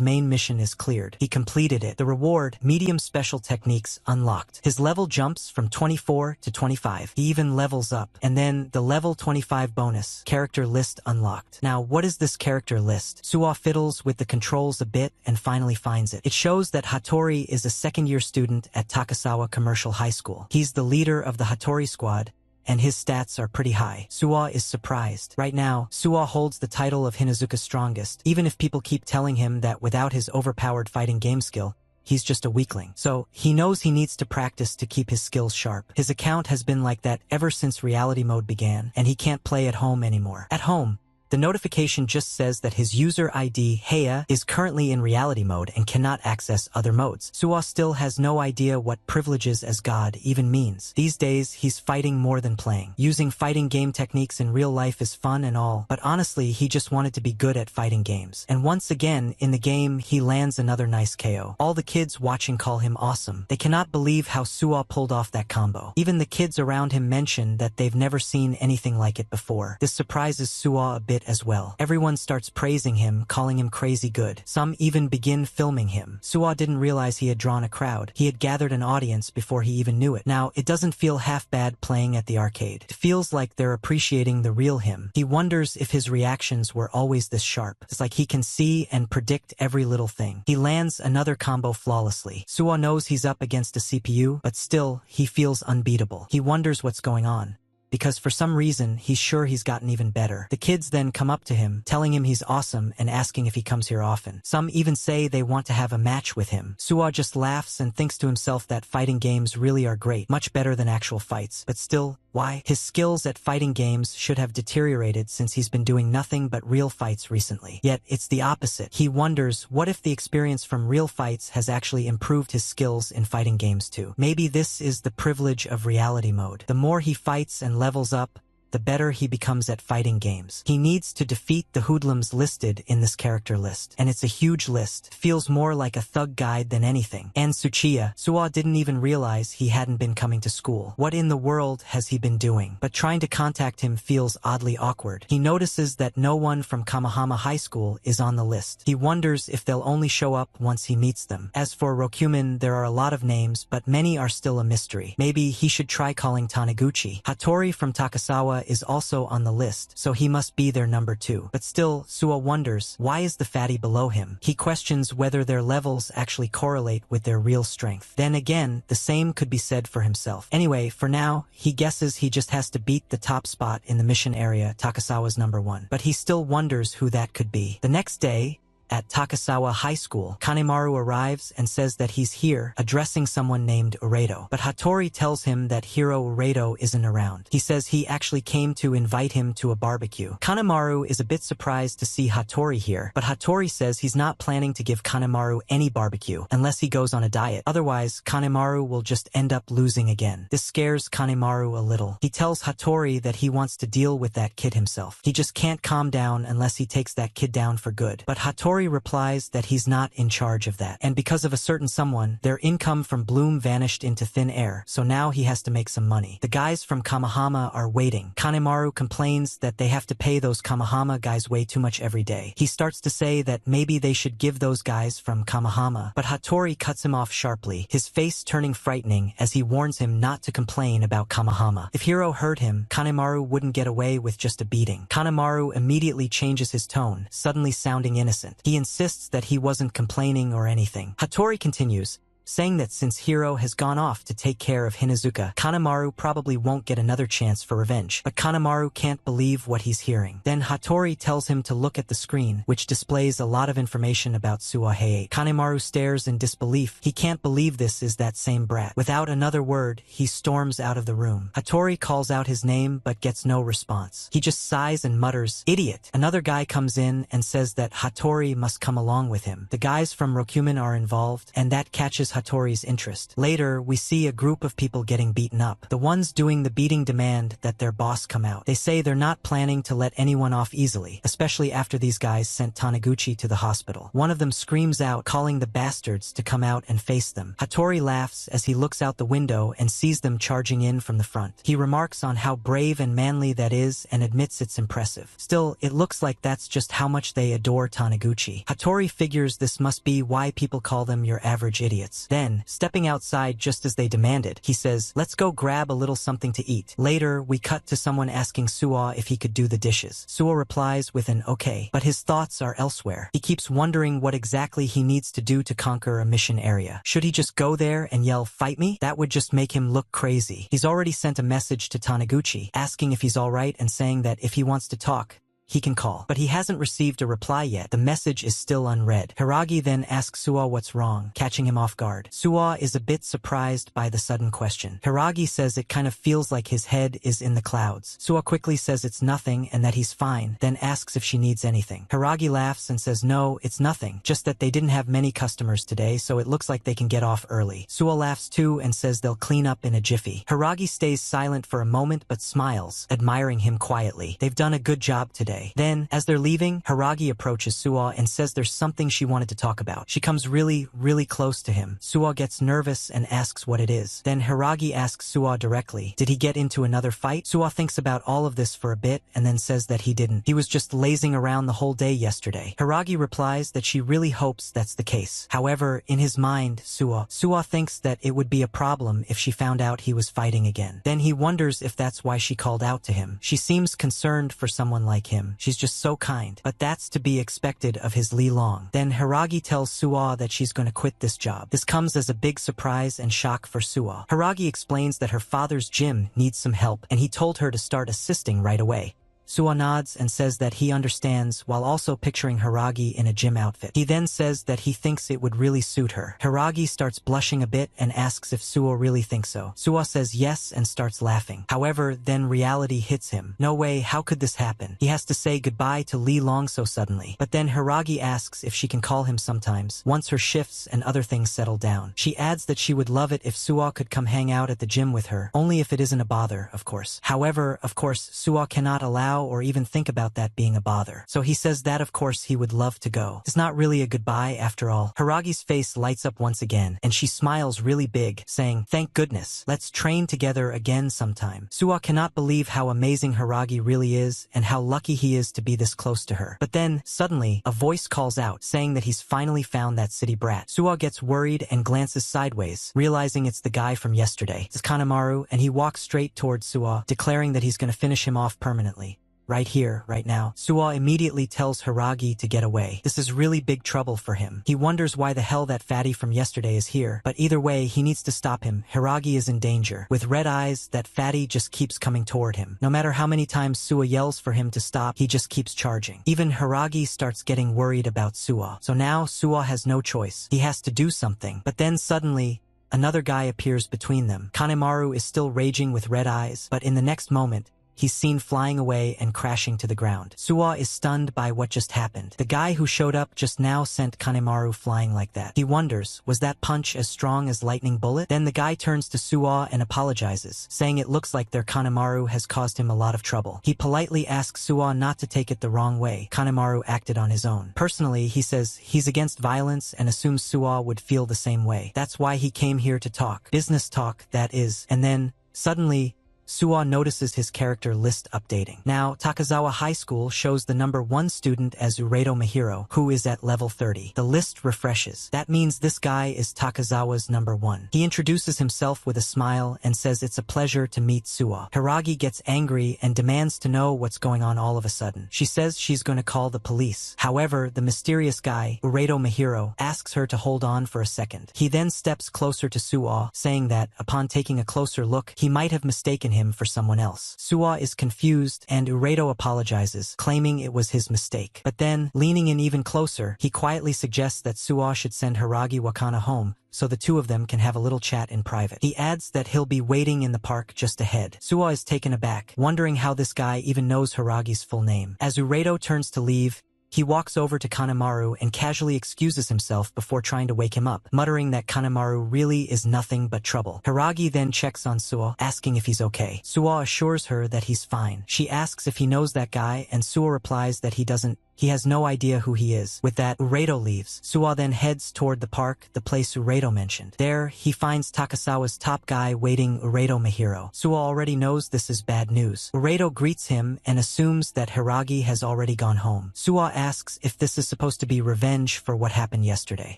main mission is cleared. He completed it. The reward, medium special techniques unlocked. His level jumps from 24 to 25. He even levels up. And then the level 25 bonus, character list unlocked. Now, what is this character list? Sua fiddles with the controls a bit and finally finds it. It shows that Hattori is a second-year student at Takasawa Commercial High School. He's the leader of the Hattori squad, and his stats are pretty high. Sua is surprised. Right now, Sua holds the title of Hinazuka's strongest, even if people keep telling him that without his overpowered fighting game skill, he's just a weakling. So, he knows he needs to practice to keep his skills sharp. His account has been like that ever since reality mode began, and he can't play at home anymore. At home, the notification just says that his user ID, Heya, is currently in reality mode and cannot access other modes. Sua still has no idea what privileges as God even means. These days, he's fighting more than playing. Using fighting game techniques in real life is fun and all, but honestly, he just wanted to be good at fighting games. And once again, in the game, he lands another nice KO. All the kids watching call him awesome. They cannot believe how Sua pulled off that combo. Even the kids around him mention that they've never seen anything like it before. This surprises Sua a bit bit as well. Everyone starts praising him, calling him crazy good. Some even begin filming him. Suwa didn't realize he had drawn a crowd. He had gathered an audience before he even knew it. Now, it doesn't feel half bad playing at the arcade. It feels like they're appreciating the real him. He wonders if his reactions were always this sharp. It's like he can see and predict every little thing. He lands another combo flawlessly. Suwa knows he's up against a CPU, but still, he feels unbeatable. He wonders what's going on, because for some reason, he's sure he's gotten even better. The kids then come up to him, telling him he's awesome and asking if he comes here often. Some even say they want to have a match with him. Suwa just laughs and thinks to himself that fighting games really are great, much better than actual fights. But still, why? His skills at fighting games should have deteriorated since he's been doing nothing but real fights recently. Yet, it's the opposite. He wonders, what if the experience from real fights has actually improved his skills in fighting games too? Maybe this is the privilege of reality mode. The more he fights and levels up, the better he becomes at fighting games. He needs to defeat the hoodlums listed in this character list. And it's a huge list. Feels more like a thug guide than anything. And Tsuchiya. Suwa didn't even realize he hadn't been coming to school. What in the world has he been doing? But trying to contact him feels oddly awkward. He notices that no one from Kamahama High School is on the list. He wonders if they'll only show up once he meets them. As for Rokumen, there are a lot of names, but many are still a mystery. Maybe he should try calling Taniguchi. Hattori from Takasawa is also on the list, so he must be their number 2. But still, Suwa wonders, why is the fatty below him? He questions whether their levels actually correlate with their real strength. Then again, the same could be said for himself. Anyway, for now, he guesses he just has to beat the top spot in the mission area, Takasawa's number 1. But he still wonders who that could be. The next day, at Takasawa High School, Kanemaru arrives and says that he's here, addressing someone named Uredo. But Hattori tells him that hero Uredo isn't around. He says he actually came to invite him to a barbecue. Kanemaru is a bit surprised to see Hattori here, but Hattori says he's not planning to give Kanemaru any barbecue unless he goes on a diet. Otherwise, Kanemaru will just end up losing again. This scares Kanemaru a little. He tells Hattori that he wants to deal with that kid himself. He just can't calm down unless he takes that kid down for good. But Hattori replies that he's not in charge of that. And because of a certain someone, their income from Bloom vanished into thin air, so now he has to make some money. The guys from Kamahama are waiting. Kanemaru complains that they have to pay those Kamahama guys way too much every day. He starts to say that maybe they should give those guys from Kamahama, but Hattori cuts him off sharply, his face turning frightening as he warns him not to complain about Kamahama. If Hiro heard him, Kanemaru wouldn't get away with just a beating. Kanemaru immediately changes his tone, suddenly sounding innocent. He insists that he wasn't complaining or anything. Hattori continues, saying that since Hiro has gone off to take care of Hinazuka, Kanemaru probably won't get another chance for revenge. But Kanemaru can't believe what he's hearing. Then Hattori tells him to look at the screen, which displays a lot of information about Suwahei. Kanemaru stares in disbelief. He can't believe this is that same brat. Without another word, he storms out of the room. Hattori calls out his name but gets no response. He just sighs and mutters, "Idiot." Another guy comes in and says that Hattori must come along with him. The guys from Rokumen are involved, and that catches Hattori's interest. Later, we see a group of people getting beaten up. The ones doing the beating demand that their boss come out. They say they're not planning to let anyone off easily, especially after these guys sent Taniguchi to the hospital. One of them screams out, calling the bastards to come out and face them. Hattori laughs as he looks out the window and sees them charging in from the front. He remarks on how brave and manly that is and admits it's impressive. Still, it looks like that's just how much they adore Taniguchi. Hattori figures this must be why people call them your average idiots. Then, stepping outside just as they demanded, he says, "Let's go grab a little something to eat." Later, we cut to someone asking Suwa if he could do the dishes. Suwa replies with an okay, but his thoughts are elsewhere. He keeps wondering what exactly he needs to do to conquer a mission area. Should he just go there and yell, "Fight me"? That would just make him look crazy. He's already sent a message to Taniguchi, asking if he's alright and saying that if he wants to talk, he can call. But he hasn't received a reply yet. The message is still unread. Hiragi then asks Suwa what's wrong, catching him off guard. Suwa is a bit surprised by the sudden question. Hiragi says it kind of feels like his head is in the clouds. Suwa quickly says it's nothing and that he's fine, then asks if she needs anything. Hiragi laughs and says no, it's nothing, just that they didn't have many customers today, so it looks like they can get off early. Suwa laughs too and says they'll clean up in a jiffy. Hiragi stays silent for a moment but smiles, admiring him quietly. They've done a good job today. yesterday. Then, as they're leaving, Hiragi approaches Suwa and says there's something she wanted to talk about. She comes really close to him. Suwa gets nervous and asks what it is. Then Hiragi asks Suwa directly, did he get into another fight? Suwa thinks about all of this for a bit and then says that he didn't. He was just lazing around the whole day yesterday. Hiragi replies that she really hopes that's the case. However, in his mind, Suwa thinks that it would be a problem if she found out he was fighting again. Then he wonders if that's why she called out to him. She seems concerned for someone like him. She's just so kind. But that's to be expected of his Li Long. Then Hiragi tells Suwa that she's going to quit this job. This comes as a big surprise and shock for Suwa. Hiragi explains that her father's gym needs some help and he told her to start assisting right away. Suwa nods and says that he understands while also picturing Hiragi in a gym outfit. He then says that he thinks it would really suit her. Hiragi starts blushing a bit and asks if Suwa really thinks so. Suwa says yes and starts laughing. However, then reality hits him. No way, how could this happen? He has to say goodbye to Li Long so suddenly. But then Hiragi asks if she can call him sometimes, once her shifts and other things settle down. She adds that she would love it if Suwa could come hang out at the gym with her, only if it isn't a bother, of course. However, of course, Suwa cannot allow or even think about that being a bother. So he says that of course he would love to go. It's not really a goodbye after all. Hiragi's face lights up once again, and she smiles really big, saying, thank goodness, let's train together again sometime. Suwa cannot believe how amazing Hiragi really is and how lucky he is to be this close to her. But then, suddenly, a voice calls out, saying that he's finally found that city brat. Suwa gets worried and glances sideways, realizing it's the guy from yesterday. It's Kanemaru, and he walks straight towards Suwa, declaring that he's going to finish him off permanently. Right here, right now. Suwa immediately tells Hiragi to get away. This is really big trouble for him. He wonders why the hell that fatty from yesterday is here, but either way, he needs to stop him. Hiragi is in danger. With red eyes, that fatty just keeps coming toward him. No matter how many times Suwa yells for him to stop, he just keeps charging. Even Hiragi starts getting worried about Suwa. So now, Suwa has no choice. He has to do something. But then suddenly, another guy appears between them. Kanemaru is still raging with red eyes, but in the next moment, he's seen flying away and crashing to the ground. Suwa is stunned by what just happened. The guy who showed up just now sent Kanemaru flying like that. He wonders, was that punch as strong as lightning bullet? Then the guy turns to Suwa and apologizes, saying it looks like their Kanemaru has caused him a lot of trouble. He politely asks Suwa not to take it the wrong way. Kanemaru acted on his own. Personally, he says he's against violence and assumes Suwa would feel the same way. That's why he came here to talk. Business talk, that is. And then, suddenly, Suwa notices his character list updating. Now, Takazawa High School shows the number 1 student as Uredo Mahiro, who is at level 30. The list refreshes. That means this guy is Takazawa's number 1. He introduces himself with a smile and says it's a pleasure to meet Suwa. Hiragi gets angry and demands to know what's going on all of a sudden. She says she's going to call the police. However, the mysterious guy, Uredo Mahiro, asks her to hold on for a second. He then steps closer to Suwa, saying that, upon taking a closer look, he might have mistaken him for someone else. Suwa is confused and Uredo apologizes, claiming it was his mistake. But then, leaning in even closer, he quietly suggests that Suwa should send Hiragi Wakana home, so the two of them can have a little chat in private. He adds that he'll be waiting in the park just ahead. Suwa is taken aback, wondering how this guy even knows Hiragi's full name. As Uredo turns to leave, he walks over to Kanemaru and casually excuses himself before trying to wake him up, muttering that Kanemaru really is nothing but trouble. Hiragi then checks on Suwa, asking if he's okay. Suwa assures her that he's fine. She asks if he knows that guy, and Suwa replies that he doesn't. He has no idea who he is. With that, Uredo leaves. Suwa then heads toward the park, the place Uredo mentioned. There, he finds Takasawa's top guy waiting, Uredo Mahiro. Suwa already knows this is bad news. Uredo greets him and assumes that Hiragi has already gone home. Suwa asks if this is supposed to be revenge for what happened yesterday.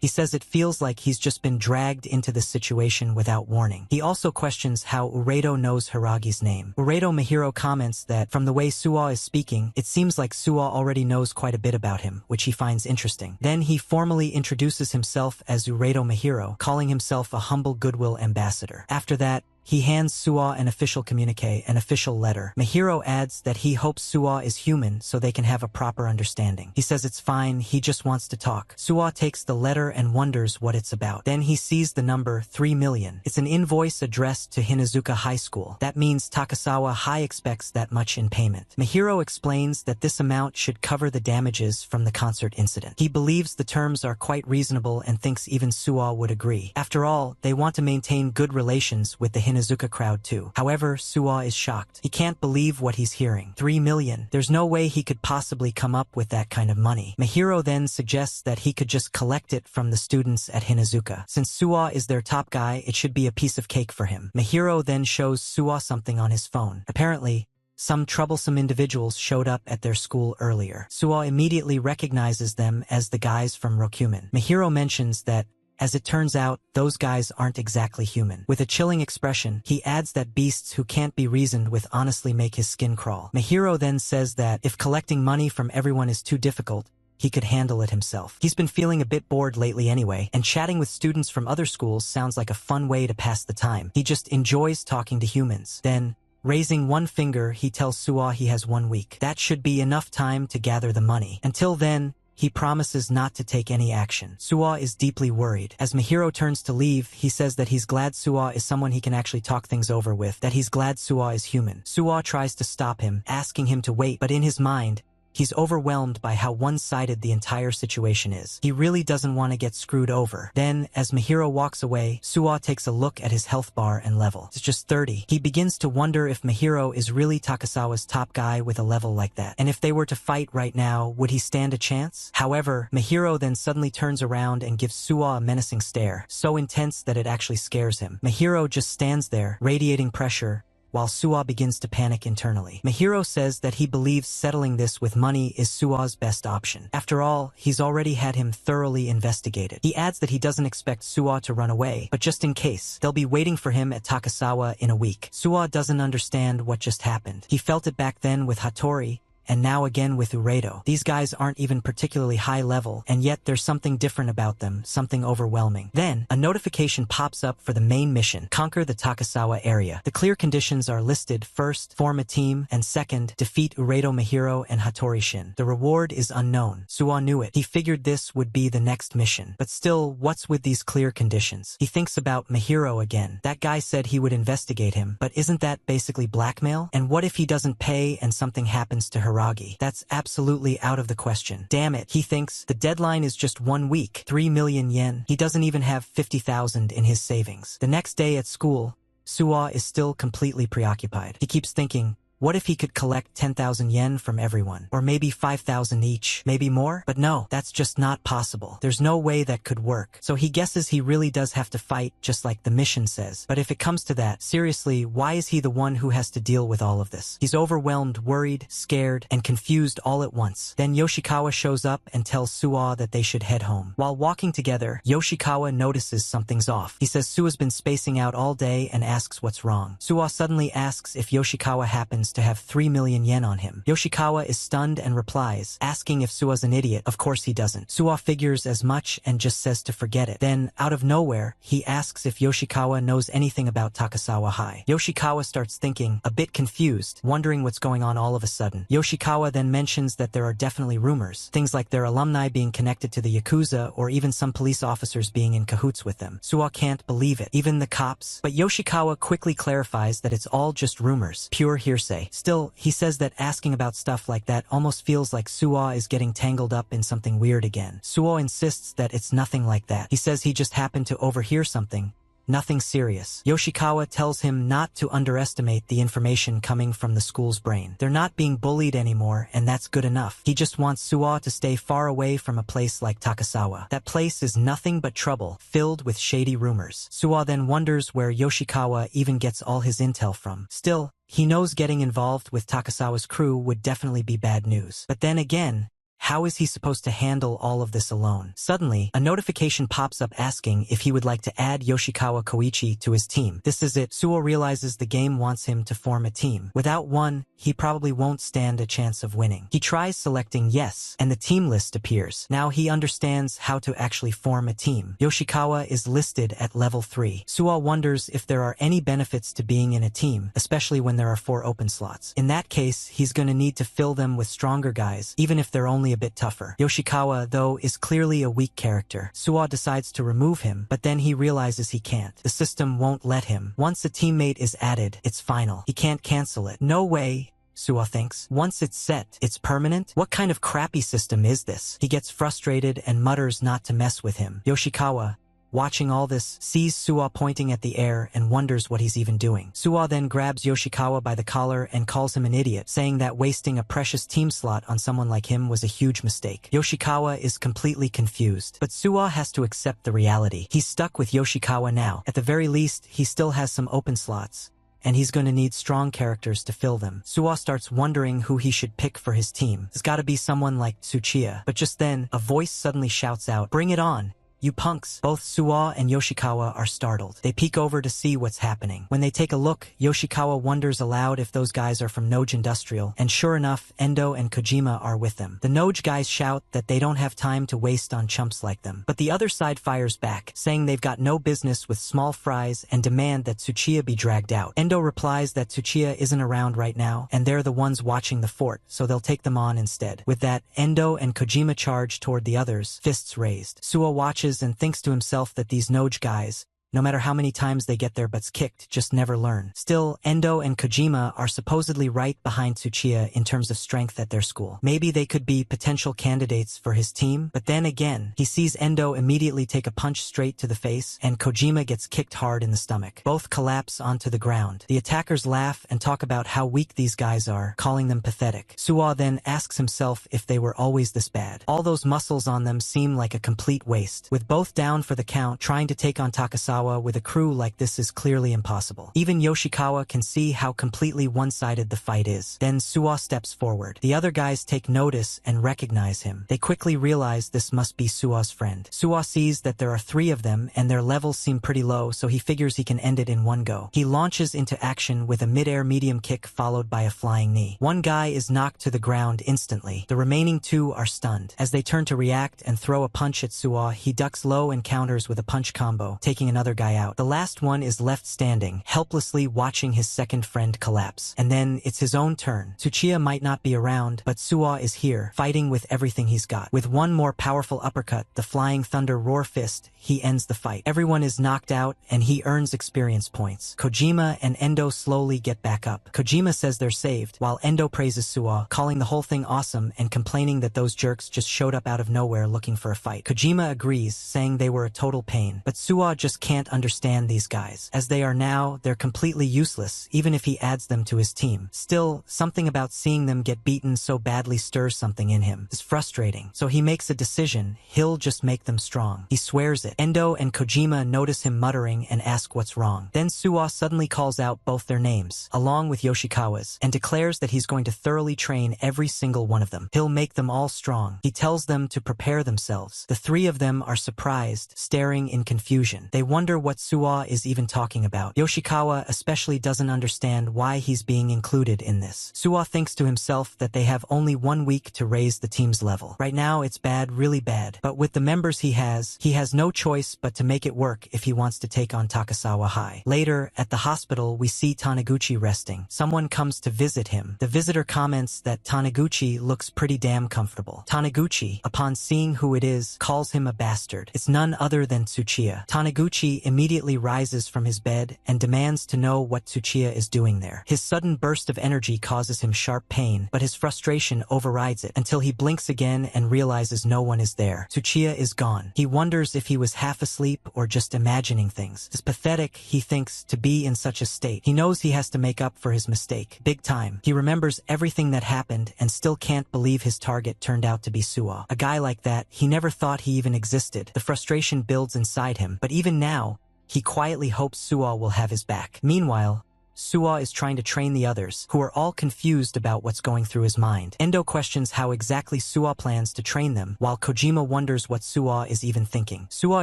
He says it feels like he's just been dragged into this situation without warning. He also questions how Uredo knows Hiragi's name. Uredo Mahiro comments that from the way Suwa is speaking, it seems like Suwa already knows quite a bit about him, which he finds interesting. Then he formally introduces himself as Uredo Mahiro, calling himself a humble goodwill ambassador. After that, he hands Suwa an official communique, an official letter. Mahiro adds that he hopes Suwa is human so they can have a proper understanding. He says it's fine, he just wants to talk. Suwa takes the letter and wonders what it's about. Then he sees the number 3 million. It's an invoice addressed to Hinazuka High School. That means Takasawa High expects that much in payment. Mahiro explains that this amount should cover the damages from the concert incident. He believes the terms are quite reasonable and thinks even Suwa would agree. After all, they want to maintain good relations with the Hinazuka Hinazuka crowd too. However, Suwa is shocked. He can't believe what he's hearing. 3 million. There's no way he could possibly come up with that kind of money. Mahiro then suggests that he could just collect it from the students at Hinazuka. Since Suwa is their top guy, it should be a piece of cake for him. Mahiro then shows Suwa something on his phone. Apparently, some troublesome individuals showed up at their school earlier. Suwa immediately recognizes them as the guys from Rokuman. Mahiro mentions that, as it turns out, those guys aren't exactly human. With a chilling expression, he adds that beasts who can't be reasoned with honestly make his skin crawl. Mahiro then says that if collecting money from everyone is too difficult, he could handle it himself. He's been feeling a bit bored lately anyway, and chatting with students from other schools sounds like a fun way to pass the time. He just enjoys talking to humans. Then, raising one finger, he tells Suwa he has 1 week. That should be enough time to gather the money. Until then, he promises not to take any action. Suwa is deeply worried. As Mahiro turns to leave, he says that he's glad Suwa is someone he can actually talk things over with, that he's glad Suwa is human. Suwa tries to stop him, asking him to wait, but in his mind, he's overwhelmed by how one-sided the entire situation is. He really doesn't want to get screwed over. Then, as Mahiro walks away, Suwa takes a look at his health bar and level. It's just 30. He begins to wonder if Mahiro is really Takasawa's top guy with a level like that. And if they were to fight right now, would he stand a chance? However, Mahiro then suddenly turns around and gives Suwa a menacing stare, so intense that it actually scares him. Mahiro just stands there, radiating pressure, while Suwa begins to panic internally. Mahiro says that he believes settling this with money is Suwa's best option. After all, he's already had him thoroughly investigated. He adds that he doesn't expect Suwa to run away, but just in case, they'll be waiting for him at Takasawa in a week. Suwa doesn't understand what just happened. He felt it back then with Hattori, and now again with Uredo. These guys aren't even particularly high level, and yet there's something different about them, something overwhelming. Then, a notification pops up for the main mission, conquer the Takasawa area. The clear conditions are listed: first, form a team, and second, defeat Uredo Mahiro and Hattori Shin. The reward is unknown. Suwa knew it. He figured this would be the next mission. But still, what's with these clear conditions? He thinks about Mahiro again. That guy said he would investigate him, but isn't that basically blackmail? And what if he doesn't pay and something happens to Hiragi? That's absolutely out of the question. Damn it, he thinks. The deadline is just 1 week. 3 million yen. He doesn't even have 50,000 in his savings. The next day at school, Suwa is still completely preoccupied. He keeps thinking, what if he could collect 10,000 yen from everyone? Or maybe 5,000 each? Maybe more? But no, that's just not possible. There's no way that could work. So he guesses he really does have to fight, just like the mission says. But if it comes to that, seriously, why is he the one who has to deal with all of this? He's overwhelmed, worried, scared, and confused all at once. Then Yoshikawa shows up and tells Suwa that they should head home. While walking together, Yoshikawa notices something's off. He says Suwa's been spacing out all day and asks what's wrong. Suwa suddenly asks if Yoshikawa happens to have 3 million yen on him. Yoshikawa is stunned and replies, asking if Suwa's an idiot. Of course he doesn't. Suwa figures as much and just says to forget it. Then, out of nowhere, he asks if Yoshikawa knows anything about Takasawa High. Yoshikawa starts thinking, a bit confused, wondering what's going on all of a sudden. Yoshikawa then mentions that there are definitely rumors, things like their alumni being connected to the Yakuza or even some police officers being in cahoots with them. Suwa can't believe it, even the cops. But Yoshikawa quickly clarifies that it's all just rumors, pure hearsay. Still, he says that asking about stuff like that almost feels like Suwa is getting tangled up in something weird again. Suwa insists that it's nothing like that. He says he just happened to overhear something. Nothing serious. Yoshikawa tells him not to underestimate the information coming from the school's brain. They're not being bullied anymore, and that's good enough. He just wants Suwa to stay far away from a place like Takasawa. That place is nothing but trouble, filled with shady rumors. Suwa then wonders where Yoshikawa even gets all his intel from. Still, he knows getting involved with Takasawa's crew would definitely be bad news. But then again, how is he supposed to handle all of this alone? Suddenly, a notification pops up asking if he would like to add Yoshikawa Koichi to his team. This is it. Suwa realizes the game wants him to form a team. Without one, he probably won't stand a chance of winning. He tries selecting yes, and the team list appears. Now he understands how to actually form a team. Yoshikawa is listed at level 3. Suwa wonders if there are any benefits to being in a team, especially when there are 4 open slots. In that case, he's gonna need to fill them with stronger guys, even if they're only a bit tougher. Yoshikawa, though, is clearly a weak character. Suwa decides to remove him, but then he realizes he can't. The system won't let him. Once a teammate is added, it's final. He can't cancel it. No way, Suwa thinks. Once it's set, it's permanent? What kind of crappy system is this? He gets frustrated and mutters not to mess with him. Yoshikawa, watching all this, sees Suwa pointing at the air and wonders what he's even doing. Suwa then grabs Yoshikawa by the collar and calls him an idiot, saying that wasting a precious team slot on someone like him was a huge mistake. Yoshikawa is completely confused, but Suwa has to accept the reality. He's stuck with Yoshikawa now. At the very least, he still has some open slots, and he's going to need strong characters to fill them. Suwa starts wondering who he should pick for his team. It's gotta be someone like Tsuchiya. But just then, a voice suddenly shouts out, "Bring it on, you punks!" Both Suwa and Yoshikawa are startled. They peek over to see what's happening. When they take a look, Yoshikawa wonders aloud if those guys are from Noj Industrial, and sure enough, Endo and Kojima are with them. The Noj guys shout that they don't have time to waste on chumps like them. But the other side fires back, saying they've got no business with small fries and demand that Tsuchiya be dragged out. Endo replies that Tsuchiya isn't around right now, and they're the ones watching the fort, so they'll take them on instead. With that, Endo and Kojima charge toward the others, fists raised. Suwa watches and thinks to himself that these Noj guys, no matter how many times they get their butts kicked, just never learn. Still, Endo and Kojima are supposedly right behind Tsuchiya in terms of strength at their school. Maybe they could be potential candidates for his team, but then again, he sees Endo immediately take a punch straight to the face, and Kojima gets kicked hard in the stomach. Both collapse onto the ground. The attackers laugh and talk about how weak these guys are, calling them pathetic. Suwa then asks himself if they were always this bad. All those muscles on them seem like a complete waste. With both down for the count, trying to take on Takasawa with a crew like this is clearly impossible. Even Yoshikawa can see how completely one-sided the fight is. Then Suwa steps forward. The other guys take notice and recognize him. They quickly realize this must be Suwa's friend. Suwa sees that there are 3 of them and their levels seem pretty low, so he figures he can end it in one go. He launches into action with a mid-air medium kick followed by a flying knee. One guy is knocked to the ground instantly. The remaining 2 are stunned. As they turn to react and throw a punch at Suwa, he ducks low and counters with a punch combo, taking another guy out. The last one is left standing, helplessly watching his second friend collapse. And then it's his own turn. Tsuchiya might not be around, but Suwa is here, fighting with everything he's got. With one more powerful uppercut, the Flying Thunder Roar Fist, he ends the fight. Everyone is knocked out, and he earns experience points. Kojima and Endo slowly get back up. Kojima says they're saved, while Endo praises Suwa, calling the whole thing awesome and complaining that those jerks just showed up out of nowhere looking for a fight. Kojima agrees, saying they were a total pain, but Suwa just can't understand these guys. As they are now, they're completely useless, even if he adds them to his team. Still, something about seeing them get beaten so badly stirs something in him. It's frustrating, so he makes a decision. He'll just make them strong. He swears it. Endo and Kojima notice him muttering and ask what's wrong. Then Suwa suddenly calls out both their names, along with Yoshikawa's, and declares that he's going to thoroughly train every single one of them. He'll make them all strong. He tells them to prepare themselves. The 3 of them are surprised, staring in confusion. They wonder what Suwa is even talking about. Yoshikawa especially doesn't understand why he's being included in this. Suwa thinks to himself that they have only 1 week to raise the team's level. Right now it's bad, really bad, but with the members he has no choice but to make it work if he wants to take on Takasawa High. Later, at the hospital, we see Taniguchi resting. Someone comes to visit him. The visitor comments that Taniguchi looks pretty damn comfortable. Taniguchi, upon seeing who it is, calls him a bastard. It's none other than Tsuchiya. Taniguchi immediately rises from his bed and demands to know what Tsuchiya is doing there. His sudden burst of energy causes him sharp pain, but his frustration overrides it until he blinks again and realizes no one is there. Tsuchiya is gone. He wonders if he was half asleep or just imagining things. It's pathetic, he thinks, to be in such a state. He knows he has to make up for his mistake. Big time. He remembers everything that happened and still can't believe his target turned out to be Suwa. A guy like that, he never thought he even existed. The frustration builds inside him, but even now, he quietly hopes Suwa will have his back. Meanwhile, Suwa is trying to train the others, who are all confused about what's going through his mind. Endo questions how exactly Suwa plans to train them, while Kojima wonders what Suwa is even thinking. Suwa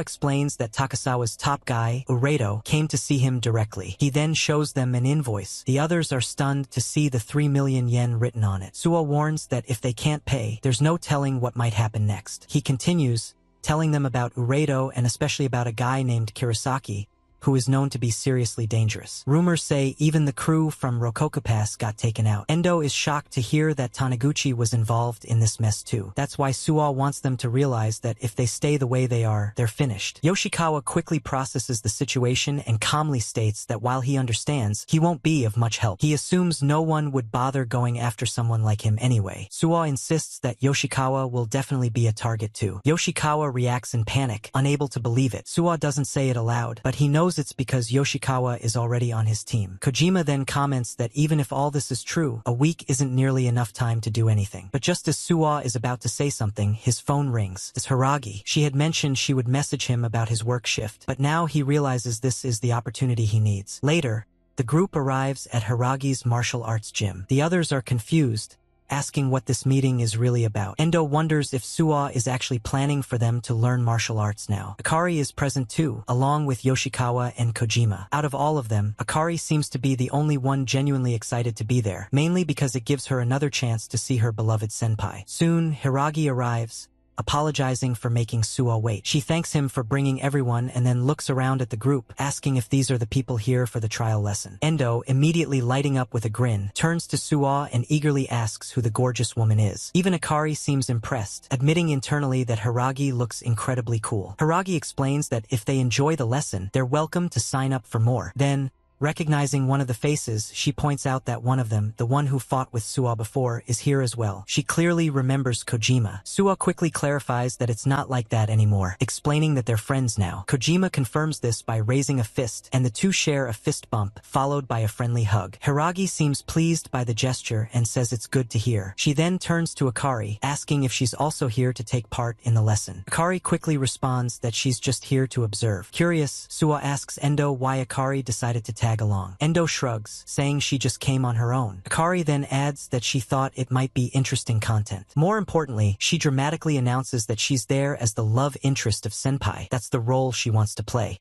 explains that Takasawa's top guy, Uredo, came to see him directly. He then shows them an invoice. The others are stunned to see the 3 million yen written on it. Suwa warns that if they can't pay, there's no telling what might happen next. He continues, telling them about Uredo and especially about a guy named Kurosaki, who is known to be seriously dangerous. Rumors say even the crew from Rokoka got taken out. Endo is shocked to hear that Taniguchi was involved in this mess too. That's why Suwa wants them to realize that if they stay the way they are, they're finished. Yoshikawa quickly processes the situation and calmly states that while he understands, he won't be of much help. He assumes no one would bother going after someone like him anyway. Suwa insists that Yoshikawa will definitely be a target too. Yoshikawa reacts in panic, unable to believe it. Suwa doesn't say it aloud, but he knows it's because Yoshikawa is already on his team. Kojima then comments that even if all this is true, a week isn't nearly enough time to do anything. But just as Suwa is about to say something, his phone rings. It's Hiragi. She had mentioned she would message him about his work shift, but now he realizes this is the opportunity he needs. Later, the group arrives at Hiragi's martial arts gym. The others are confused, asking what this meeting is really about. Endo wonders if Suwa is actually planning for them to learn martial arts now. Akari is present too, along with Yoshikawa and Kojima. Out of all of them, Akari seems to be the only one genuinely excited to be there, mainly because it gives her another chance to see her beloved senpai. Soon, Hiragi arrives, apologizing for making Suwa wait. She thanks him for bringing everyone and then looks around at the group, asking if these are the people here for the trial lesson. Endo, immediately lighting up with a grin, turns to Suwa and eagerly asks who the gorgeous woman is. Even Akari seems impressed, admitting internally that Hiragi looks incredibly cool. Hiragi explains that if they enjoy the lesson, they're welcome to sign up for more. Then, recognizing one of the faces, she points out that one of them, the one who fought with Suwa before, is here as well. She clearly remembers Kojima. Suwa quickly clarifies that it's not like that anymore, explaining that they're friends now. Kojima confirms this by raising a fist, and the two share a fist bump, followed by a friendly hug. Hiragi seems pleased by the gesture and says it's good to hear. She then turns to Akari, asking if she's also here to take part in the lesson. Akari quickly responds that she's just here to observe. Curious, Suwa asks Endo why Akari decided to tag along. Endo shrugs, saying she just came on her own. Akari then adds that she thought it might be interesting content. More importantly, she dramatically announces that she's there as the love interest of Senpai. That's the role she wants to play.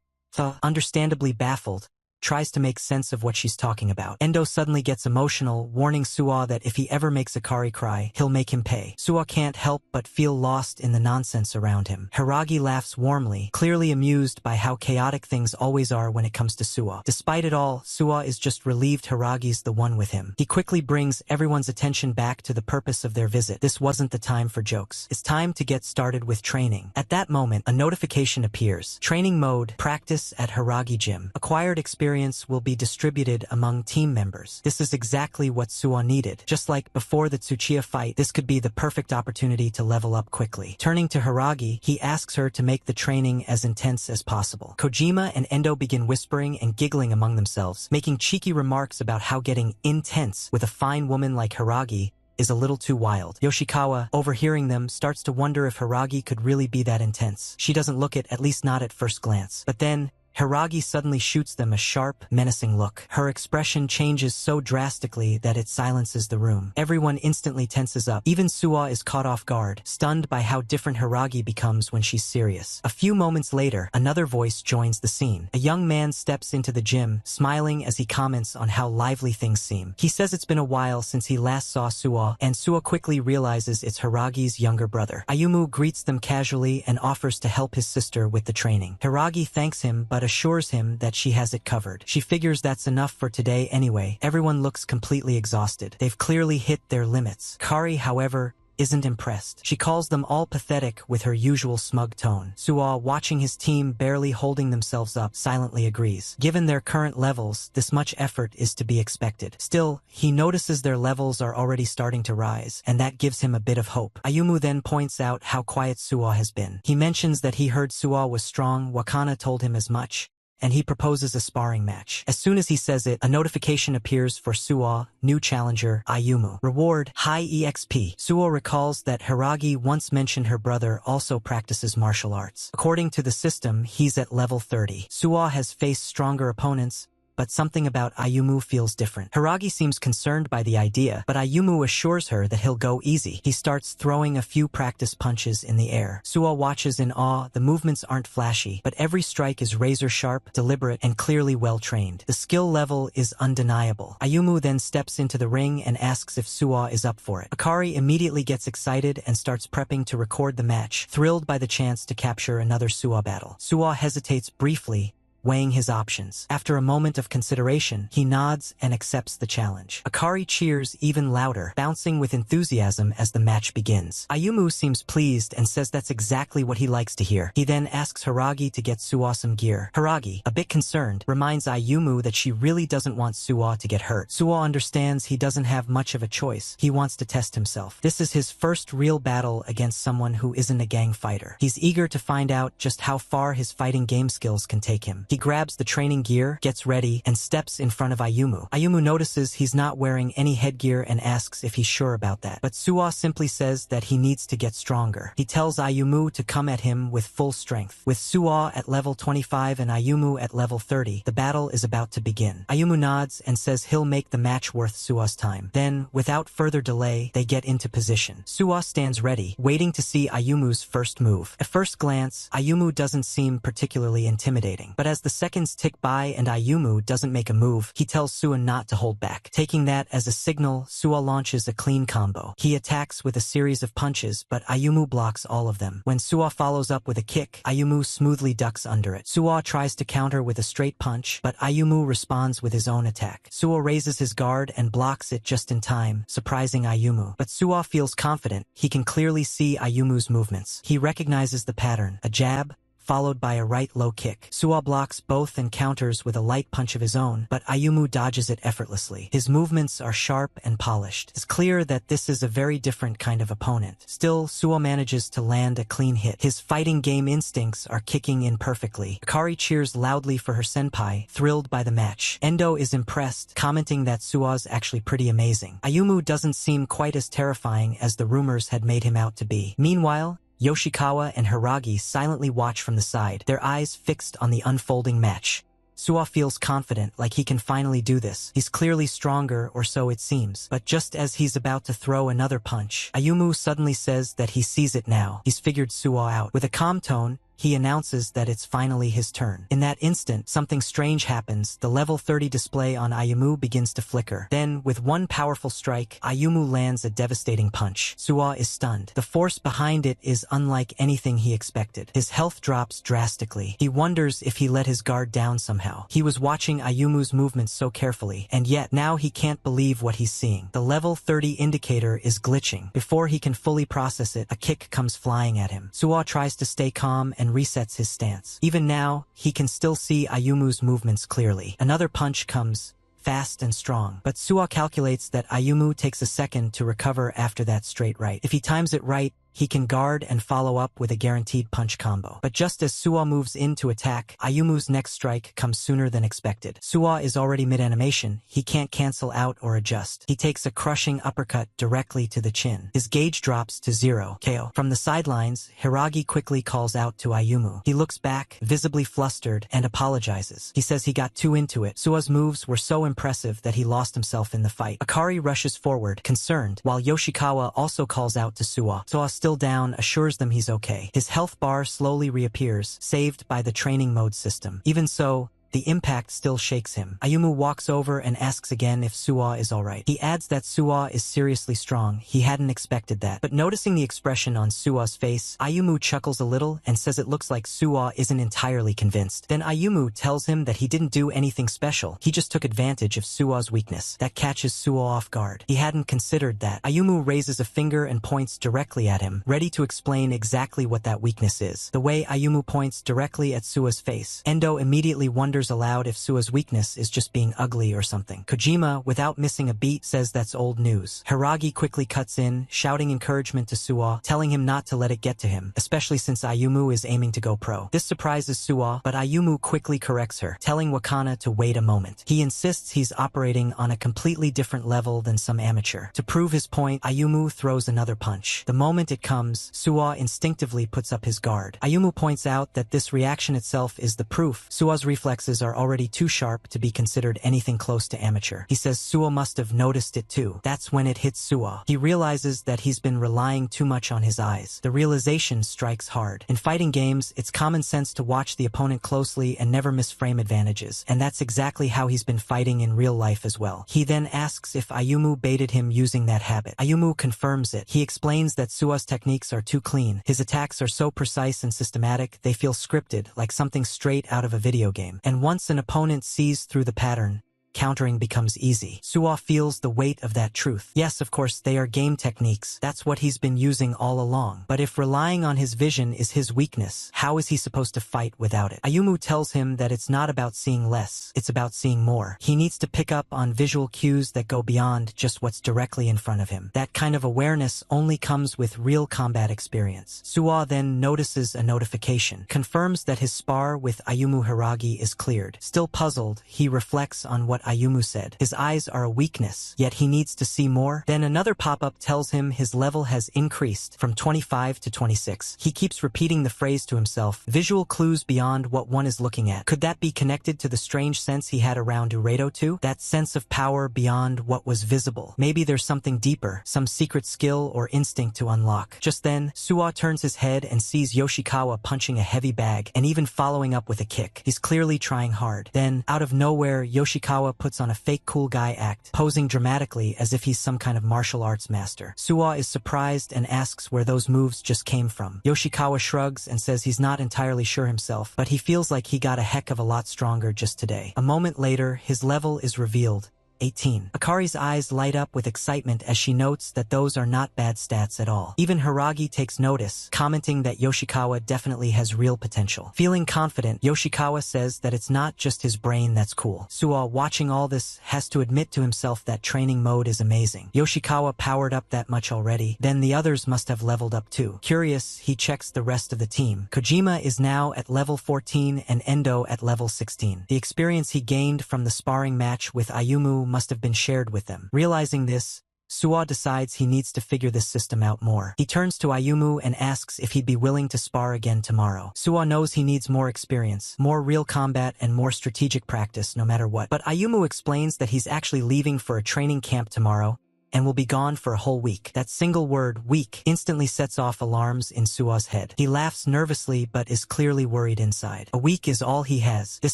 Understandably baffled, tries to make sense of what she's talking about. Endo suddenly gets emotional, warning Suwa that if he ever makes Akari cry, he'll make him pay. Suwa can't help but feel lost in the nonsense around him. Hiragi laughs warmly, clearly amused by how chaotic things always are when it comes to Suwa. Despite it all, Suwa is just relieved Hiragi's the one with him. He quickly brings everyone's attention back to the purpose of their visit. This wasn't the time for jokes. It's time to get started with training. At that moment, a notification appears. Training mode, practice at Hiragi Gym. Acquired experience will be distributed among team members. This is exactly what Suwa needed. Just like before the Tsuchiya fight, this could be the perfect opportunity to level up quickly. Turning to Hiragi, he asks her to make the training as intense as possible. Kojima and Endo begin whispering and giggling among themselves, making cheeky remarks about how getting intense with a fine woman like Hiragi is a little too wild. Yoshikawa, overhearing them, starts to wonder if Hiragi could really be that intense. She doesn't look it, at least not at first glance. But then, Hiragi suddenly shoots them a sharp, menacing look. Her expression changes so drastically that it silences the room. Everyone instantly tenses up. Even Suwa is caught off guard, stunned by how different Hiragi becomes when she's serious. A few moments later, another voice joins the scene. A young man steps into the gym, smiling as he comments on how lively things seem. He says it's been a while since he last saw Suwa, and Suwa quickly realizes it's Hiragi's younger brother. Ayumu greets them casually and offers to help his sister with the training. Hiragi thanks him but assures him that she has it covered. She figures that's enough for today anyway. Everyone looks completely exhausted. They've clearly hit their limits. Kari, however, isn't impressed. She calls them all pathetic with her usual smug tone. Suwa, watching his team barely holding themselves up, silently agrees. Given their current levels, this much effort is to be expected. Still, he notices their levels are already starting to rise, and that gives him a bit of hope. Ayumu then points out how quiet Suwa has been. He mentions that he heard Suwa was strong, Wakana told him as much, and he proposes a sparring match. As soon as he says it, a notification appears for Suwa, new challenger, Ayumu. Reward, high EXP. Suwa recalls that Hiragi once mentioned her brother also practices martial arts. According to the system, he's at level 30. Suwa has faced stronger opponents, but something about Ayumu feels different. Hiragi seems concerned by the idea, but Ayumu assures her that he'll go easy. He starts throwing a few practice punches in the air. Suwa watches in awe. The movements aren't flashy, but every strike is razor-sharp, deliberate, and clearly well-trained. The skill level is undeniable. Ayumu then steps into the ring and asks if Suwa is up for it. Akari immediately gets excited and starts prepping to record the match, thrilled by the chance to capture another Suwa battle. Suwa hesitates briefly, weighing his options. After a moment of consideration, he nods and accepts the challenge. Akari cheers even louder, bouncing with enthusiasm as the match begins. Ayumu seems pleased and says that's exactly what he likes to hear. He then asks Hiragi to get Suwa some gear. Hiragi, a bit concerned, reminds Ayumu that she really doesn't want Suwa to get hurt. Suwa understands he doesn't have much of a choice. He wants to test himself. This is his first real battle against someone who isn't a gang fighter. He's eager to find out just how far his fighting game skills can take him. He grabs the training gear, gets ready, and steps in front of Ayumu. Ayumu notices he's not wearing any headgear and asks if he's sure about that. But Suwa simply says that he needs to get stronger. He tells Ayumu to come at him with full strength. With Suwa at level 25 and Ayumu at level 30, the battle is about to begin. Ayumu nods and says he'll make the match worth Suwa's time. Then, without further delay, they get into position. Suwa stands ready, waiting to see Ayumu's first move. At first glance, Ayumu doesn't seem particularly intimidating. But as the seconds tick by and Ayumu doesn't make a move, he tells Suwa not to hold back. Taking that as a signal, Suwa launches a clean combo. He attacks with a series of punches, but Ayumu blocks all of them. When Suwa follows up with a kick, Ayumu smoothly ducks under it. Suwa tries to counter with a straight punch, but Ayumu responds with his own attack. Suwa raises his guard and blocks it just in time, surprising Ayumu. But Suwa feels confident. He can clearly see Ayumu's movements. He recognizes the pattern: a jab, followed by a right low kick. Suwa blocks both and counters with a light punch of his own, but Ayumu dodges it effortlessly. His movements are sharp and polished. It's clear that this is a very different kind of opponent. Still, Suwa manages to land a clean hit. His fighting game instincts are kicking in perfectly. Akari cheers loudly for her senpai, thrilled by the match. Endo is impressed, commenting that Suwa's actually pretty amazing. Ayumu doesn't seem quite as terrifying as the rumors had made him out to be. Meanwhile, Yoshikawa and Hiragi silently watch from the side, their eyes fixed on the unfolding match. Suwa feels confident, like he can finally do this. He's clearly stronger, or so it seems. But just as he's about to throw another punch, Ayumu suddenly says that he sees it now. He's figured Suwa out. With a calm tone, he announces that it's finally his turn. In that instant, something strange happens. The level 30 display on Ayumu begins to flicker. Then, with one powerful strike, Ayumu lands a devastating punch. Suwa is stunned. The force behind it is unlike anything he expected. His health drops drastically. He wonders if he let his guard down somehow. He was watching Ayumu's movements so carefully, and yet now he can't believe what he's seeing. The level 30 indicator is glitching. Before he can fully process it, a kick comes flying at him. Suwa tries to stay calm and resets his stance. Even now, he can still see Ayumu's movements clearly. Another punch comes, fast and strong. But Suwa calculates that Ayumu takes a second to recover after that straight right. If he times it right, he can guard and follow up with a guaranteed punch combo. But just as Suwa moves in to attack, Ayumu's next strike comes sooner than expected. Suwa is already mid-animation. He can't cancel out or adjust. He takes a crushing uppercut directly to the chin. His gauge drops to 0. KO. From the sidelines, Hiragi quickly calls out to Ayumu. He looks back, visibly flustered, and apologizes. He says he got too into it. Suwa's moves were so impressive that he lost himself in the fight. Akari rushes forward, concerned, while Yoshikawa also calls out to Suwa. Suwa, still down, assures them he's okay. His health bar slowly reappears, saved by the training mode system. Even so, the impact still shakes him. Ayumu walks over and asks again if Suwa is alright. He adds that Suwa is seriously strong. He hadn't expected that. But noticing the expression on Suwa's face, Ayumu chuckles a little and says it looks like Suwa isn't entirely convinced. Then Ayumu tells him that he didn't do anything special. He just took advantage of Suwa's weakness. That catches Suwa off guard. He hadn't considered that. Ayumu raises a finger and points directly at him, ready to explain exactly what that weakness is. The way Ayumu points directly at Suwa's face, Endo immediately wonders aloud if Suwa's weakness is just being ugly or something. Kojima, without missing a beat, says that's old news. Hiragi quickly cuts in, shouting encouragement to Suwa, telling him not to let it get to him, especially since Ayumu is aiming to go pro. This surprises Suwa, but Ayumu quickly corrects her, telling Wakana to wait a moment. He insists he's operating on a completely different level than some amateur. To prove his point, Ayumu throws another punch. The moment it comes, Suwa instinctively puts up his guard. Ayumu points out that this reaction itself is the proof. Suwa's reflexes are already too sharp to be considered anything close to amateur. He says Suwa must have noticed it too. That's when it hits Suwa. He realizes that he's been relying too much on his eyes. The realization strikes hard. In fighting games, it's common sense to watch the opponent closely and never miss frame advantages, and that's exactly how he's been fighting in real life as well. He then asks if Ayumu baited him using that habit. Ayumu confirms it. He explains that Suwa's techniques are too clean. His attacks are so precise and systematic, they feel scripted, like something straight out of a video game. And And once an opponent sees through the pattern, countering becomes easy. Suwa feels the weight of that truth. Yes, of course, they are game techniques. That's what he's been using all along. But if relying on his vision is his weakness, how is he supposed to fight without it? Ayumu tells him that it's not about seeing less, it's about seeing more. He needs to pick up on visual cues that go beyond just what's directly in front of him. That kind of awareness only comes with real combat experience. Suwa then notices a notification, confirms that his spar with Ayumu Hiragi is cleared. Still puzzled, he reflects on what Ayumu said. His eyes are a weakness, yet he needs to see more. Then another pop-up tells him his level has increased from 25 to 26. He keeps repeating the phrase to himself, visual clues beyond what one is looking at. Could that be connected to the strange sense he had around Uredo too? That sense of power beyond what was visible. Maybe there's something deeper, some secret skill or instinct to unlock. Just then, Suwa turns his head and sees Yoshikawa punching a heavy bag and even following up with a kick. He's clearly trying hard. Then, out of nowhere, Yoshikawa puts on a fake cool guy act, posing dramatically as if he's some kind of martial arts master. Suwa is surprised and asks where those moves just came from. Yoshikawa shrugs and says he's not entirely sure himself, but he feels like he got a heck of a lot stronger just today. A moment later, his level is revealed. 18. Akari's eyes light up with excitement as she notes that those are not bad stats at all. Even Hiragi takes notice, commenting that Yoshikawa definitely has real potential. Feeling confident, Yoshikawa says that it's not just his brain that's cool. Suwa, watching all this, has to admit to himself that training mode is amazing. Yoshikawa powered up that much already, then the others must have leveled up too. Curious, he checks the rest of the team. Kojima is now at level 14 and Endo at level 16. The experience he gained from the sparring match with Ayumu must have been shared with them. Realizing this, Suwa decides he needs to figure this system out more. He turns to Ayumu and asks if he'd be willing to spar again tomorrow. Suwa knows he needs more experience, more real combat, and more strategic practice no matter what. But Ayumu explains that he's actually leaving for a training camp tomorrow and will be gone for a whole week. That single word, week, instantly sets off alarms in Suwa's head. He laughs nervously but is clearly worried inside. A week is all he has. This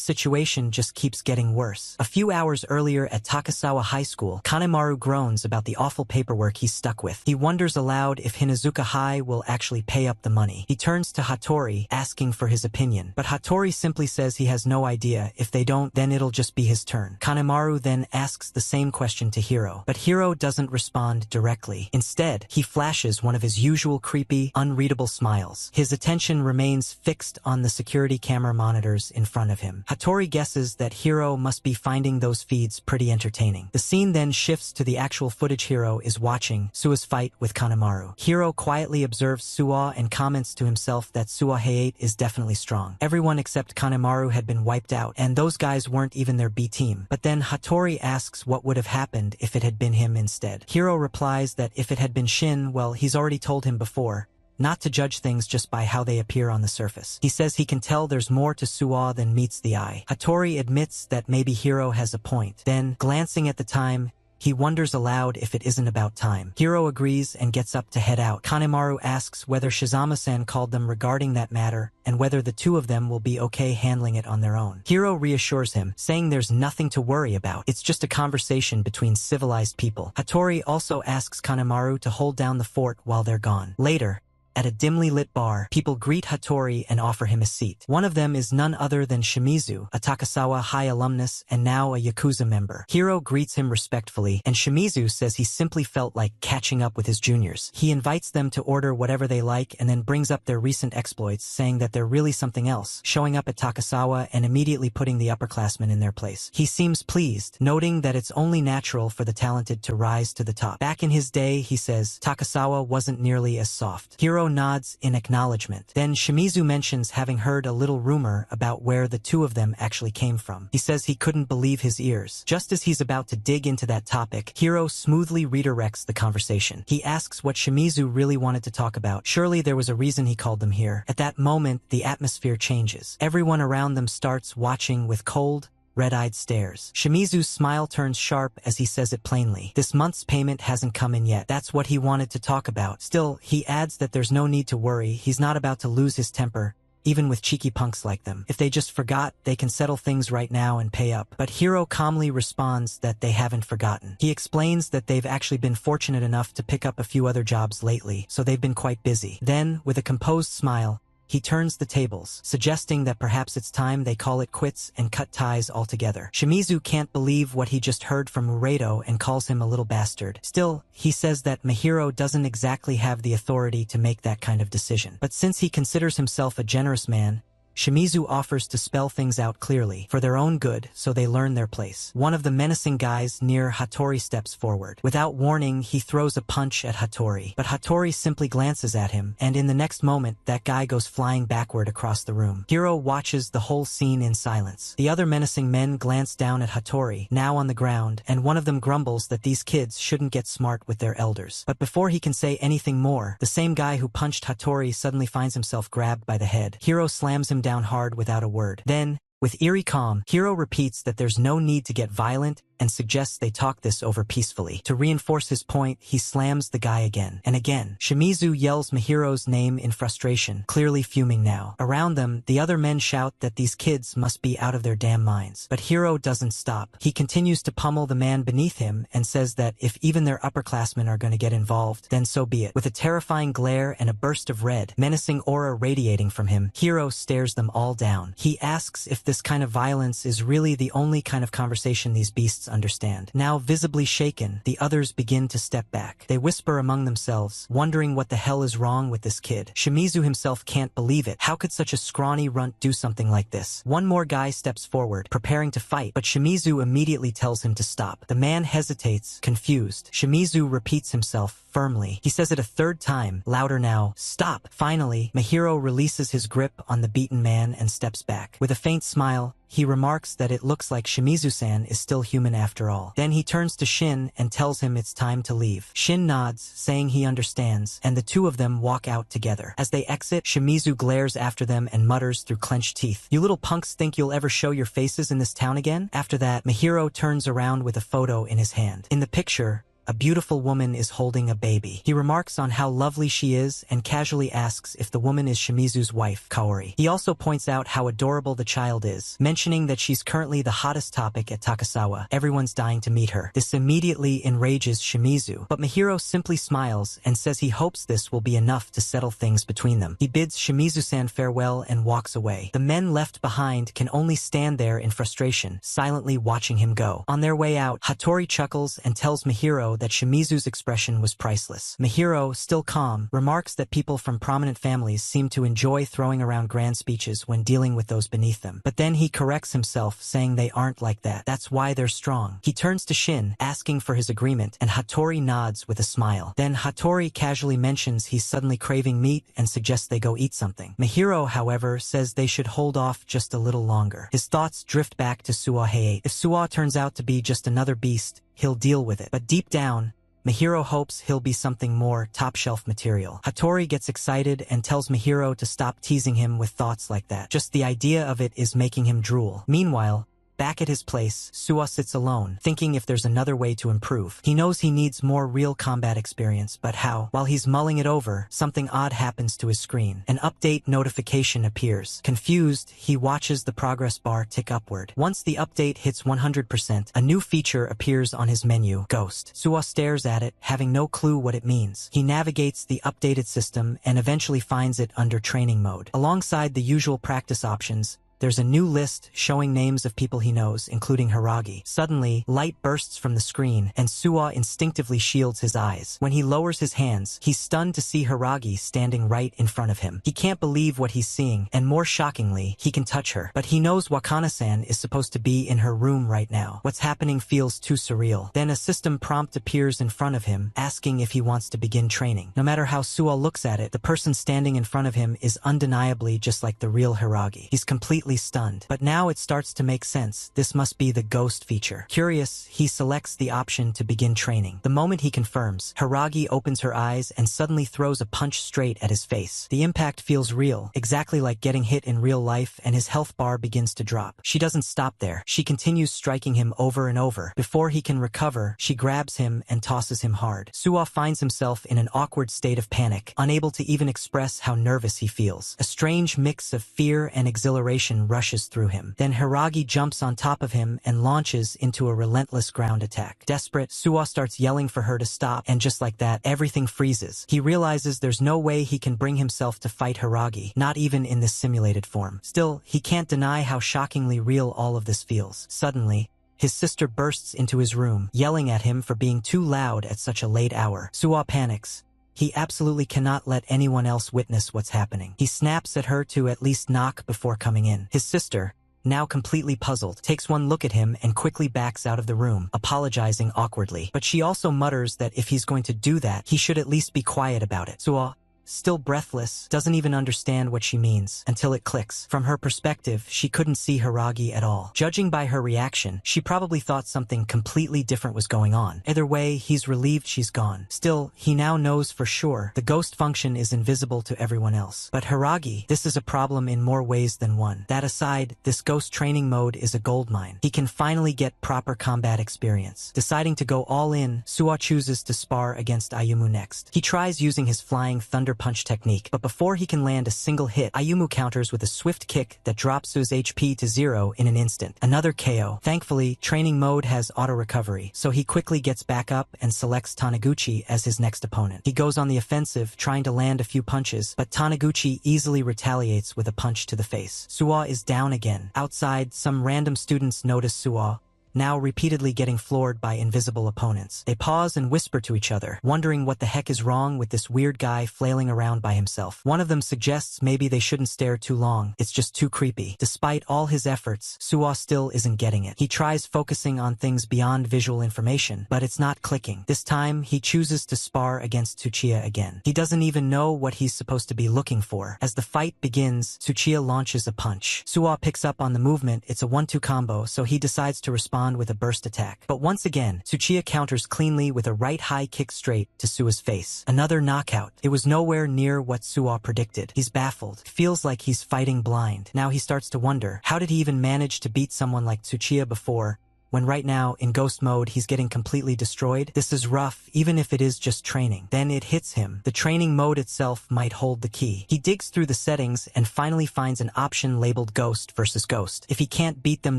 situation just keeps getting worse. A few hours earlier at Takasawa High School, Kanemaru groans about the awful paperwork he's stuck with. He wonders aloud if Hinazuka High will actually pay up the money. He turns to Hattori, asking for his opinion. But Hattori simply says he has no idea. If they don't, then it'll just be his turn. Kanemaru then asks the same question to Hiro. But Hiro doesn't respond directly. Instead, he flashes one of his usual creepy, unreadable smiles. His attention remains fixed on the security camera monitors in front of him. Hattori guesses that Hiro must be finding those feeds pretty entertaining. The scene then shifts to the actual footage Hiro is watching, Suwa's fight with Kanemaru. Hiro quietly observes Suwa and comments to himself that Suwa Hayate is definitely strong. Everyone except Kanemaru had been wiped out, and those guys weren't even their B team. But then Hattori asks what would have happened if it had been him instead. Hiro replies that if it had been Shin, well, he's already told him before, not to judge things just by how they appear on the surface. He says he can tell there's more to Suwa than meets the eye. Hattori admits that maybe Hiro has a point. Then, glancing at the time, he wonders aloud if it isn't about time. Hiro agrees and gets up to head out. Kanemaru asks whether Shizama-san called them regarding that matter and whether the two of them will be okay handling it on their own. Hiro reassures him, saying there's nothing to worry about. It's just a conversation between civilized people. Hattori also asks Kanemaru to hold down the fort while they're gone. Later, at a dimly lit bar, people greet Hattori and offer him a seat. One of them is none other than Shimizu, a Takasawa High alumnus and now a Yakuza member. Hiro greets him respectfully, and Shimizu says he simply felt like catching up with his juniors. He invites them to order whatever they like and then brings up their recent exploits, saying that they're really something else, showing up at Takasawa and immediately putting the upperclassmen in their place. He seems pleased, noting that it's only natural for the talented to rise to the top. Back in his day, he says, Takasawa wasn't nearly as soft. Hiro nods in acknowledgement. Then Shimizu mentions having heard a little rumor about where the two of them actually came from. He says he couldn't believe his ears. Just as he's about to dig into that topic, Hiro smoothly redirects the conversation. He asks what Shimizu really wanted to talk about. Surely there was a reason he called them here. At that moment, the atmosphere changes. Everyone around them starts watching with cold, red-eyed stares. Shimizu's smile turns sharp as he says it plainly. This month's payment hasn't come in yet. That's what he wanted to talk about. Still, he adds that there's no need to worry. He's not about to lose his temper, even with cheeky punks like them. If they just forgot, they can settle things right now and pay up. But Hiro calmly responds that they haven't forgotten. He explains that they've actually been fortunate enough to pick up a few other jobs lately, so they've been quite busy. Then, with a composed smile, he turns the tables, suggesting that perhaps it's time they call it quits and cut ties altogether. Shimizu can't believe what he just heard from Uredo and calls him a little bastard. Still, he says that Mahiro doesn't exactly have the authority to make that kind of decision. But since he considers himself a generous man, Shimizu offers to spell things out clearly, for their own good, so they learn their place. One of the menacing guys near Hattori steps forward. Without warning, he throws a punch at Hattori, but Hattori simply glances at him, and in the next moment, that guy goes flying backward across the room. Hiro watches the whole scene in silence. The other menacing men glance down at Hattori, now on the ground, and one of them grumbles that these kids shouldn't get smart with their elders. But before he can say anything more, the same guy who punched Hattori suddenly finds himself grabbed by the head. Hiro slams him down hard without a word. Then, with eerie calm, Hiro repeats that there's no need to get violent and suggests they talk this over peacefully. To reinforce his point, he slams the guy again and again. Shimizu yells Mahiro's name in frustration, clearly fuming now. Around them, the other men shout that these kids must be out of their damn minds. But Hiro doesn't stop. He continues to pummel the man beneath him and says that if even their upperclassmen are going to get involved, then so be it. With a terrifying glare and a burst of red, menacing aura radiating from him, Hiro stares them all down. He asks if this kind of violence is really the only kind of conversation these beasts understand. Now visibly shaken, the others begin to step back. They whisper among themselves, wondering what the hell is wrong with this kid. Shimizu himself can't believe it. How could such a scrawny runt do something like this? One more guy steps forward, preparing to fight, but Shimizu immediately tells him to stop. The man hesitates, confused. Shimizu repeats himself firmly. He says it a third time, louder now, "Stop!" Finally, Mahiro releases his grip on the beaten man and steps back. With a faint smile, he remarks that it looks like Shimizu-san is still human after all. Then he turns to Shin and tells him it's time to leave. Shin nods, saying he understands, and the two of them walk out together. As they exit, Shimizu glares after them and mutters through clenched teeth, "You little punks think you'll ever show your faces in this town again?" After that, Mahiro turns around with a photo in his hand. In the picture, a beautiful woman is holding a baby. He remarks on how lovely she is and casually asks if the woman is Shimizu's wife, Kaori. He also points out how adorable the child is, mentioning that she's currently the hottest topic at Takasawa. Everyone's dying to meet her. This immediately enrages Shimizu, but Mahiro simply smiles and says he hopes this will be enough to settle things between them. He bids Shimizu-san farewell and walks away. The men left behind can only stand there in frustration, silently watching him go. On their way out, Hattori chuckles and tells Mahiro that Shimizu's expression was priceless. Mahiro, still calm, remarks that people from prominent families seem to enjoy throwing around grand speeches when dealing with those beneath them. But then he corrects himself, saying they aren't like that. That's why they're strong. He turns to Shin, asking for his agreement, and Hattori nods with a smile. Then Hattori casually mentions he's suddenly craving meat and suggests they go eat something. Mahiro, however, says they should hold off just a little longer. His thoughts drift back to Suwa. If Suwa turns out to be just another beast, he'll deal with it. But deep down, Mahiro hopes he'll be something more top-shelf material. Hattori gets excited and tells Mahiro to stop teasing him with thoughts like that. Just the idea of it is making him drool. Meanwhile, back at his place, Suwa sits alone, thinking if there's another way to improve. He knows he needs more real combat experience, but how? While he's mulling it over, something odd happens to his screen. An update notification appears. Confused, he watches the progress bar tick upward. Once the update hits 100%, a new feature appears on his menu, Ghost. Suwa stares at it, having no clue what it means. He navigates the updated system and eventually finds it under training mode. Alongside the usual practice options, there's a new list showing names of people he knows, including Hiragi. Suddenly, light bursts from the screen, and Suwa instinctively shields his eyes. When he lowers his hands, he's stunned to see Hiragi standing right in front of him. He can't believe what he's seeing, and more shockingly, he can touch her. But he knows Wakana-san is supposed to be in her room right now. What's happening feels too surreal. Then a system prompt appears in front of him, asking if he wants to begin training. No matter how Suwa looks at it, the person standing in front of him is undeniably just like the real Hiragi. He's completely stunned. But now it starts to make sense. This must be the ghost feature. Curious, he selects the option to begin training. The moment he confirms, Hiragi opens her eyes and suddenly throws a punch straight at his face. The impact feels real, exactly like getting hit in real life, and his health bar begins to drop. She doesn't stop there. She continues striking him over and over. Before he can recover, she grabs him and tosses him hard. Suwa finds himself in an awkward state of panic, unable to even express how nervous he feels. A strange mix of fear and exhilaration adrenaline rushes through him. Then Hiragi jumps on top of him and launches into a relentless ground attack. Desperate, Suwa starts yelling for her to stop, and just like that, everything freezes. He realizes there's no way he can bring himself to fight Hiragi, not even in this simulated form. Still, he can't deny how shockingly real all of this feels. Suddenly, his sister bursts into his room, yelling at him for being too loud at such a late hour. Suwa panics. He absolutely cannot let anyone else witness what's happening. He snaps at her to at least knock before coming in. His sister, now completely puzzled, takes one look at him and quickly backs out of the room, apologizing awkwardly. But she also mutters that if he's going to do that, he should at least be quiet about it. Suwa, still breathless, doesn't even understand what she means until it clicks. From her perspective, she couldn't see Hiragi at all. Judging by her reaction, she probably thought something completely different was going on. Either way, he's relieved she's gone. Still, he now knows for sure the ghost function is invisible to everyone else. But Hiragi, this is a problem in more ways than one. That aside, this ghost training mode is a goldmine. He can finally get proper combat experience. Deciding to go all in, Suwa chooses to spar against Ayumu next. He tries using his flying thunder punch technique, but before he can land a single hit, Ayumu counters with a swift kick that drops Su's HP to 0 in an instant. Another KO. Thankfully, training mode has auto-recovery, so he quickly gets back up and selects Taniguchi as his next opponent. He goes on the offensive, trying to land a few punches, but Taniguchi easily retaliates with a punch to the face. Suwa is down again. Outside, some random students notice Suwa, now repeatedly getting floored by invisible opponents. They pause and whisper to each other, wondering what the heck is wrong with this weird guy flailing around by himself. One of them suggests maybe they shouldn't stare too long, it's just too creepy. Despite all his efforts, Suwa still isn't getting it. He tries focusing on things beyond visual information, but it's not clicking. This time, he chooses to spar against Tsuchiya again. He doesn't even know what he's supposed to be looking for. As the fight begins, Tsuchiya launches a punch. Suwa picks up on the movement. It's a 1-2 combo, so he decides to respond with a burst attack. But once again, Tsuchiya counters cleanly with a right high kick straight to Suwa's face. Another knockout. It was nowhere near what Suwa predicted. He's baffled. Feels like he's fighting blind. Now he starts to wonder, how did he even manage to beat someone like Tsuchiya before, when right now, in ghost mode, he's getting completely destroyed? This is rough, even if it is just training. Then it hits him. The training mode itself might hold the key. He digs through the settings and finally finds an option labeled Ghost versus Ghost. If he can't beat them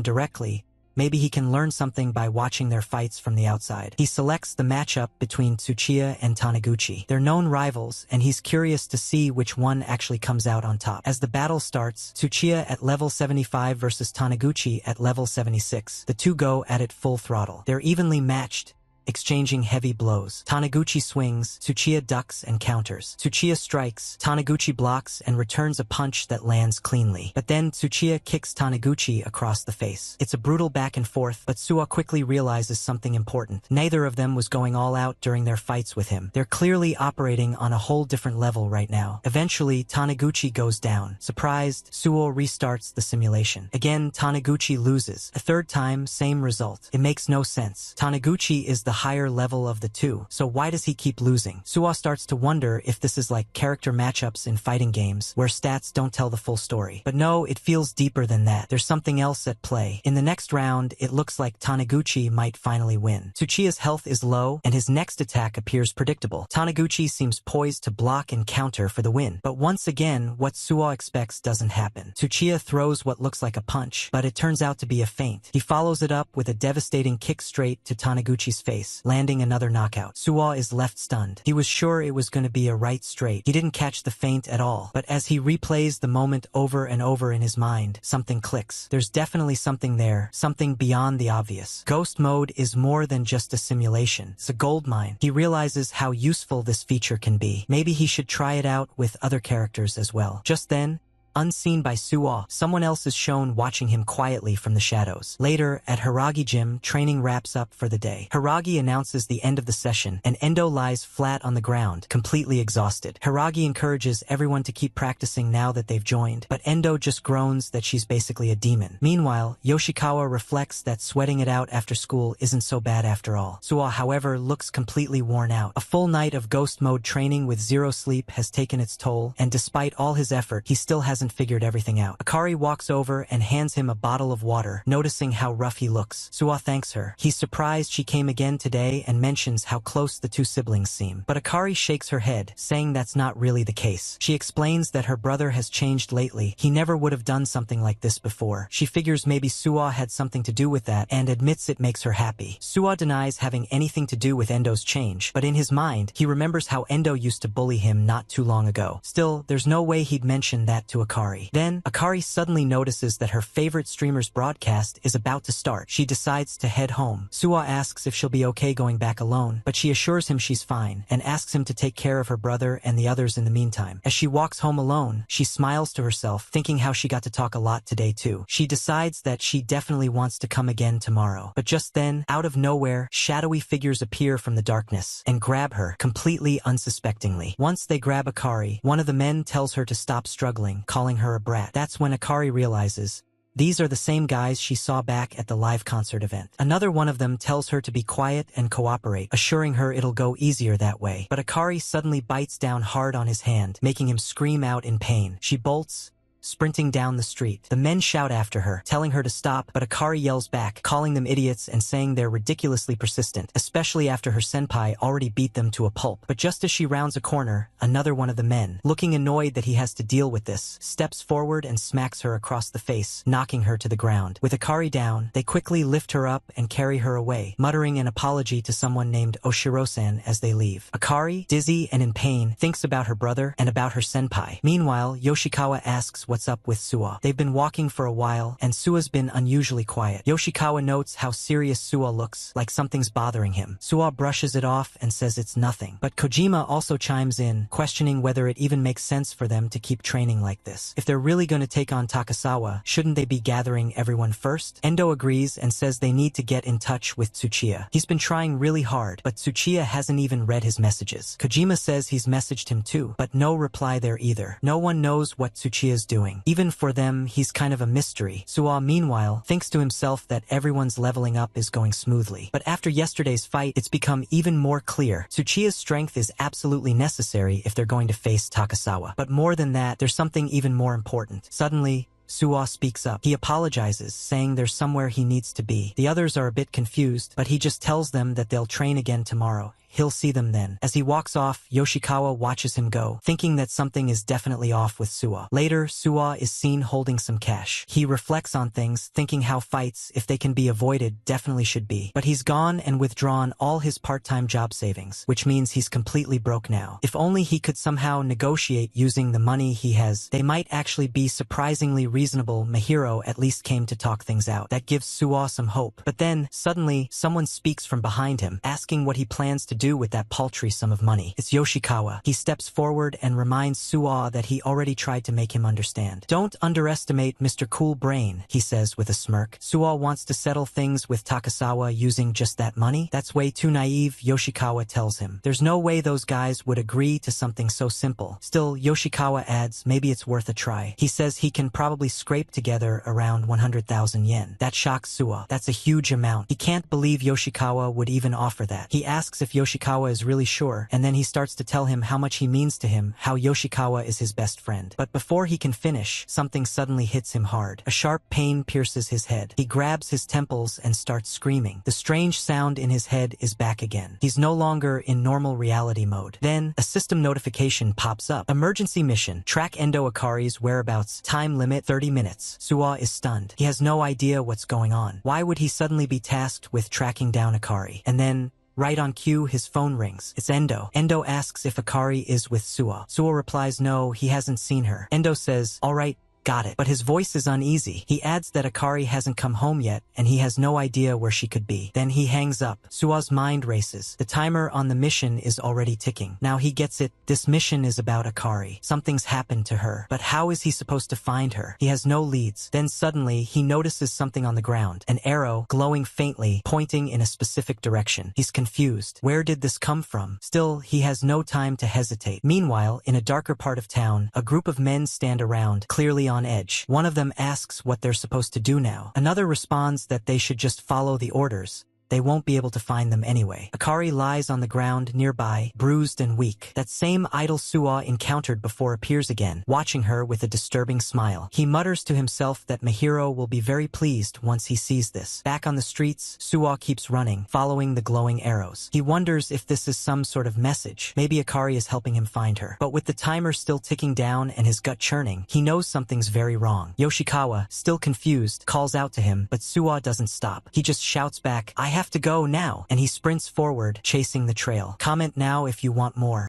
directly, maybe he can learn something by watching their fights from the outside. He selects the matchup between Tsuchiya and Taniguchi. They're known rivals, and he's curious to see which one actually comes out on top. As the battle starts, Tsuchiya at level 75 versus Taniguchi at level 76. The two go at it full throttle. They're evenly matched, exchanging heavy blows. Taniguchi swings, Tsuchiya ducks and counters. Tsuchiya strikes, Taniguchi blocks and returns a punch that lands cleanly. But then Tsuchiya kicks Taniguchi across the face. It's a brutal back and forth, but Suwa quickly realizes something important. Neither of them was going all out during their fights with him. They're clearly operating on a whole different level right now. Eventually, Taniguchi goes down. Surprised, Suwa restarts the simulation. Again, Taniguchi loses. A third time, same result. It makes no sense. Taniguchi is the higher level of the two, so why does he keep losing? Suwa starts to wonder if this is like character matchups in fighting games, where stats don't tell the full story. But no, it feels deeper than that. There's something else at play. In the next round, it looks like Taniguchi might finally win. Tsuchiya's health is low, and his next attack appears predictable. Taniguchi seems poised to block and counter for the win. But once again, what Suwa expects doesn't happen. Tsuchiya throws what looks like a punch, but it turns out to be a feint. He follows it up with a devastating kick straight to Taniguchi's face, landing another knockout. Suwa is left stunned. He was sure it was going to be a right straight. He didn't catch the feint at all. But as he replays the moment over and over in his mind, something clicks. There's definitely something there, something beyond the obvious. Ghost mode is more than just a simulation. It's a goldmine. He realizes how useful this feature can be. Maybe he should try it out with other characters as well. Just then, unseen by Suwa, someone else is shown watching him quietly from the shadows. Later, at Hiragi Gym, training wraps up for the day. Hiragi announces the end of the session, and Endo lies flat on the ground, completely exhausted. Hiragi encourages everyone to keep practicing now that they've joined, but Endo just groans that she's basically a demon. Meanwhile, Yoshikawa reflects that sweating it out after school isn't so bad after all. Suwa, however, looks completely worn out. A full night of ghost mode training with zero sleep has taken its toll, and despite all his effort, he still hasn't hasn't figured everything out. Akari walks over and hands him a bottle of water, noticing how rough he looks. Suwa thanks her. He's surprised she came again today and mentions how close the two siblings seem. But Akari shakes her head, saying that's not really the case. She explains that her brother has changed lately. He never would have done something like this before. She figures maybe Suwa had something to do with that and admits it makes her happy. Suwa denies having anything to do with Endo's change, but in his mind, he remembers how Endo used to bully him not too long ago. Still, there's no way he'd mention that to Akari. Then, Akari suddenly notices that her favorite streamer's broadcast is about to start. She decides to head home. Suwa asks if she'll be okay going back alone, but she assures him she's fine and asks him to take care of her brother and the others in the meantime. As she walks home alone, she smiles to herself, thinking how she got to talk a lot today too. She decides that she definitely wants to come again tomorrow. But just then, out of nowhere, shadowy figures appear from the darkness and grab her, completely unsuspectingly. Once they grab Akari, one of the men tells her to stop struggling, calling her a brat. That's when Akari realizes these are the same guys she saw back at the live concert event. Another one of them tells her to be quiet and cooperate, assuring her it'll go easier that way. But Akari suddenly bites down hard on his hand, making him scream out in pain. She bolts, sprinting down the street. The men shout after her, telling her to stop, but Akari yells back, calling them idiots and saying they're ridiculously persistent, especially after her senpai already beat them to a pulp. But just as she rounds a corner, another one of the men, looking annoyed that he has to deal with this, steps forward and smacks her across the face, knocking her to the ground. With Akari down, they quickly lift her up and carry her away, muttering an apology to someone named Oshiro-san as they leave. Akari, dizzy and in pain, thinks about her brother and about her senpai. Meanwhile, Yoshikawa asks what's up with Suwa. They've been walking for a while, and Suwa's been unusually quiet. Yoshikawa notes how serious Suwa looks, like something's bothering him. Suwa brushes it off and says it's nothing. But Kojima also chimes in, questioning whether it even makes sense for them to keep training like this. If they're really going to take on Takasawa, shouldn't they be gathering everyone first? Endo agrees and says they need to get in touch with Tsuchiya. He's been trying really hard, but Tsuchiya hasn't even read his messages. Kojima says he's messaged him too, but no reply there either. No one knows what Tsuchiya's doing. Even for them, he's kind of a mystery. Suwa, meanwhile, thinks to himself that everyone's leveling up is going smoothly. But after yesterday's fight, it's become even more clear. Tsuchiya's strength is absolutely necessary if they're going to face Takasawa. But more than that, there's something even more important. Suddenly, Suwa speaks up. He apologizes, saying there's somewhere he needs to be. The others are a bit confused, but he just tells them that they'll train again tomorrow. He'll see them then. As he walks off, Yoshikawa watches him go, thinking that something is definitely off with Suwa. Later, Suwa is seen holding some cash. He reflects on things, thinking how fights, if they can be avoided, definitely should be. But he's gone and withdrawn all his part-time job savings, which means he's completely broke now. If only he could somehow negotiate using the money he has, they might actually be surprisingly reasonable. Mahiro at least came to talk things out. That gives Suwa some hope. But then, suddenly, someone speaks from behind him, asking what he plans to do with that paltry sum of money. It's Yoshikawa. He steps forward and reminds Suwa that he already tried to make him understand. Don't underestimate Mr. Cool Brain, he says with a smirk. Suwa wants to settle things with Takasawa using just that money? That's way too naive, Yoshikawa tells him. There's no way those guys would agree to something so simple. Still, Yoshikawa adds maybe it's worth a try. He says he can probably scrape together around 100,000 yen. That shocks Suwa. That's a huge amount. He can't believe Yoshikawa would even offer that. He asks if Yoshikawa is really sure, and then he starts to tell him how much he means to him, how Yoshikawa is his best friend. But before he can finish, something suddenly hits him hard. A sharp pain pierces his head. He grabs his temples and starts screaming. The strange sound in his head is back again. He's no longer in normal reality mode. Then, a system notification pops up. Emergency mission. Track Endo Akari's whereabouts. Time limit 30 minutes. Suwa is stunned. He has no idea what's going on. Why would he suddenly be tasked with tracking down Akari? And then, right on cue, his phone rings. It's Endo. Endo asks if Akari is with Suwa. Suwa replies no, he hasn't seen her. Endo says, all right, got it. But his voice is uneasy. He adds that Akari hasn't come home yet, and he has no idea where she could be. Then he hangs up. Suwa's mind races. The timer on the mission is already ticking. Now he gets it. This mission is about Akari. Something's happened to her. But how is he supposed to find her? He has no leads. Then suddenly, he notices something on the ground. An arrow, glowing faintly, pointing in a specific direction. He's confused. Where did this come from? Still, he has no time to hesitate. Meanwhile, in a darker part of town, a group of men stand around, clearly on edge. One of them asks what they're supposed to do now. Another responds that they should just follow the orders. they won't be able to find them anyway. Akari lies on the ground nearby, bruised and weak. That same idol Suwa encountered before appears again, watching her with a disturbing smile. He mutters to himself that Mahiro will be very pleased once he sees this. Back on the streets, Suwa keeps running, following the glowing arrows. He wonders if this is some sort of message. Maybe Akari is helping him find her. But with the timer still ticking down and his gut churning, he knows something's very wrong. Yoshikawa, still confused, calls out to him, but Suwa doesn't stop. He just shouts back, "I have to go now," and he sprints forward, chasing the trail. Comment now if you want more.